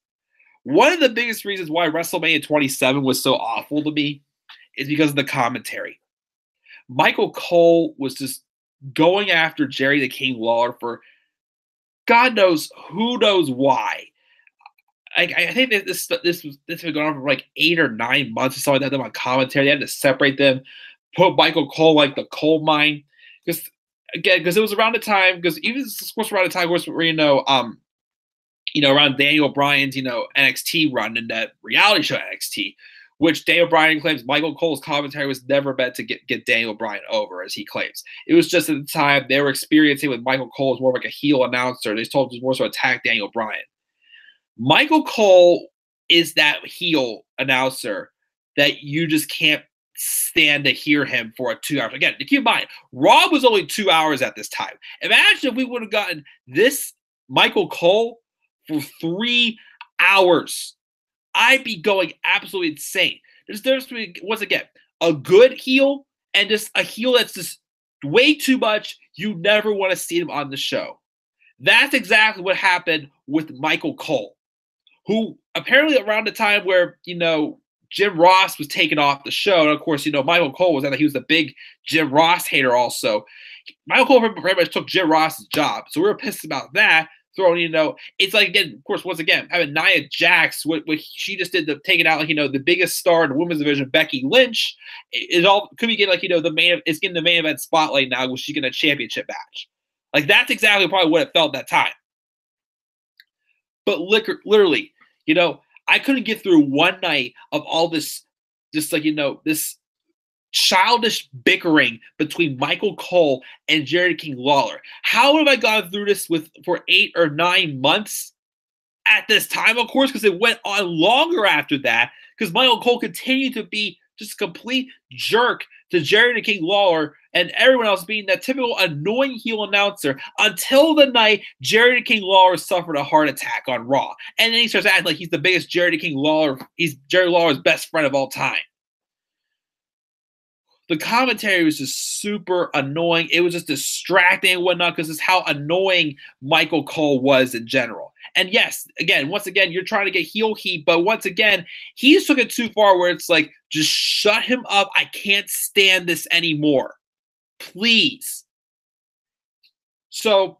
S1: One of the biggest reasons why WrestleMania 27 was so awful to me is because of the commentary. Michael Cole was just going after Jerry the King Lawler for God knows who knows why. I think that this has been going on for 8 or 9 months or something like that on commentary. They had to separate them, put Michael Cole like the coal mine. Because it was around the time, because even of course around the time where around Daniel Bryan's NXT run in that reality show NXT, which Daniel Bryan claims Michael Cole's commentary was never meant to get Daniel Bryan over, as he claims. It was just at the time they were experiencing with Michael Cole as more like a heel announcer. They told him more so attack Daniel Bryan. Michael Cole is that heel announcer that you just can't stand to hear him for 2 hours. Again, keep in mind, Raw was only 2 hours at this time. Imagine if we would have gotten this Michael Cole for 3 hours. I'd be going absolutely insane. There's difference between, once again, a good heel and just a heel that's just way too much. You never want to see him on the show. That's exactly what happened with Michael Cole, who apparently around the time where, Jim Ross was taken off the show, and of course, Michael Cole was he was a big Jim Ross hater also. Michael Cole very much took Jim Ross's job, so we were pissed about that. Throwing, it's like, again, of course, once again, having Nia Jax, what she just did to taking out, the biggest star in the women's division, Becky Lynch, it all could be getting, it's getting the main event spotlight now, was she getting a championship match? Like, that's exactly probably what it felt at that time. But literally, I couldn't get through one night of all this, just like, this childish bickering between Michael Cole and Jerry King Lawler. How have I gone through this for 8 or 9 months at this time? Of course, because it went on longer after that, because Michael Cole continued to be just a complete jerk to Jerry the King Lawler and everyone else, being that typical annoying heel announcer, until the night Jerry the King Lawler suffered a heart attack on Raw. And then he starts acting like he's the biggest Jerry the King Lawler. He's Jerry Lawler's best friend of all time. The commentary was just super annoying. It was just distracting and whatnot, because it's how annoying Michael Cole was in general. And yes, once again, you're trying to get heel heat, but once again, he's took it too far where it's like, just shut him up. I can't stand this anymore. Please. So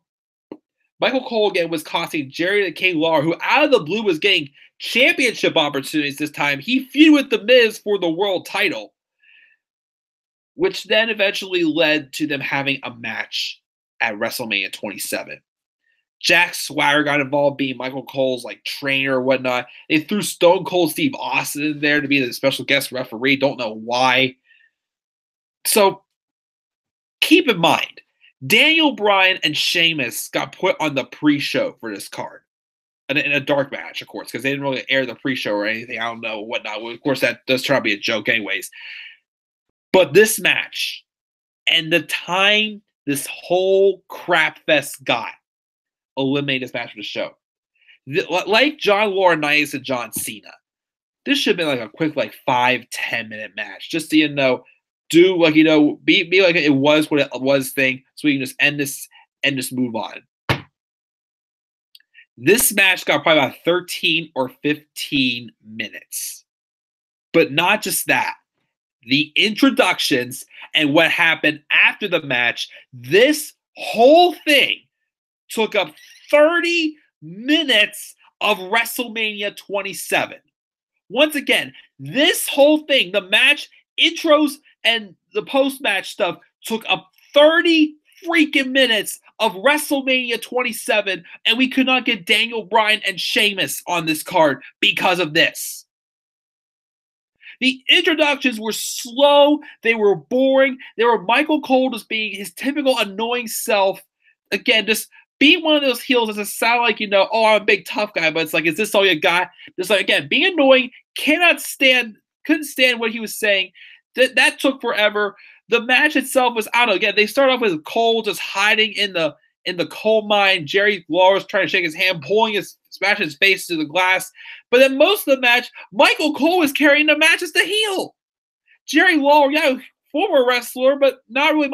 S1: Michael Cole again was costing Jerry the King Lawler, who out of the blue was getting championship opportunities this time. He feuded with The Miz for the world title, which then eventually led to them having a match at WrestleMania 27. Jack Swagger got involved, being Michael Cole's trainer or whatnot. They threw Stone Cold Steve Austin in there to be the special guest referee. Don't know why. So keep in mind, Daniel Bryan and Sheamus got put on the pre-show for this card. In a dark match, of course, because they didn't really air the pre-show or anything. I don't know, whatnot. Of course, that does turn out to be a joke anyways. But this match and the time this whole crap fest got eliminated this match from the show. Like John Laurinaitis and John Cena, this should have been a quick 5-10 minute match, just to do be like it was what it was thing, so we can just end this and just move on. This match got probably about 13 or 15 minutes, but not just that. The introductions and what happened after the match, this whole thing took up 30 minutes of WrestleMania 27. Once again, this whole thing, the match, intros, and the post-match stuff took up 30 freaking minutes of WrestleMania 27, and we could not get Daniel Bryan and Sheamus on this card because of this. The introductions were slow. They were boring. They were Michael Cole just being his typical annoying self. Again, just being one of those heels doesn't sound like, oh, I'm a big tough guy, but it's like, is this all you got? Just again, being annoying, couldn't stand what he was saying. That took forever. The match itself was, I don't know, again, they start off with Cole just hiding in the coal mine. Jerry Lawler's trying to shake his hand, smashing his face to the glass. But then most of the match, Michael Cole is carrying the match as the heel. Jerry Lawler, former wrestler, but not really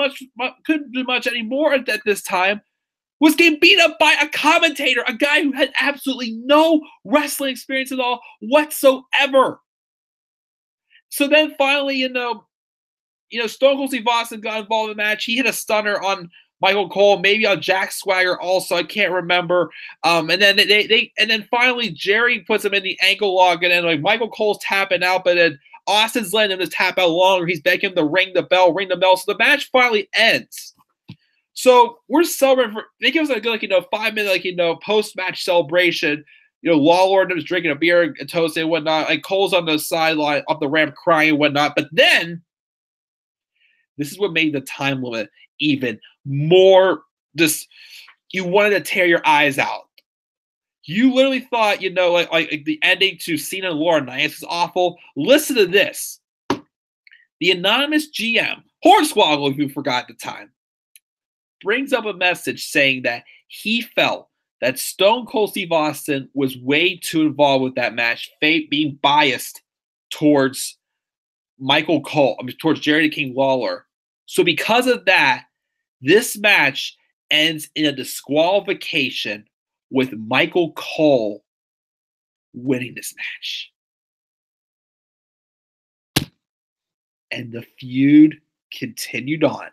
S1: couldn't do much anymore at this time, was getting beat up by a commentator, a guy who had absolutely no wrestling experience at all whatsoever. So then finally, Stone Cold Steve Austin got involved in the match. He hit a stunner on Michael Cole, maybe on Jack Swagger also. I can't remember. And then finally Jerry puts him in the ankle lock, and then Michael Cole's tapping out, but then Austin's letting him just tap out longer. He's begging him to ring the bell. So the match finally ends. So we're celebrating they give us a good 5-minute post-match celebration. Lawler was drinking a beer and toasting and whatnot. Cole's on the sideline up the ramp crying and whatnot. But then this is what made the time limit even more, just, you wanted to tear your eyes out. You literally thought, like the ending to Cena and Lauren Nice was awful. Listen to this. The anonymous GM, Hornswoggle, if you forgot the time, brings up a message saying that he felt that Stone Cold Steve Austin was way too involved with that match, being biased towards Michael Cole, towards Jerry the King Lawler. So because of that, this match ends in a disqualification with Michael Cole winning this match. And the feud continued on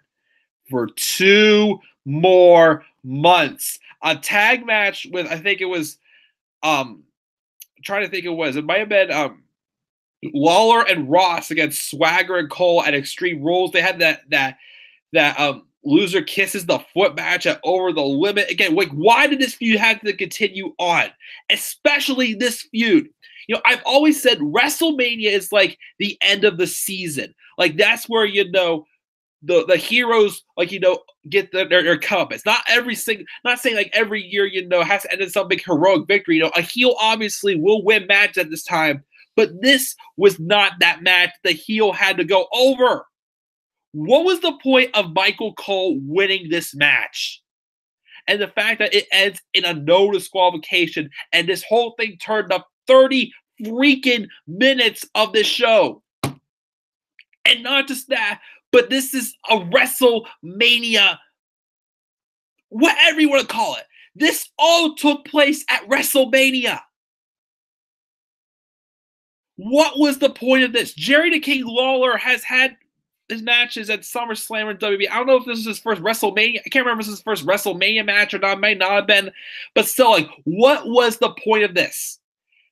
S1: for 2 more months. A tag match with, I think it was, I'm trying to think it might have been Lawler and Ross against Swagger and Cole at Extreme Rules. They had that loser kisses the foot match at Over the Limit. Again, like, why did this feud have to continue on? Especially this feud. I've always said WrestleMania is like the end of the season. Like, that's where, the heroes, like, get their comeuppance. Not saying like every year, has to end in some big heroic victory. A heel obviously will win matches at this time, but this was not that match the heel had to go over. What was the point of Michael Cole winning this match? And the fact that it ends in a no disqualification, and this whole thing turned up 30 freaking minutes of this show. And not just that, but this is a WrestleMania, whatever you want to call it. This all took place at WrestleMania. What was the point of this? Jerry the King Lawler has had his matches at SummerSlam and WWE. I don't know if this is his first WrestleMania. I can't remember if this is his first WrestleMania match or not. It may not have been. But still, like, what was the point of this?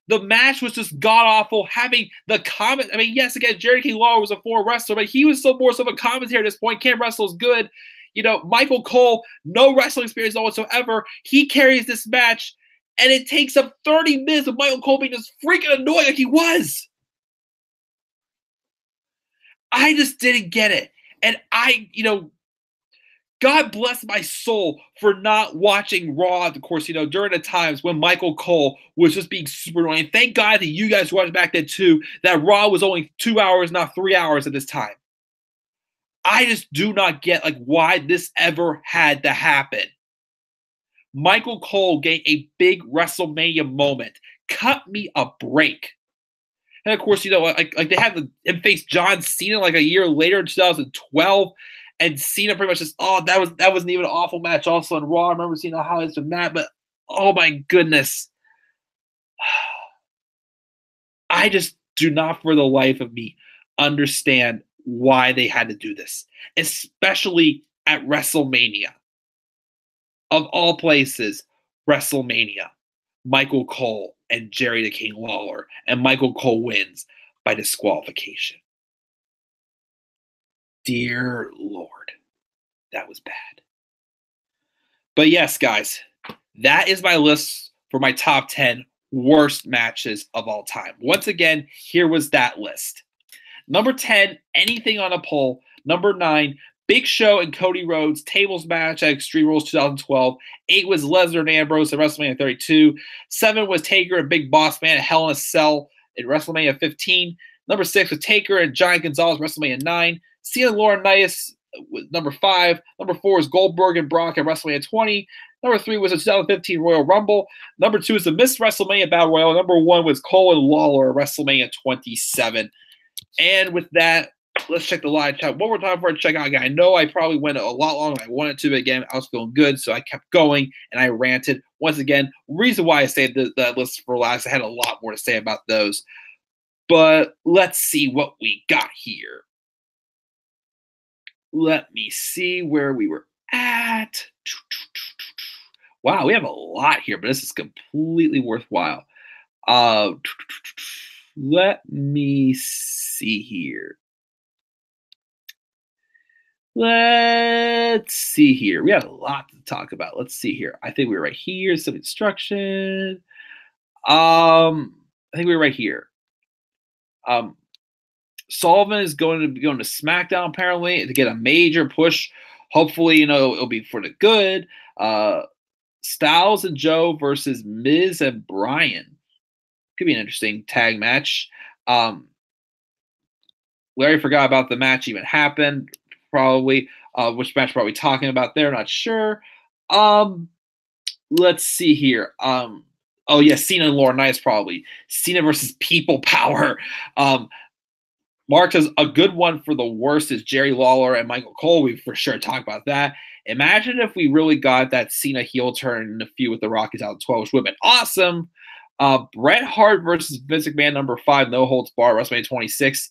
S1: The match was just god-awful. Having the comment, I mean, yes, again, Jerry King Lawler was a former wrestler, but he was still more so of a commentator at this point. Can't wrestle is good. Michael Cole, no wrestling experience whatsoever. He carries this match, and it takes up 30 minutes of Michael Cole being just freaking annoying like he was. I just didn't get it. And God bless my soul for not watching Raw, of course, during the times when Michael Cole was just being super annoying. Thank God that you guys watched back then too, that Raw was only 2 hours, not 3 hours at this time. I just do not get why this ever had to happen. Michael Cole gained a big WrestleMania moment. Cut me a break. And of course, like they had him face John Cena like a year later in 2012, and Cena pretty much just, that wasn't even an awful match. Also on Raw, I remember seeing the highlights from that, but oh my goodness, I just do not for the life of me understand why they had to do this, especially at WrestleMania. Of all places, WrestleMania, Michael Cole and Jerry the King Lawler, and Michael Cole wins by disqualification. Dear Lord, that was bad. But yes, guys, that is my list for my top 10 worst matches of all time. Once again, here was that list. Number 10, anything on a poll. Number 9, Big Show and Cody Rhodes tables match at Extreme Rules 2012. 8 was Lesnar and Ambrose at WrestleMania 32. 7 was Taker and Big Boss Man at Hell in a Cell at WrestleMania 15. Number 6 was Taker and Giant Gonzalez WrestleMania 9. Cena and Laurinaitis was number 5. Number 4 was Goldberg and Brock at WrestleMania 20. Number 3 was the 2015 Royal Rumble. Number 2 is the Miss WrestleMania Battle Royal. Number 1 was Cole and Lawler at WrestleMania 27. And with that, let's check the live chat one more time before I check out again. I know I probably went a lot longer than I wanted to, but again, I was feeling good, so I kept going and I ranted. Once again, reason why I saved that list for last, I had a lot more to say about those. But let's see what we got here. Let me see where we were at. Wow, we have a lot here, but this is completely worthwhile. Let me see here. Let's see here. We have a lot to talk about. Let's see here. I think we're right here. Some instruction. I think we're right here. Sullivan is going to be going to SmackDown apparently to get a major push. Hopefully, it'll be for the good. Styles and Joe versus Miz and Bryan. Could be an interesting tag match. Larry forgot about the match even happened. Probably. Which match are we talking about there? Not sure. Let's see here. Oh yeah, Cena and Lauren Knight probably. Cena versus People Power. Mark says a good one for the worst is Jerry Lawler and Michael Cole. We for sure talked about that. Imagine if we really got that Cena heel turn in the feud with the Rock is out 12, which would have been awesome. Bret Hart versus Vince McMahon, number 5, no holds bar, WrestleMania 26.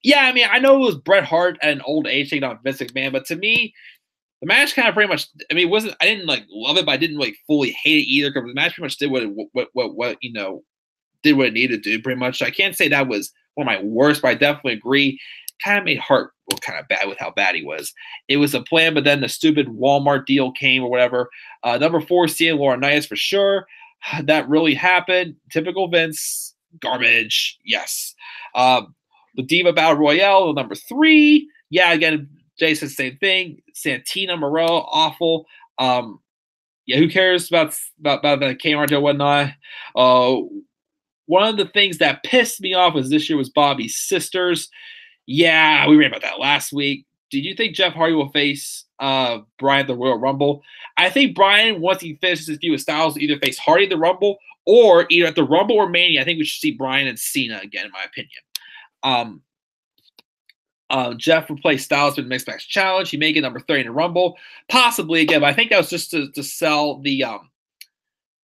S1: Yeah, I mean, I know it was Bret Hart at an old age taking on Vince McMahon, but to me, the match kind of pretty much. I mean, it wasn't. I didn't like love it, but I didn't like fully hate it either because the match pretty much did what did what it needed to do. Pretty much, I can't say that was one of my worst, but I definitely agree. Kind of made Hart look kind of bad with how bad he was. It was a plan, but then the stupid Walmart deal came or whatever. Number 4, Cena Laurinaitis for sure. That really happened. Typical Vince. Garbage. Yes. The Diva Battle Royale, number 3. Yeah, again, Jay says the same thing. Santina Moreau, awful. Yeah, who cares about the Kmart and whatnot? One of the things that pissed me off was this year was Bobby's sisters. Yeah, we ran about that last week. Did you think Jeff Hardy will face Bryan at the Royal Rumble? I think Bryan, once he finishes his feud with Styles, will either face Hardy at the Rumble or either at the Rumble or Mania. I think we should see Bryan and Cena again, in my opinion. Jeff replaced Styles with the Mixed Match Challenge. He may get number 30 in the Rumble, possibly again. But I think that was just to sell the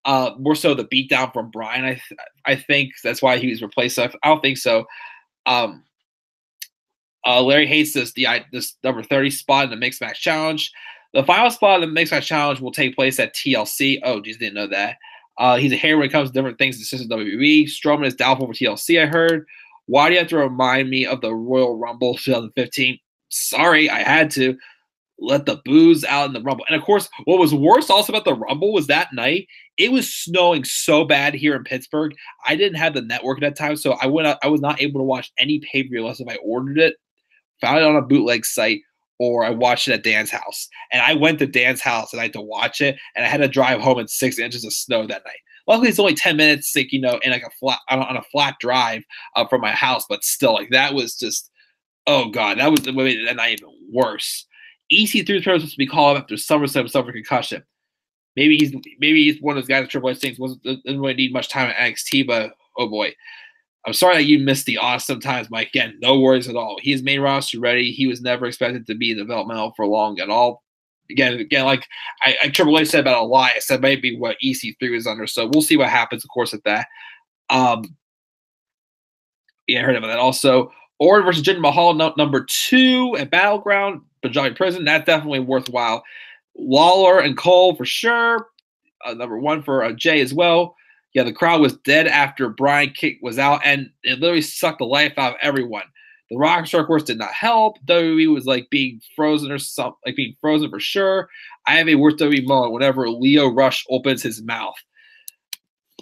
S1: more so the beatdown from Bryan. I think that's why he was replaced. So I don't think so. Larry hates this number 30 spot in the Mixed Match Challenge. The final spot in the Mixed Match Challenge will take place at TLC. Oh, geez, didn't know that. He's a hater when it comes to different things in the WWE. Strowman is doubtful for TLC, I heard. Why do you have to remind me of the Royal Rumble 2015? Sorry, I had to. Let the booze out in the Rumble. And of course, what was worse also about the Rumble was that night, it was snowing so bad here in Pittsburgh. I didn't have the network at that time, so I was not able to watch any pay-per-view unless if I ordered it, found it on a bootleg site, or I watched it at Dan's house. And I went to Dan's house and I had to watch it, and I had to drive home in 6 inches of snow that night. Luckily, it's only 10 minutes, like, in like on a flat drive from my house, but still, like, that was just, oh god, that was the way that night even worse. EC3 supposed to be called up after SummerSlam suffered concussion. Maybe he's one of those guys that Triple H thinks doesn't really need much time at NXT, but oh boy. I'm sorry that you missed the awesome times, Mike. Again, no worries at all. He's main roster ready. He was never expected to be developmental for long at all. Again, like I Triple H said about a lie. I said maybe what EC3 was under. So we'll see what happens, of course, at that. Yeah, I heard about that also. Orton versus Jinder Mahal, number 2 at Battleground, Punjabi Prison. That's definitely worthwhile. Lawler and Cole for sure. Number 1 for Jay as well. Yeah, the crowd was dead after Bryan Kick was out, and it literally sucked the life out of everyone. The Rock Star, of course, did not help. WWE was like being frozen or something, like being frozen for sure. I have a worst WWE moment whenever Leo Rush opens his mouth.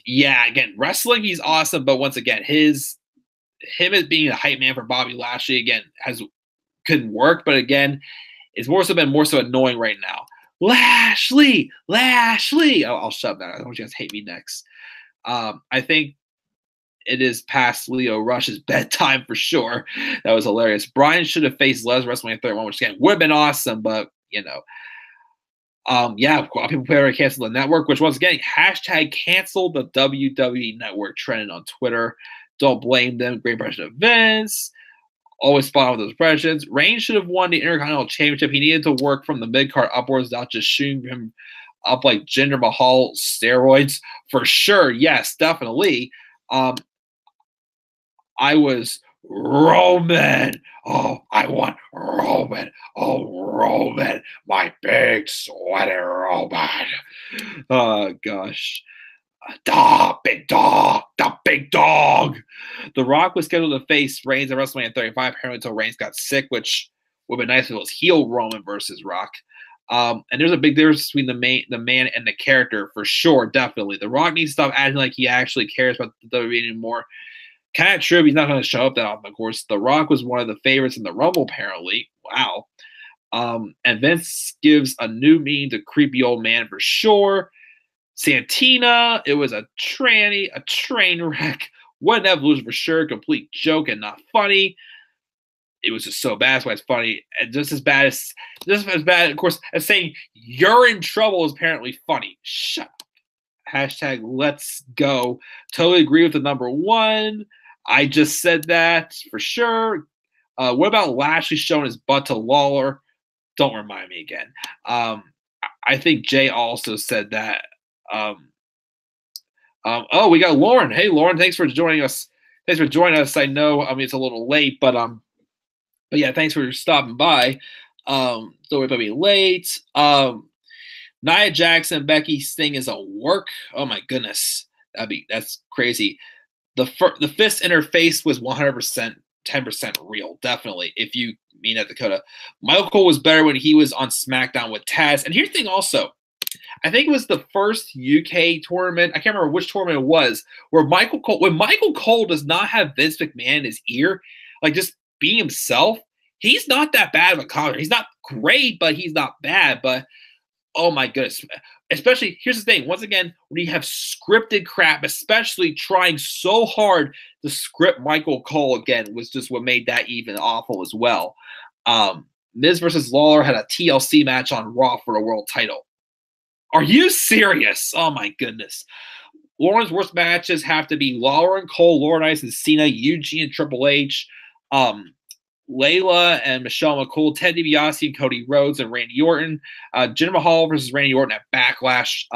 S1: Yeah, again, wrestling, he's awesome, but once again, him as being a hype man for Bobby Lashley, again, couldn't work, but again, it's more so annoying right now. Lashley! I'll shut that. I don't want you guys to hate me next. I think it is past Leo Rush's bedtime for sure. That was hilarious. Bryan should have faced Les WrestleMania 31, which again would have been awesome, but yeah, a lot of people already canceled the network, which once again, hashtag cancel the WWE network trending on Twitter. Don't blame them. Great impression of Vince. Always spot on with those impressions. Reigns should have won the Intercontinental Championship. He needed to work from the mid-card upwards without just shooting him up like Jinder Mahal steroids. For sure, yes, definitely. I was Roman. Oh, I want Roman. Oh, Roman. My big sweaty Roman. Oh, gosh. The big dog. The Rock was scheduled to face Reigns at WrestleMania 35, apparently until Reigns got sick, which would have been nice if it was heel Roman versus Rock. And there's a big difference between the man and the character for sure, definitely. The Rock needs to stop acting like he actually cares about the WWE anymore. Kind of true, he's not going to show up that often, of course. The Rock was one of the favorites in the Rumble, apparently. Wow. And Vince gives a new meaning to creepy old man for sure. Santina, it was a train wreck. What an evolution for sure. Complete joke and not funny. It was just so bad. That's why it's funny. And just as bad, of course, as saying you're in trouble is apparently funny. Shut up. Hashtag let's go. Totally agree with the number one. I just said that for sure. What about Lashley showing his butt to Lawler? Don't remind me again. I think Jay also said that. Oh, we got Lauren. Hey, Lauren, thanks for joining us. I know, it's a little late, but yeah, thanks for stopping by. So we're gonna be late. Nia Jackson, Becky's thing is a work. Oh my goodness, that's crazy. The fist in her face was 100%, 10% real, definitely. If you mean that, Dakota. Michael Cole was better when he was on SmackDown with Taz. And here's the thing also. I think it was the first UK tournament. I can't remember which tournament it was, where when Michael Cole does not have Vince McMahon in his ear, like just being himself, he's not that bad of a commentator. He's not great, but he's not bad. But oh my goodness. Especially, here's the thing. Once again, when you have scripted crap, especially trying so hard to script Michael Cole again, was just what made that even awful as well. Miz versus Lawler had a TLC match on Raw for the world title. Are you serious? Oh my goodness. Lauren's worst matches have to be Lawler and Cole, Laurinaitis and Cena, Eugene and Triple H, Layla and Michelle McCool, Ted DiBiase and Cody Rhodes and Randy Orton, Jinder Mahal versus Randy Orton at Backlash,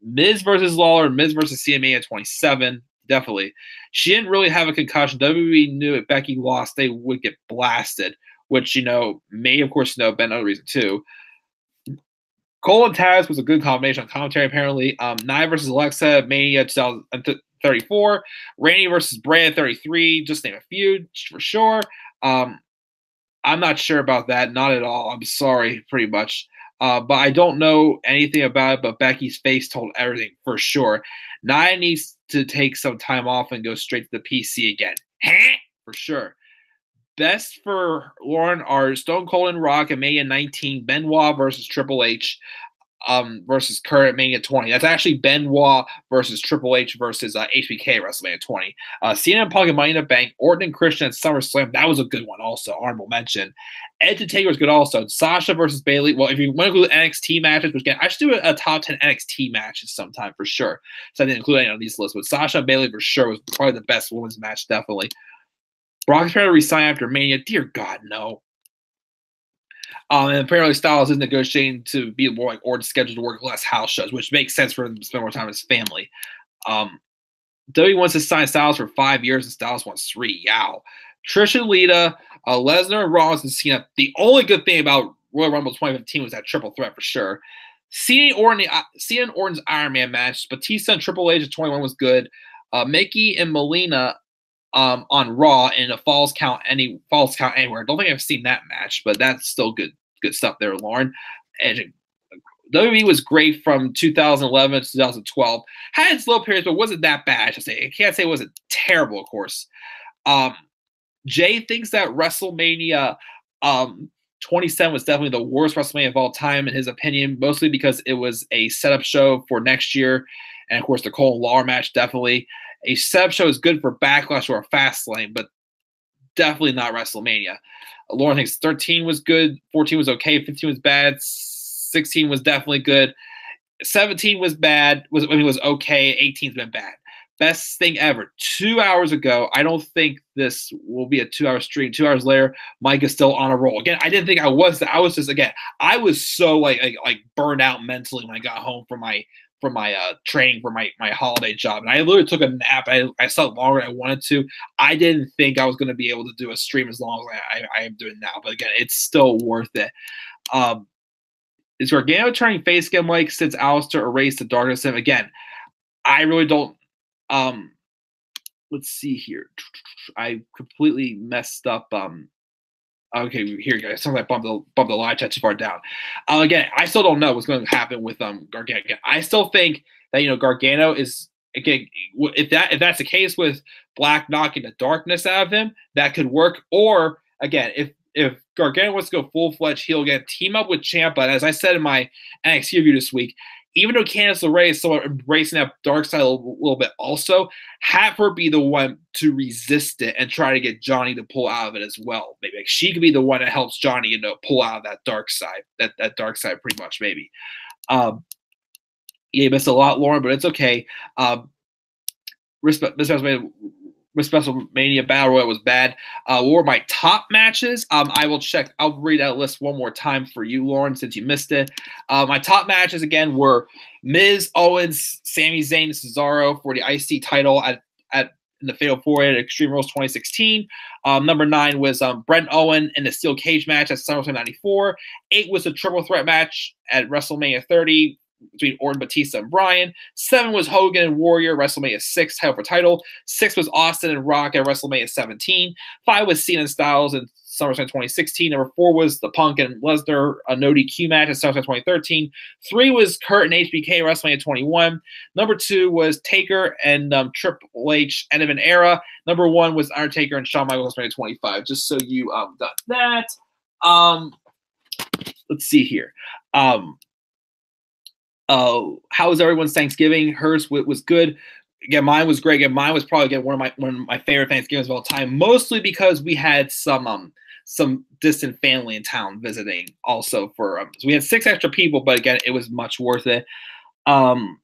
S1: Miz versus Lawler, Miz versus CMA at 27, definitely. She didn't really have a concussion. WWE knew if Becky lost, they would get blasted, which, may, of course, been another reason, too. Cole and Taz was a good combination on commentary, apparently. Nia versus Alexa, Mania 2034. Randy versus Bray at 33. Just name a few, for sure. I'm not sure about that. Not at all. I'm sorry, pretty much. But I don't know anything about it, but Becky's face told everything, for sure. Nia needs to take some time off and go straight to the PC again. For sure. Best for Lauren are Stone Cold and Rock at Mania 19, Benoit versus Triple H versus Kurt at Mania 20. That's actually Benoit versus Triple H versus HBK at WrestleMania 20. Cena and Punk and Money in the Bank, Orton and Christian at SummerSlam. That was a good one also, honorable mention. Edge and Taker was good also. Sasha versus Bayley. Well, if you want to include NXT matches, which again, I should do a top 10 NXT matches sometime for sure. So I didn't include any on these lists, but Sasha and Bayley for sure was probably the best women's match, definitely. Brock's trying to resign after Mania. Dear God, no. And apparently Styles is negotiating to be more like Orton's scheduled to work less house shows, which makes sense for him to spend more time with his family. WWE wants to sign Styles for 5 years, and Styles wants 3. Yow. Trish and Lita, Lesnar, Rollins, and Cena. The only good thing about Royal Rumble 2015 was that triple threat for sure. Cena and Orton's Iron Man match. Batista and Triple H at 21 was good. Mickey and Melina on Raw in a falls count anywhere. I don't think I've seen that match, but that's still good stuff there, Lauren. And WWE was great from 2011 to 2012. Had its low periods, but wasn't that bad, I should say. I can't say it wasn't terrible, of course. Jay thinks that WrestleMania 27 was definitely the worst WrestleMania of all time, in his opinion, mostly because it was a setup show for next year. And, of course, the Cole and Lawler match, definitely. A setup show is good for Backlash or a Fastlane, but definitely not WrestleMania. Lauren thinks 13 was good, 14 was okay, 15 was bad, 16 was definitely good, 17 was bad, was okay, 18's been bad. Best thing ever. 2 hours ago, I don't think this will be a 2-hour stream. 2 hours later, Mike is still on a roll. Again, I didn't think I was. I was just, again, I was so like burned out mentally when I got home from my training for my holiday job. And I literally took a nap. I slept longer than I wanted to. I didn't think I was going to be able to do a stream as long as I am doing now. But again, it's still worth it. Is Gargano turning face again, Mike, since Alistair erased the darkness in him? Again, I really don't. Let's see here. I completely messed up. Okay, here you go. Sounds like bump the live chat too far down. Again, I still don't know what's going to happen with Gargano. Again, I still think that Gargano is, again, if that's the case with Black knocking the darkness out of him, that could work. Or again, if Gargano wants to go full-fledged heel again, team up with Ciampa. And as I said in my NXT review this week, even though Candice LeRae is somewhat embracing that dark side a little bit also, have her be the one to resist it and try to get Johnny to pull out of it as well. Maybe like she could be the one that helps Johnny, pull out of that dark side, that dark side pretty much maybe. Yeah, you missed a lot, Lauren, but it's okay. Miss WrestleMania Battle Royal was bad. What were my top matches? I will check. I'll read that list one more time for you, Lauren, since you missed it. My top matches again were Miz, Owens, Sami Zayn, and Cesaro for the IC title at in the Fatal 4 at Extreme Rules 2016. Number 9 was Brent Owen in the Steel Cage match at SummerSlam 94. 8 was a triple threat match at WrestleMania 30. Between Orton, Batista, and Bryan. 7 was Hogan and Warrior, WrestleMania 6, title for title. 6 was Austin and Rock at WrestleMania 17. 5 was Cena and Styles in SummerSlam 2016. Number 4 was the Punk and Lesnar, a no DQ match at SummerSlam 2013. 3 was Kurt and HBK, WrestleMania 21. Number 2 was Taker and Triple H, end of an era. Number 1 was Undertaker and Shawn Michaels, WrestleMania 25. Just so you got that. Let's see here. How was everyone's Thanksgiving? Hers was good. Again, mine was great. Again, mine was probably one of my favorite Thanksgivings of all time, mostly because we had some distant family in town visiting. Also so we had 6 extra people, but again, it was much worth it. TK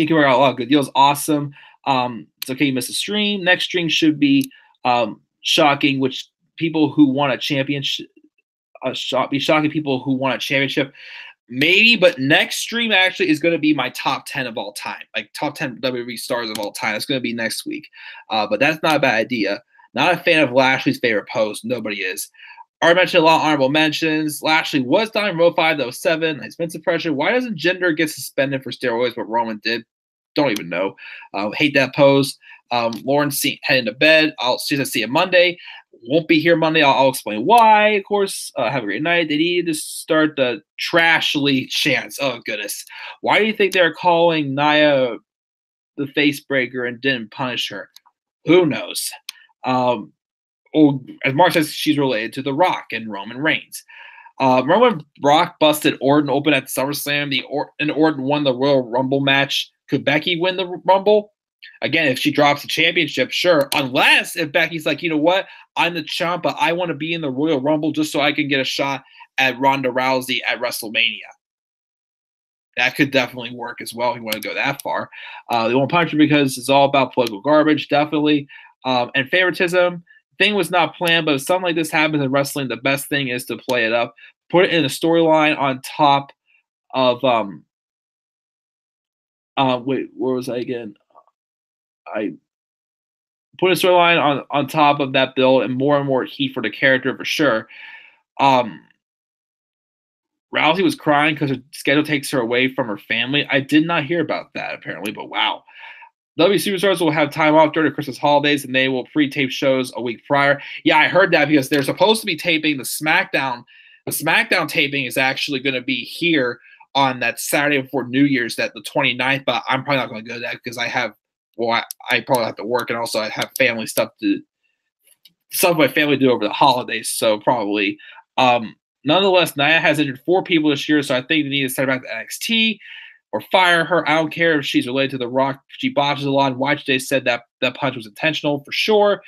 S1: got a lot of good deals. Awesome. It's okay you missed a stream. Next stream should be shocking, which people who want a championship. Be shocking people who want a championship. Maybe, but next stream actually is going to be my top 10 of all time, like top 10 WWE stars of all time. It's going to be next week, but that's not a bad idea. Not a fan of Lashley's favorite post. Nobody is. I already mentioned a lot of honorable mentions. Lashley was down in Row 507. Expensive pressure. Why doesn't Jinder get suspended for steroids, but Roman did? Don't even know. Hate that pose. Lauren heading to bed. I'll see you Monday. Won't be here Monday. I'll explain why, of course. Have a great night. They needed to start the trashly chants. Oh, goodness. Why do you think they're calling Nia the face breaker and didn't punish her? Who knows? As Mark says, she's related to The Rock and Roman Reigns. Remember when Brock busted Orton open at SummerSlam and Orton won the Royal Rumble match? Could Becky win the Rumble? Again, if she drops the championship, sure. Unless if Becky's like, you know what? I'm the champ, but I want to be in the Royal Rumble just so I can get a shot at Ronda Rousey at WrestleMania. That could definitely work as well if you want to go that far. They won't punish her because it's all about political garbage, definitely. And favoritism. Thing was not planned, but if something like this happens in wrestling, the best thing is to play it up. Put it in a storyline on top of wait, where was I again? I put a storyline on top of that build and more heat for the character for sure. Rousey was crying because her schedule takes her away from her family. I did not hear about that apparently, but wow. W Superstars will have time off during the Christmas holidays and they will pre-tape shows a week prior. Yeah, I heard that because they're supposed to be taping the SmackDown. The SmackDown taping is actually going to be here on that Saturday before New Year's, that the 29th, but I'm probably not going to go to that because I probably have to work, and also I have family stuff my family do over the holidays, so probably. Nonetheless, Nia has injured 4 people this year, so I think they need to send her back to NXT or fire her. I don't care if she's related to The Rock. She botches a lot, and YJ said that punch was intentional for sure.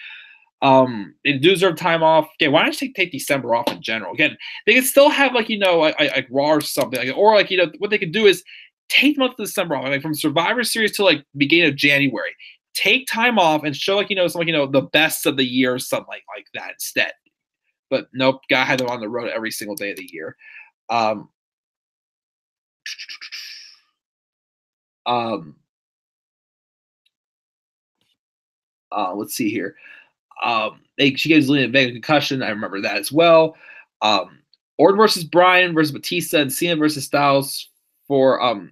S1: They do deserve time off. Okay, why don't you take December off in general? Again, they could still have like Raw or something, or what they could do is take the month of December off, like from Survivor Series to like beginning of January. Take time off and show the best of the year or something like that instead. But nope, gotta have them on the road every single day of the year. Let's see here. She gives Zelina Vega a concussion. I remember that as well. Orton versus Bryan versus Batista and Cena versus Styles for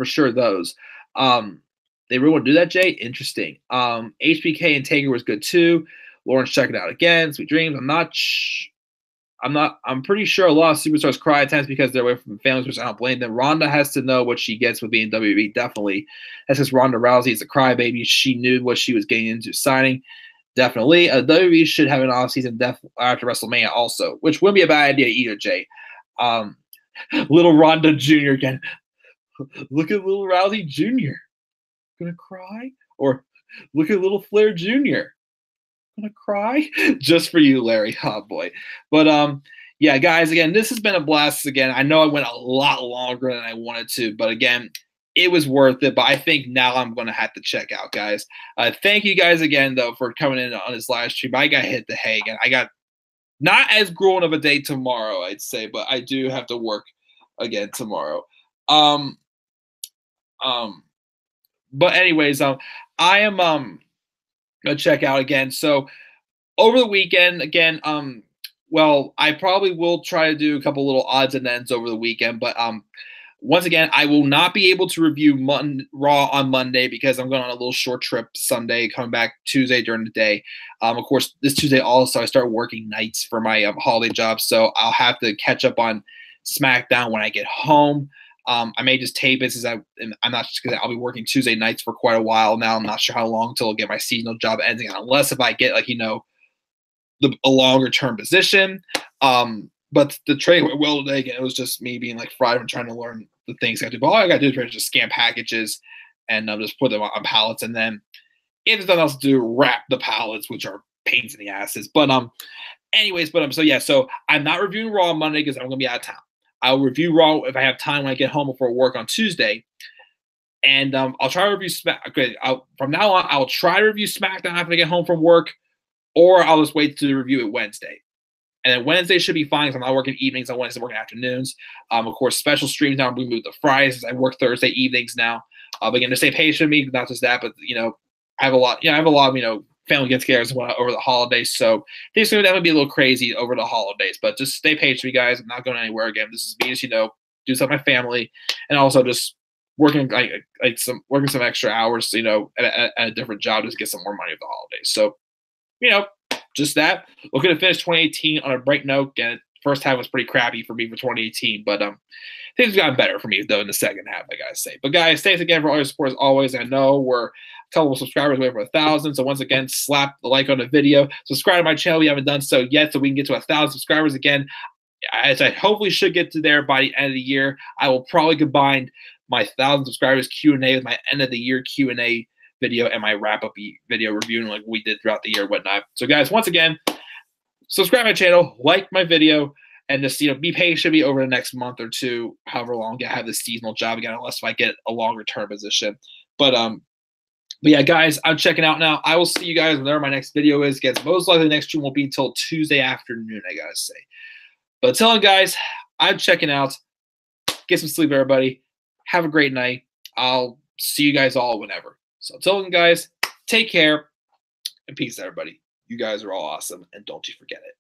S1: sure those. They really want to do that, Jay? Interesting. HBK and Taker was good too. Lauren's checking out again. Sweet dreams. I'm pretty sure a lot of superstars cry at times because they're away from families, which I don't blame them. Ronda has to know what she gets with being WWE, definitely. That's just Ronda Rousey is a crybaby. She knew what she was getting into signing. Definitely. WWE should have an offseason after WrestleMania also, which wouldn't be a bad idea either, Jay. Little Ronda Jr. again. Look at little Rousey Jr. Gonna cry? Or look at little Flair Jr. Gonna cry? Just for you, Larry. Oh boy. But yeah, guys, again, this has been a blast again. I know I went a lot longer than I wanted to, but again, it was worth it. But I think now I'm gonna have to check out, guys. Thank you guys again though for coming in on this live stream. I got hit the hay again. I got not as grueling of a day tomorrow, I'd say, but I do have to work again tomorrow. Um, um, but anyways, I am gonna check out again. So over the weekend, again, well, I probably will try to do a couple little odds and ends over the weekend, but once again, I will not be able to review Raw on Monday because I'm going on a little short trip Sunday, coming back Tuesday during the day. Of course, this Tuesday also I start working nights for my holiday job, so I'll have to catch up on SmackDown when I get home. I may just tape it since I'm not because I'll be working Tuesday nights for quite a while now. I'm not sure how long till I'll get my seasonal job ending, unless if I get like a longer term position. But the trade went well today. Again, it was just me being like fried and trying to learn the things I got to do. But all I got to do is just scan packages and just put them on pallets. And then if there's nothing else to do, wrap the pallets, which are pains in the asses. But anyways, so yeah, so I'm not reviewing Raw on Monday because I'm gonna be out of town. I'll review Raw if I have time when I get home before work on Tuesday. And I'll try to review from now on, I'll try to review SmackDown after I get home from work, or I'll just wait to review it Wednesday. And then Wednesday should be fine because I'm not working evenings on Wednesday, I'm working afternoons. Of course, special streams now we moved to Fridays as I work Thursday evenings now. But again, to stay patient with me, not just that, but I have a lot of family get-togethers over the holidays. So things are going to be a little crazy over the holidays. But just stay patient with you guys. I'm not going anywhere again. This is me, just do stuff with my family, and also just working some extra hours, at a different job just to get some more money for the holidays. So, just that. Looking to finish 2018 on a bright note. Again, first half was pretty crappy for me for 2018, but things have gotten better for me though in the second half, I gotta say. But guys, thanks again for all your support as always. I know we're a couple of subscribers away from 1,000, so once again, slap the like on the video. Subscribe to my channel if you haven't done so yet, so we can get to 1,000 subscribers again. As I hopefully should get to there by the end of the year. I will probably combine my 1,000 subscribers Q&A with my end of the year Q&A video and my wrap-up video reviewing like we did throughout the year and whatnot. So guys, once again, subscribe to my channel, like my video, and just be patient with me over the next month or two, however long I have this seasonal job again, unless if I get a longer term position. But yeah, guys, I'm checking out now. I will see you guys whenever my next video is. Guys, most likely the next stream won't be until Tuesday afternoon, I gotta say. But until then, guys, I'm checking out. Get some sleep, everybody. Have a great night. I'll see you guys all whenever. So until then, guys, take care and peace, everybody. You guys are all awesome, and don't you forget it.